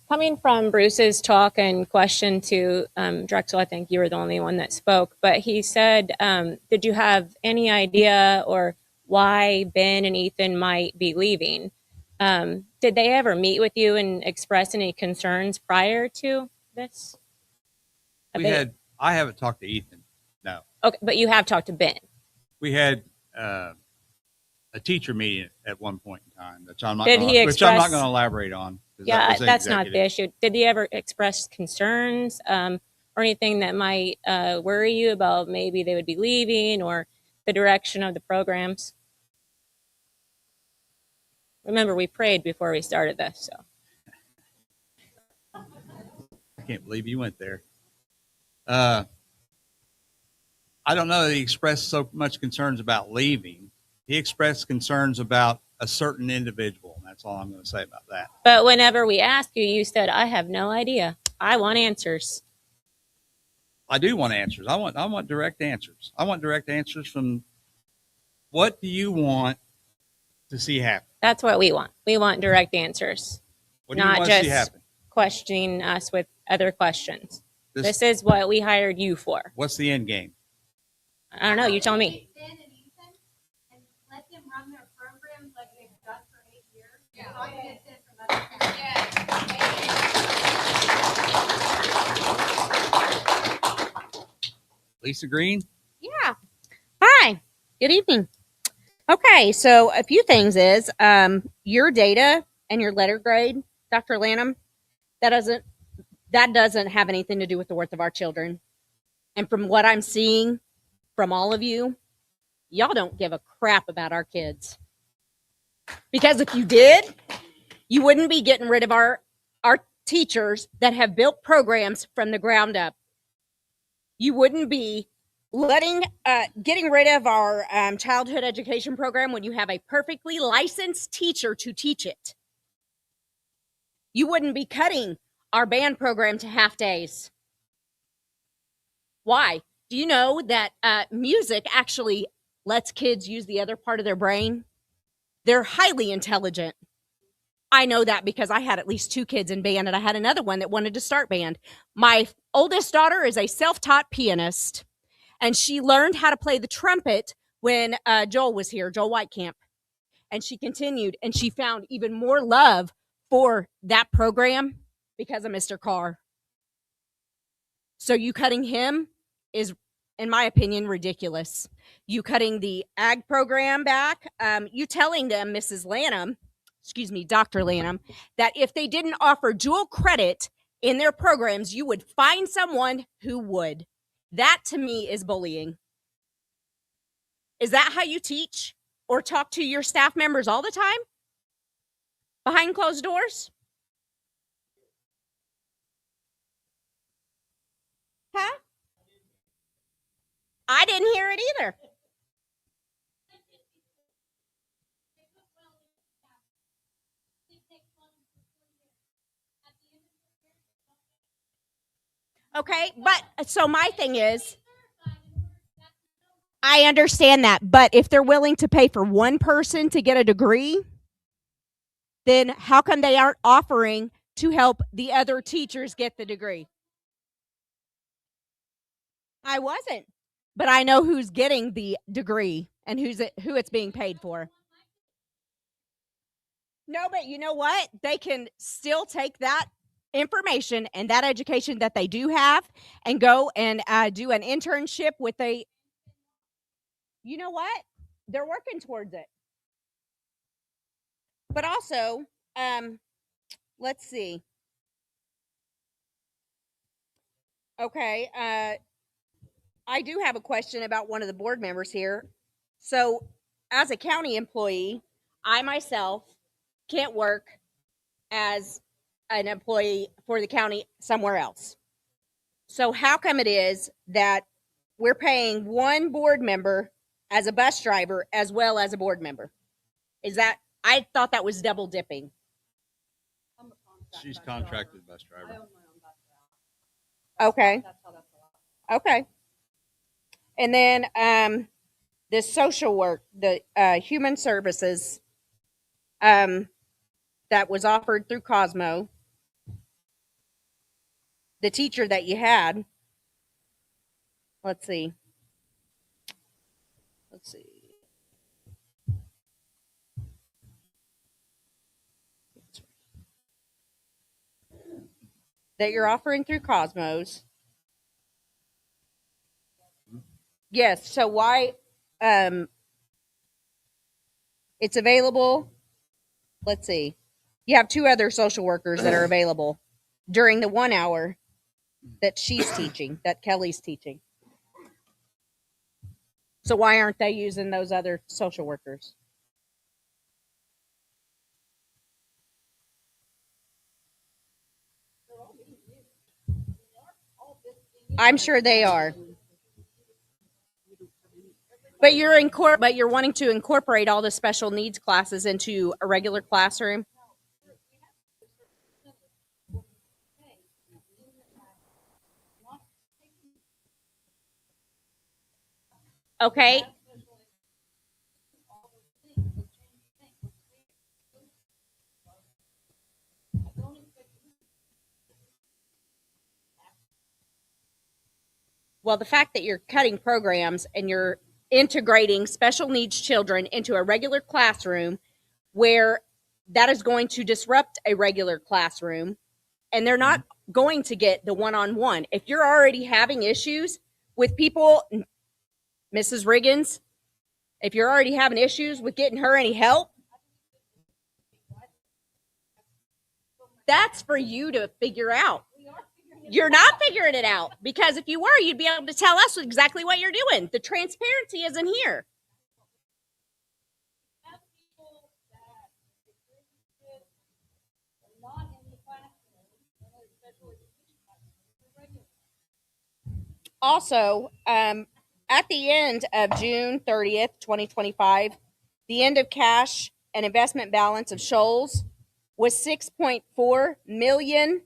Coming from Bruce's talk and question to Drexel, I think you were the only one that spoke, but he said, did you have any idea or why Ben and Ethan might be leaving? Did they ever meet with you and express any concerns prior to this? I haven't talked to Ethan, no. Okay, but you have talked to Ben. We had a teacher meeting at one point in time, which I'm not going to elaborate on. Yeah, that's not the issue. Did he ever express concerns or anything that might worry you about maybe they would be leaving or the direction of the programs? Remember, we prayed before we started this, so. I can't believe you went there. I don't know that he expressed so much concerns about leaving. He expressed concerns about a certain individual. That's all I'm going to say about that. But whenever we asked you, you said, I have no idea. I want answers. I do want answers. I want direct answers. I want direct answers from what do you want to see happen? That's what we want. We want direct answers. What do you want to see happen? Questioning us with other questions. This is what we hired you for. What's the end game? I don't know. You tell me. Let them run their programs like they've done for 8 years. Lisa Green? Yeah. Hi. Good evening. Okay, so a few things is your data and your letter grade, Dr. Lanham, that doesn't have anything to do with the worth of our children. And from what I'm seeing from all of you, y'all don't give a crap about our kids. Because if you did, You wouldn't be getting rid of our teachers that have built programs from the ground up. You wouldn't be getting rid of our childhood education program when you have a perfectly licensed teacher to teach it. You wouldn't be cutting our band program to half days. Why? Do you know that music actually lets kids use the other part of their brain? They're highly intelligent. I know that because I had at least 2 kids in band, and I had another one that wanted to start band. My oldest daughter is a self-taught pianist, and she learned how to play the trumpet when Joel was here, Joel Whitecamp. And she continued, and she found even more love for that program because of Mr. Carr. So you cutting him is, in my opinion, ridiculous. You cutting the ag program back, you telling them, Dr. Lanham, that if they didn't offer dual credit in their programs, you would find someone who would. That to me is bullying. Is that how you teach or talk to your staff members all the time? Behind closed doors? Huh? I didn't hear it either. Okay, but so my thing is, I understand that, but if they're willing to pay for one person to get a degree, then how come they aren't offering to help the other teachers get the degree? I wasn't, but I know who's getting the degree and who it's being paid for. No, but you know what? They can still take that information and that education that they do have and go and do an internship with you know what? They're working towards it. But also, let's see. Okay, I do have a question about one of the board members here. So, as a county employee, I myself can't work as an employee for the county somewhere else. So how come it is that we're paying one board member as a bus driver as well as a board member? I thought that was double dipping. She's contracted bus driver. Okay. Okay. And then the social work, the human services that was offered through Cosmo, the teacher that you had, let's see. That you're offering through Cosmos. Yes, so why it's available. Let's see. You have 2 other social workers that are available during the 1 hour that she's teaching, that Kelly's teaching. So why aren't they using those other social workers? I'm sure they are. But you're wanting to incorporate all the special needs classes into a regular classroom? Okay. Well, the fact that you're cutting programs and you're integrating special needs children into a regular classroom where that is going to disrupt a regular classroom, and they're not going to get the one-on-one. If you're already having issues with people, Mrs. Riggins, if you're already having issues with getting her any help, that's for you to figure out. You're not figuring it out, because if you were, you'd be able to tell us exactly what you're doing. The transparency isn't here. Also, at the end of June 30th, 2025, the end of cash and investment balance of Shoals was $6.4 million.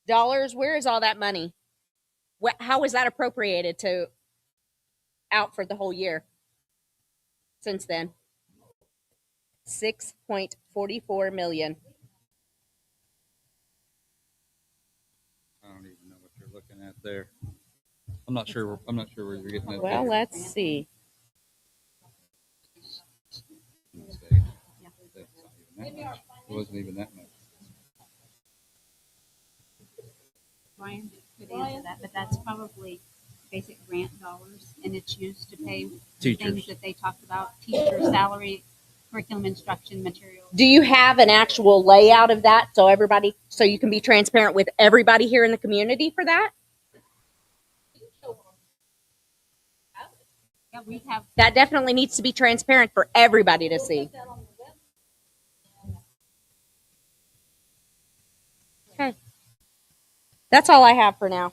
Where is all that money? How was that appropriated to out for the whole year since then? 6.44 million. I don't even know what you're looking at there. I'm not sure where you're getting that. Well, let's see. It wasn't even that much. Brian could answer that, but that's probably basic grant dollars, and it's used to pay Teachers. things that they talked about, teacher salary, curriculum instruction materials. Do you have an actual layout of that so you can be transparent with everybody here in the community for that? Yeah, we have. That definitely needs to be transparent for everybody to see. Okay. That's all I have for now.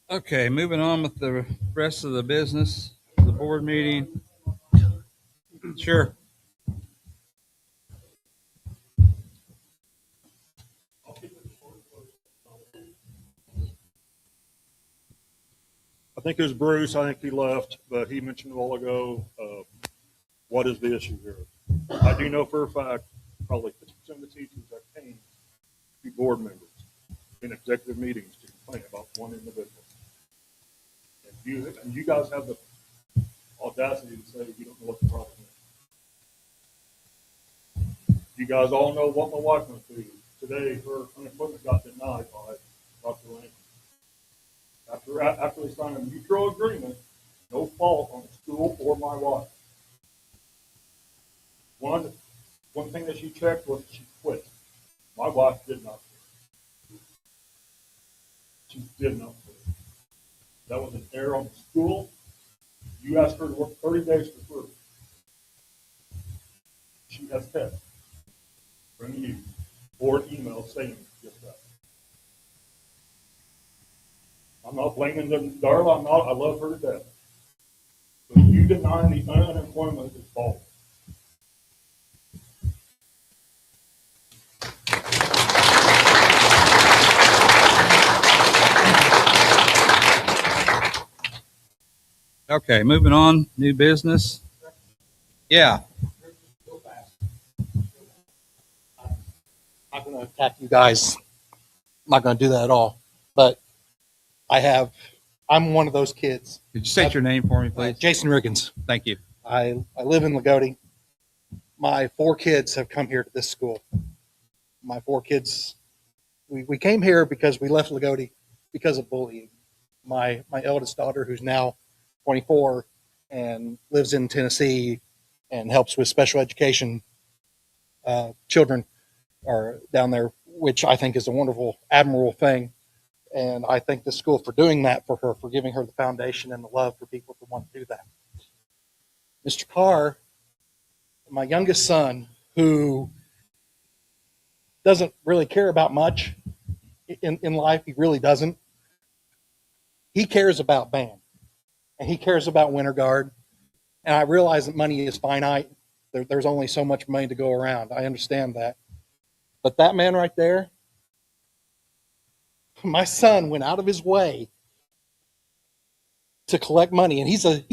Okay, moving on with the rest of the business, the board meeting. Sure. I think it was Bruce. I think he left, but he mentioned a while ago, what is the issue here? I do know for a fact, probably 50% of the teachers that came to be board members in executive meetings to complain about one individual. And you guys have the audacity to say you don't know what the problem is. You guys all know what my wife went through. Today, her unemployment got denied by Dr. Lane. After they signed a mutual agreement, no fault on the school or my wife. One thing that she checked was she quit. My wife did not quit. She did not quit. That was an error on the school. You asked her to work 30 days for free. She has text from you or an email saying just that. I'm not blaming Darla. I love her to death. But you denying the unemployment is false. Okay, moving on. New business. Yeah. I'm not going to attack you guys. I'm not going to do that at all. But I'm one of those kids. Could you state your name for me, please? Jason Riggins. Thank you. I live in Lagodi. My 4 kids have come here to this school. My 4 kids, we came here because we left Lagodi because of bullying. My eldest daughter, who's now 24 and lives in Tennessee and helps with special education children are down there, which I think is a wonderful, admirable thing. And I thank the school for doing that for her, for giving her the foundation and the love for people to want to do that. Mr. Carr, my youngest son, who doesn't really care about much in life, he really doesn't. He cares about band, and he cares about Winter Guard. And I realize that money is finite. There's only so much money to go around. I understand that. But that man right there, my son went out of his way to collect money, and he's a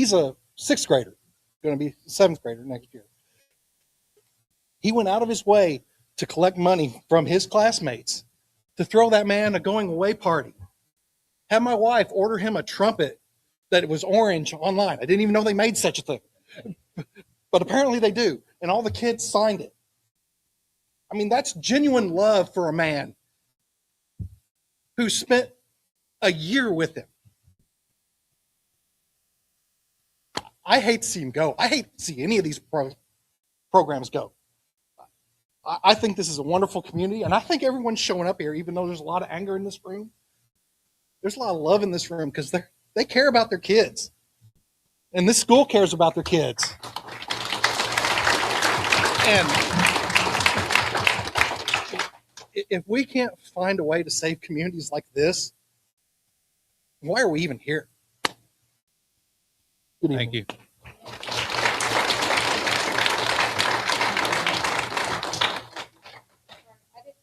6th grader, going to be 7th grader next year. He went out of his way to collect money from his classmates to throw that man a going away party. Had my wife order him a trumpet that was orange online. I didn't even know they made such a thing, but apparently they do, and all the kids signed it. I mean, that's genuine love for a man who spent a year with him. I hate to see him go. I hate to see any of these programs go. I think this is a wonderful community, and I think everyone's showing up here, even though there's a lot of anger in this room. There's a lot of love in this room because they care about their kids. And this school cares about their kids. And if we can't find a way to save communities like this, why are we even here? Thank you.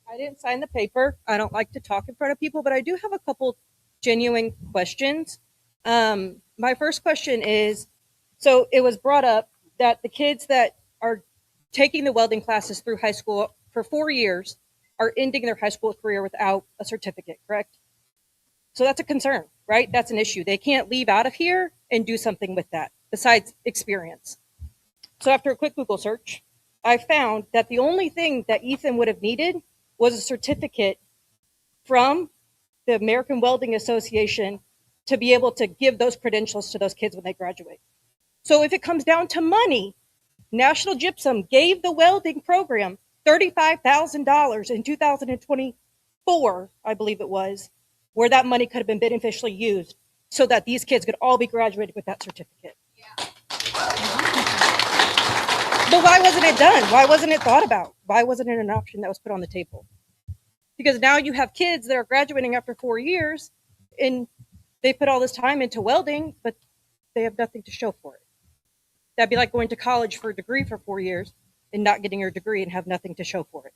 I didn't sign the paper. I don't like to talk in front of people, but I do have a couple genuine questions. My first question is, so it was brought up that the kids that are taking the welding classes through high school for 4 years are ending their high school career without a certificate, correct? So that's a concern, right? That's an issue. They can't leave out of here and do something with that besides experience. So after a quick Google search, I found that the only thing that Ethan would have needed was a certificate from the American Welding Association to be able to give those credentials to those kids when they graduate. So if it comes down to money, National Gypsum gave the welding program $35,000 in 2024, I believe it was, where that money could have been beneficially used so that these kids could all be graduated with that certificate. But why wasn't it done? Why wasn't it thought about? Why wasn't it an option that was put on the table? Because now you have kids that are graduating after 4 years and they put all this time into welding, but they have nothing to show for it. That'd be like going to college for a degree for 4 years and not getting your degree and have nothing to show for it.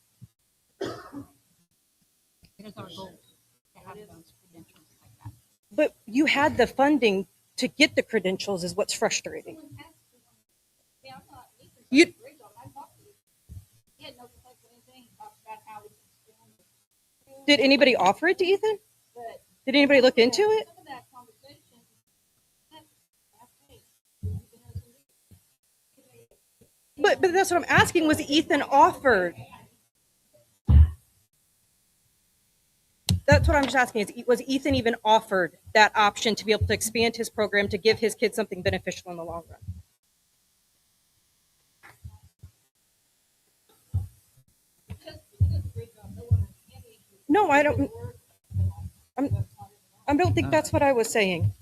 It is our goal to have those credentials like that. But you had the funding to get the credentials is what's frustrating. You, did anybody offer it to Ethan? Did anybody look into it? But that's what I'm asking. Was Ethan offered? That's what I'm just asking. Was Ethan even offered that option to be able to expand his program to give his kids something beneficial in the long run? No, I don't. I don't think that's what I was saying.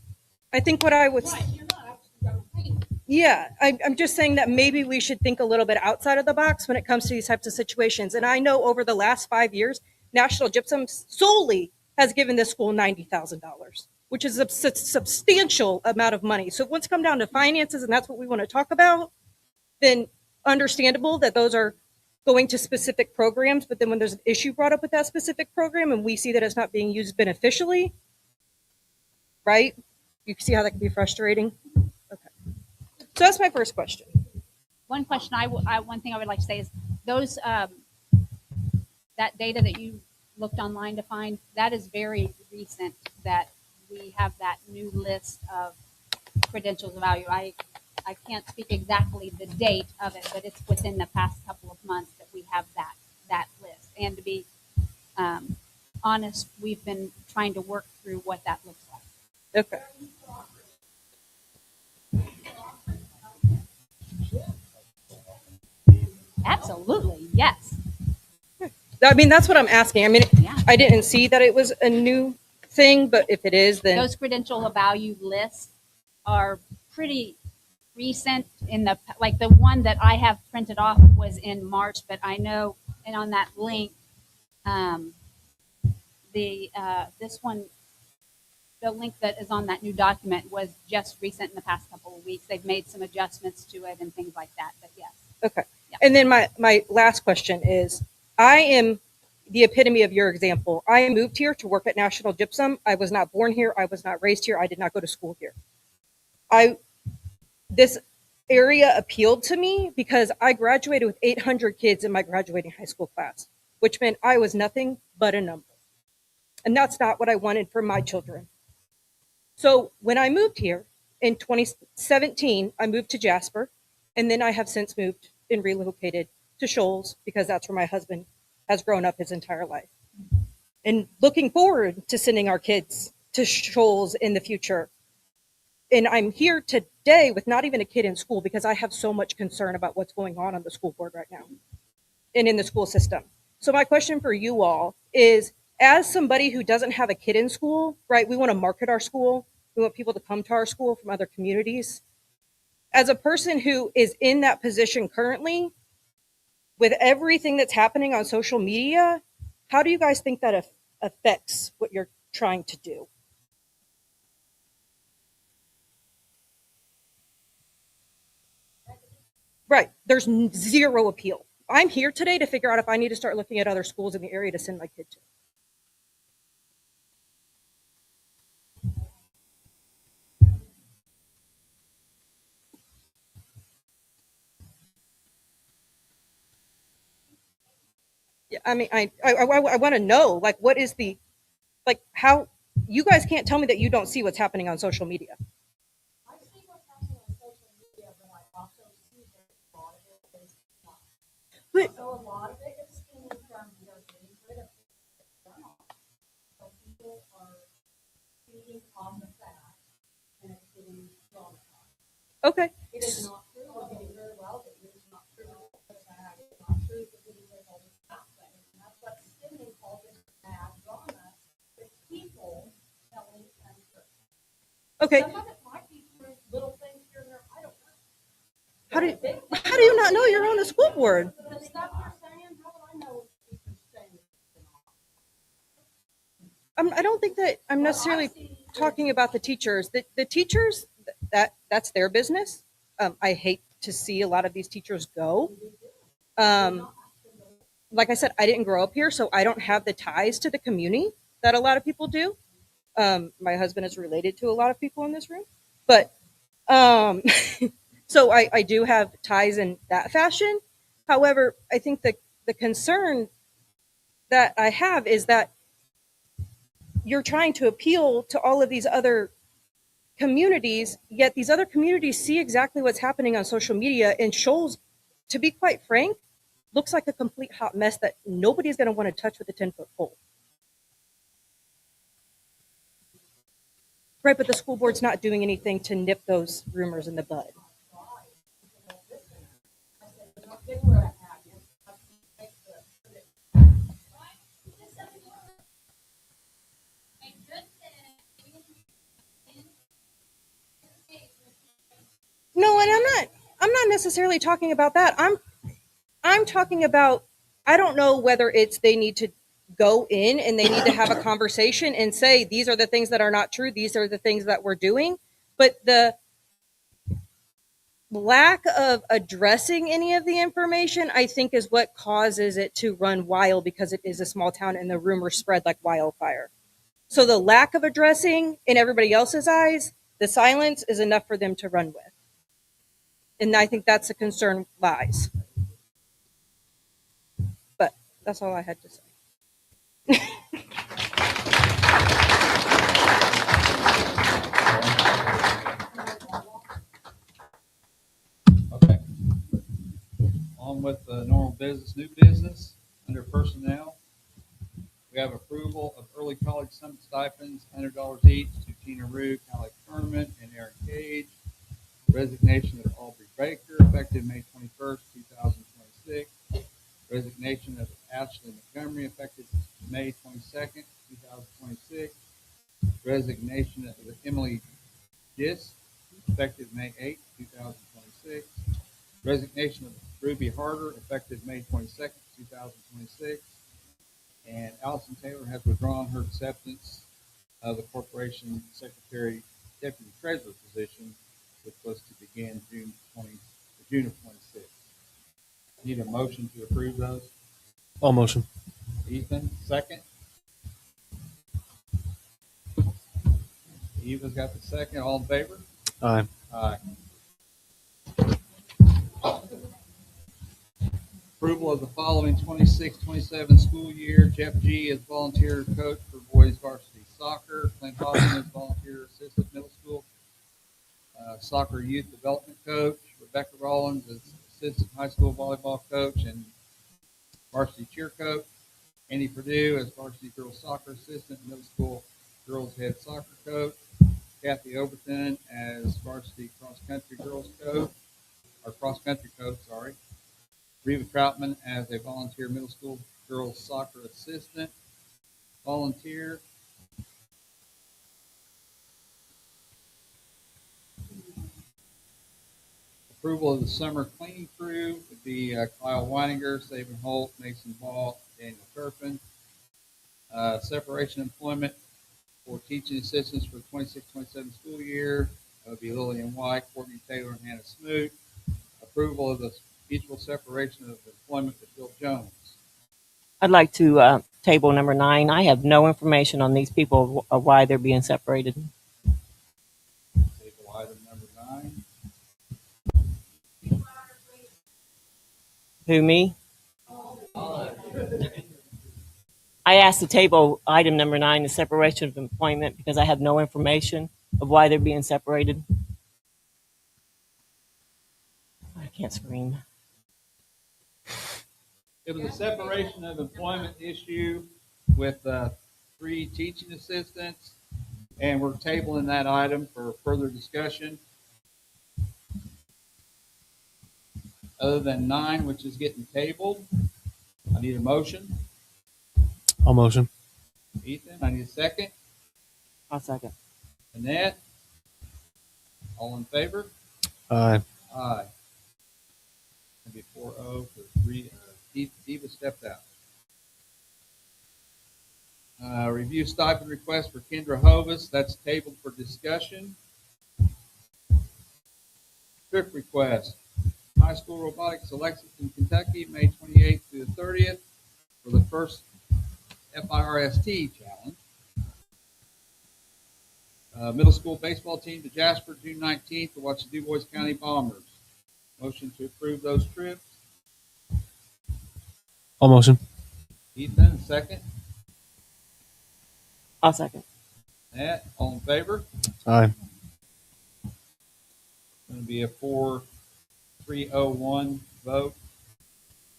I think what I was. Yeah, I'm just saying that maybe we should think a little bit outside of the box when it comes to these types of situations. And I know over the last 5 years, National Gypsum solely has given this school $90,000, which is a substantial amount of money. So once it comes down to finances, and that's what we want to talk about, then understandable that those are going to specific programs. But then when there's an issue brought up with that specific program and we see that it's not being used beneficially, right? You can see how that can be frustrating. So that's my first question. One question one thing I would like to say is those that data that you looked online to find, that is very recent that we have that new list of credentials of value. I can't speak exactly the date of it, but it's within the past couple of months that we have that list. And to be honest, we've been trying to work through what that looks like. Okay. Absolutely, yes. I mean, that's what I'm asking. I mean, I didn't see that it was a new thing, but if it is, then those credential of value lists are pretty recent. In the like the one that I have printed off was in March, but I know, and on that link, this one, the link that is on that new document was just recent in the past couple of weeks. They've made some adjustments to it and things like that. But yes. Okay. Yeah. And then my last question is, I am the epitome of your example. I moved here to work at National Gypsum. I was not born here. I was not raised here. I did not go to school here. This area appealed to me because I graduated with 800 kids in my graduating high school class, which meant I was nothing but a number. And that's not what I wanted for my children. So when I moved here in 2017, I moved to Jasper, and then I have since moved and relocated to Shoals because that's where my husband has grown up his entire life. And looking forward to sending our kids to Shoals in the future. And I'm here today with not even a kid in school because I have so much concern about what's going on the school board right now and in the school system. So my question for you all is, as somebody who doesn't have a kid in school, right, we want to market our school. We want people to come to our school from other communities. As a person who is in that position currently, with everything that's happening on social media, how do you guys think that affects what you're trying to do. Right. There's zero appeal. I'm here today to figure out if I need to start looking at other schools in the area to send my kid to. Yeah, I mean, I want to know, like, what is the, like, how, you guys can't tell me that you don't see what's happening on social media. I see what's happening on social media, but I also see that a lot of it is not. So a lot of it is stemming from they're getting rid of runoff. So people are feeding on the fact and it's getting drawn upon. Okay. It is not true. We're getting very well, but it is not true. It's not true. We're getting rid of all this bad things. And that's what's stemming all this bad drama with people telling untrue. Okay. Some of it might be true, little things here and there. I don't know. How do you not know you're on the school board? The stuff you're saying, how would I know what you're saying? I don't think that I'm necessarily talking about the teachers. The teachers, that's their business. I hate to see a lot of these teachers go. Like I said, I didn't grow up here, so I don't have the ties to the community that a lot of people do. My husband is related to a lot of people in this room, but so I do have ties in that fashion. However, I think the concern that I have is that you're trying to appeal to all of these other communities, yet these other communities see exactly what's happening on social media, and Shoals, to be quite frank, looks like a complete hot mess that nobody's going to want to touch with a 10-foot pole. Right, but the school board's not doing anything to nip those rumors in the bud. No, and I'm not necessarily talking about that. I'm talking about, I don't know whether it's they need to go in and they need to have a conversation and say, these are the things that are not true, these are the things that we're doing. But the lack of addressing any of the information, I think, is what causes it to run wild, because it is a small town and the rumors spread like wildfire. So the lack of addressing in everybody else's eyes, the silence is enough for them to run with. And I think that's a concern lies. But that's all I had to say. Okay. On with the normal business, new business, under personnel. We have approval of early college summit stipends, $100 each to Tina Rue, Callie Kerman, and Aaron Cage. Resignation of Aubrey Baker, effective May 21st, 2026. Resignation of Ashley Montgomery, effective May 22nd, 2026. Resignation of Emily Gist, effective May 8th, 2026. Resignation of Ruby Harder, effective May 22nd, 2026. And Allison Taylor has withdrawn her acceptance of the corporation secretary deputy treasurer position, which was to begin June of 26th. Need a motion to approve those? All motion. Ethan, second. Eva's got the second. All in favor? Aye. Aye. Approval of the following 26-27 school year. Jeff G. as volunteer coach for boys varsity soccer. Clint Hoffman as volunteer assistant middle school soccer youth development coach. Rebecca Rollins as assistant high school volleyball coach and varsity cheer coach. Andy Purdue as varsity girls soccer assistant, middle school girls head soccer coach. Kathy Overton as varsity cross country girls coach, or cross country coach, sorry. Reva Troutman as a volunteer middle school girls soccer assistant. Volunteer. Approval of the summer cleaning crew would be Kyle Weininger, Saban Holt, Mason Ball, Daniel Turpin. Separation employment for teaching assistants for the 26-27 school year. That would be Lillian White, Courtney Taylor, and Hannah Smoot. Approval of the mutual separation of employment with Bill Jones. I'd like to table number 9. I have no information on these people of why they're being separated. Table item number 9. Who, me? I asked to table item number 9, the separation of employment, because I have no information of why they're being separated. I can't scream. It was a separation of employment issue with 3 teaching assistants, and we're tabling that item for further discussion. Other than 9, which is getting tabled, I need a motion. I'll motion. Ethan, I need a second. I'll second. Annette, all in favor? Aye. Aye. It'll be 4-0 for 3. Eva stepped out. Review stipend request for Kendra Hovis. That's tabled for discussion. Trip request. High school robotics to Lexington, Kentucky, May 28th through the 30th for the first FIRST challenge. Middle school baseball team to Jasper, June 19th to watch the DuBois County Bombers. Motion to approve those trips. I'll motion. Ethan, second. I'll second. Matt, all in favor? Aye. It's going to be a 4-3-0-1 vote.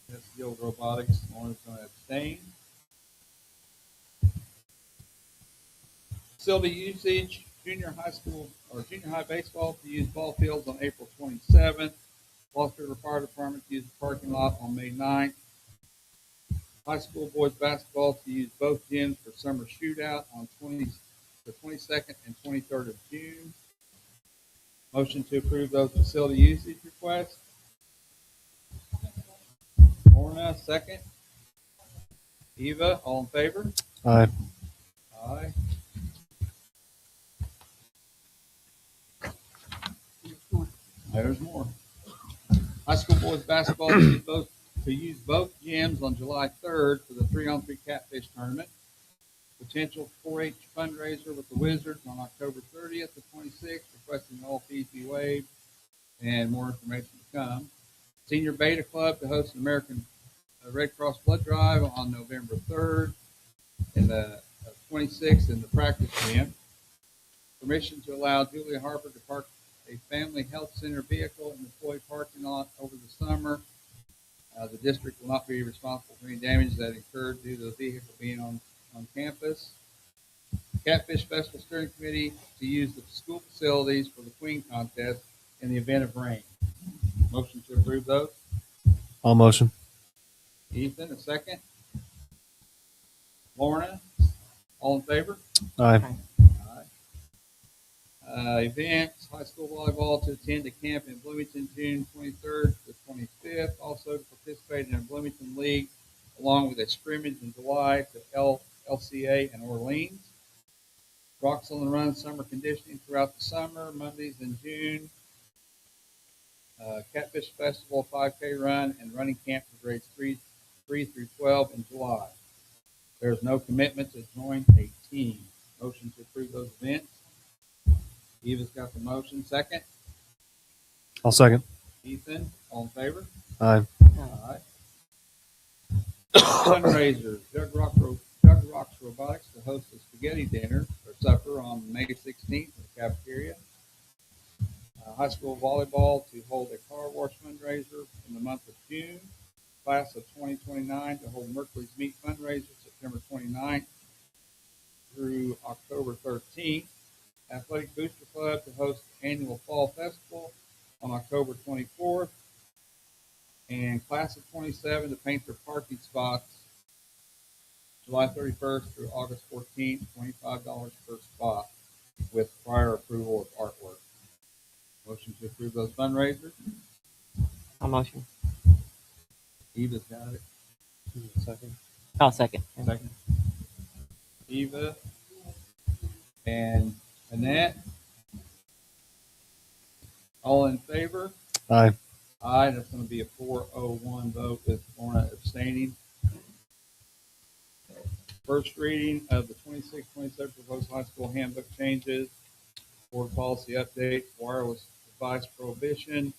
That's the old robotics. Lauren's going to abstain. Facility usage, junior high baseball to use ball fields on April 27th. Gloucester River Fire Department to use the parking lot on May 9th. High school boys basketball to use both gyms for summer shootout on the 22nd and 23rd of June. Motion to approve those facility usage requests. Lorna, second. Eva, all in favor? Aye. Aye. There's more. High school boys basketball to use both gyms on July 3rd for the 3-on-3 catfish tournament. Potential 4-H fundraiser with the Wizards on October 30th to 26th, requesting all fees be waived, and more information to come. Senior Beta Club to host an American Red Cross blood drive on November 3rd and the 26th in the practice gym. Permission to allow Julia Harper to park a family health center vehicle in the employee parking lot over the summer. The district will not be responsible for any damage that occurred due to the vehicle being on campus. Catfish Festival Steering Committee to use the school facilities for the Queen contest in the event of rain. Motion to approve those. I'll motion. Ethan, a second. Lorna, all in favor? Aye. Events, high school volleyball to attend a camp in Bloomington June 23rd to 25th. Also to participate in a Bloomington League along with a scrimmage in July to LCA and Orleans. Rocks on the Run summer conditioning throughout the summer, Mondays in June. Catfish Festival 5K run and running camp for grades 3 through 12 in July. There's no commitment to join a team. Motion to approve those events. Eva's got the motion. Second. I'll second. Ethan, all in favor? Aye. Aye. Fundraisers. Jug Rocks Robotics to host a spaghetti dinner or supper on May 16th in the cafeteria. High school volleyball to hold a car wash fundraiser in the month of June. Class of 2029 to hold Merkley's Meat fundraiser September 29th through October 13th. Athletic Booster Club to host the annual Fall Festival on October 24th. And Class of 27 to paint their parking spots July 31st through August 14th, $25 per spot with prior approval of artwork. Motion to approve those fundraisers. I'll motion. Eva's got it. Second. I'll second. Second. Eva, and Annette. All in favor? Aye. Aye. That's going to be a 401 vote with Lorna abstaining. First reading of the 26-27 proposed high school handbook changes, board policy update, wireless device prohibition,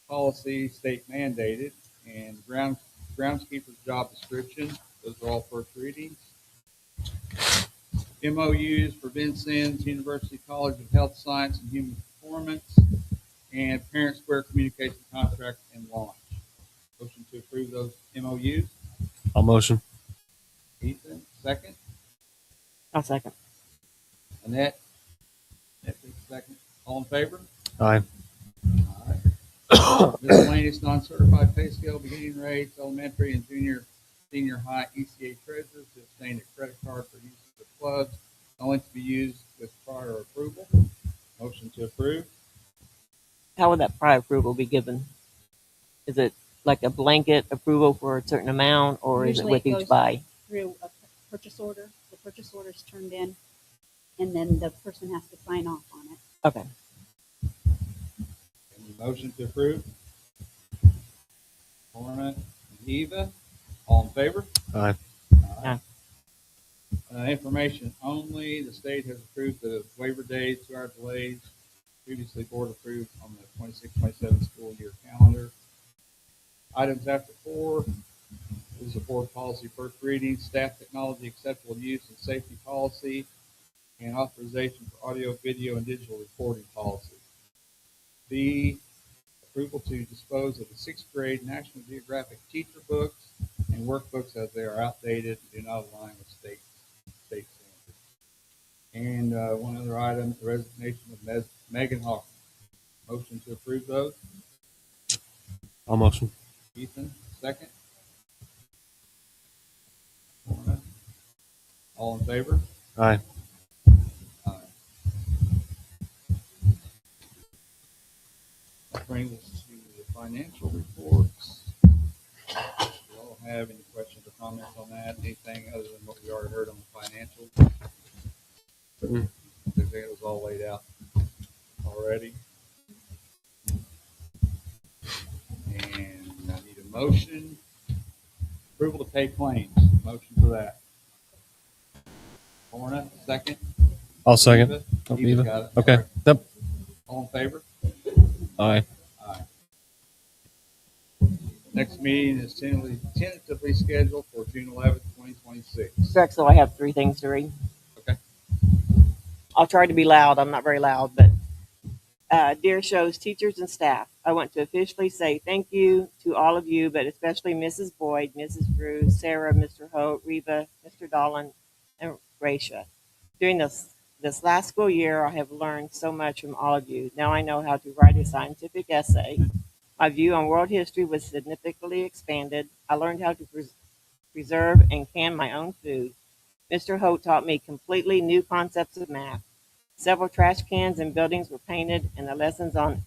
policy state mandated, and groundskeeper's job description. Those are all first readings. MOUs for Vincennes University College of Health Science and Human Performance, and Parent Square Communication Contract and Launch. Motion to approve those MOUs. I'll motion. Ethan, second. I'll second. Annette? Annette takes a second. All in favor? Aye. Miscellaneous non-certified pay scale beginning rates, elementary and senior high ECA treasurers to obtain a credit card for use of the clubs, only to be used with prior approval. Motion to approve. How would that prior approval be given? Is it like a blanket approval for a certain amount, or is it Usually with goes each buy? Through a purchase order. The purchase order is turned in, and then the person has to sign off on it. Okay. Any motion to approve? Lorna and Eva, all in favor? Aye. Aye. Information only. The state has approved the waiver days, 2-hour delays, previously board approved on the 26-27 school year calendar. Items after 4 is a board policy first reading, staff technology acceptable use and safety policy, and authorization for audio, video, and digital recording policy. B, approval to dispose of the 6th grade National Geographic teacher books and workbooks as they are outdated and do not align with state standards. And one other item, the resignation of Megan Hawkins. Motion to approve those. I'll motion. Ethan, second. All in favor? Aye. Aye. That brings us to the financial reports. Do you all have any questions or comments on that? Anything other than what we already heard on the financials? I think it was all laid out already. And I need a motion. Approval to pay claims. Motion for that. Lorna, second. I'll second. Eva? Oh, Eva Eva. got it. Okay. All right. Yep. All in favor? Aye. Aye. Next meeting is tentatively scheduled for June 11th, 2026. Drexel, I have 3 things to read. Okay. I'll try to be loud. I'm not very loud, but dear Shoals teachers and staff, I want to officially say thank you to all of you, but especially Mrs. Boyd, Mrs. Drew, Sarah, Mr. Holt, Reba, Mr. Dolan, and Raisha. During this last school year, I have learned so much from all of you. Now I know how to write a scientific essay. My view on world history was significantly expanded. I learned how to preserve and can my own food. Mr. Holt taught me completely new concepts of math. Several trash cans and buildings were painted, and the lessons on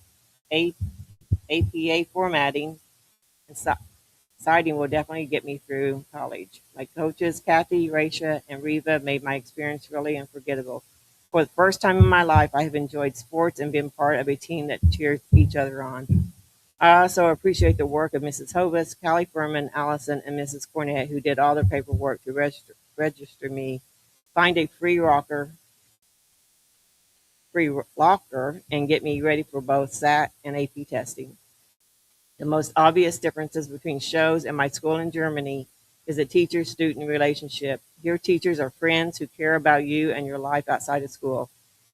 APA formatting and siding will definitely get me through college. My coaches, Kathy, Raisha, and Reva, made my experience really unforgettable. For the first time in my life, I have enjoyed sports and been part of a team that cheers each other on. I also appreciate the work of Mrs. Hovis, Callie Furman, Allison, and Mrs. Cornett, who did all the paperwork to register me, find a free locker, and get me ready for both SAT and AP testing. The most obvious differences between Shoals and my school in Germany is the teacher-student relationship. Here, teachers are friends who care about you and your life outside of school.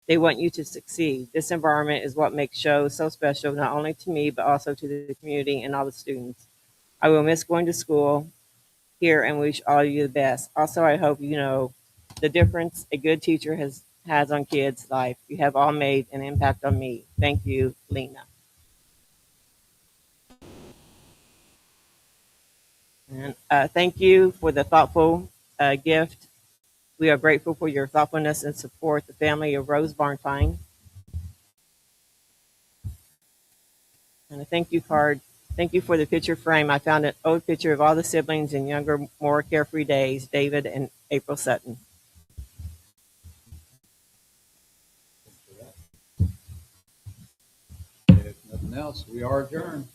They want you to succeed. This environment is what makes Shoals so special, not only to me, but also to the community and all the students. I will miss going to school here and wish all of you the best. Also, I hope you know the difference a good teacher has on kids' life. You have all made an impact on me. Thank you, Lena. And thank you for the thoughtful gift. We are grateful for your thoughtfulness and support. The family of Rose Barnfine. And a thank you card Thank you for the picture frame. I found an old picture of all the siblings in younger, more carefree days, David and April Sutton. If nothing else, we are adjourned.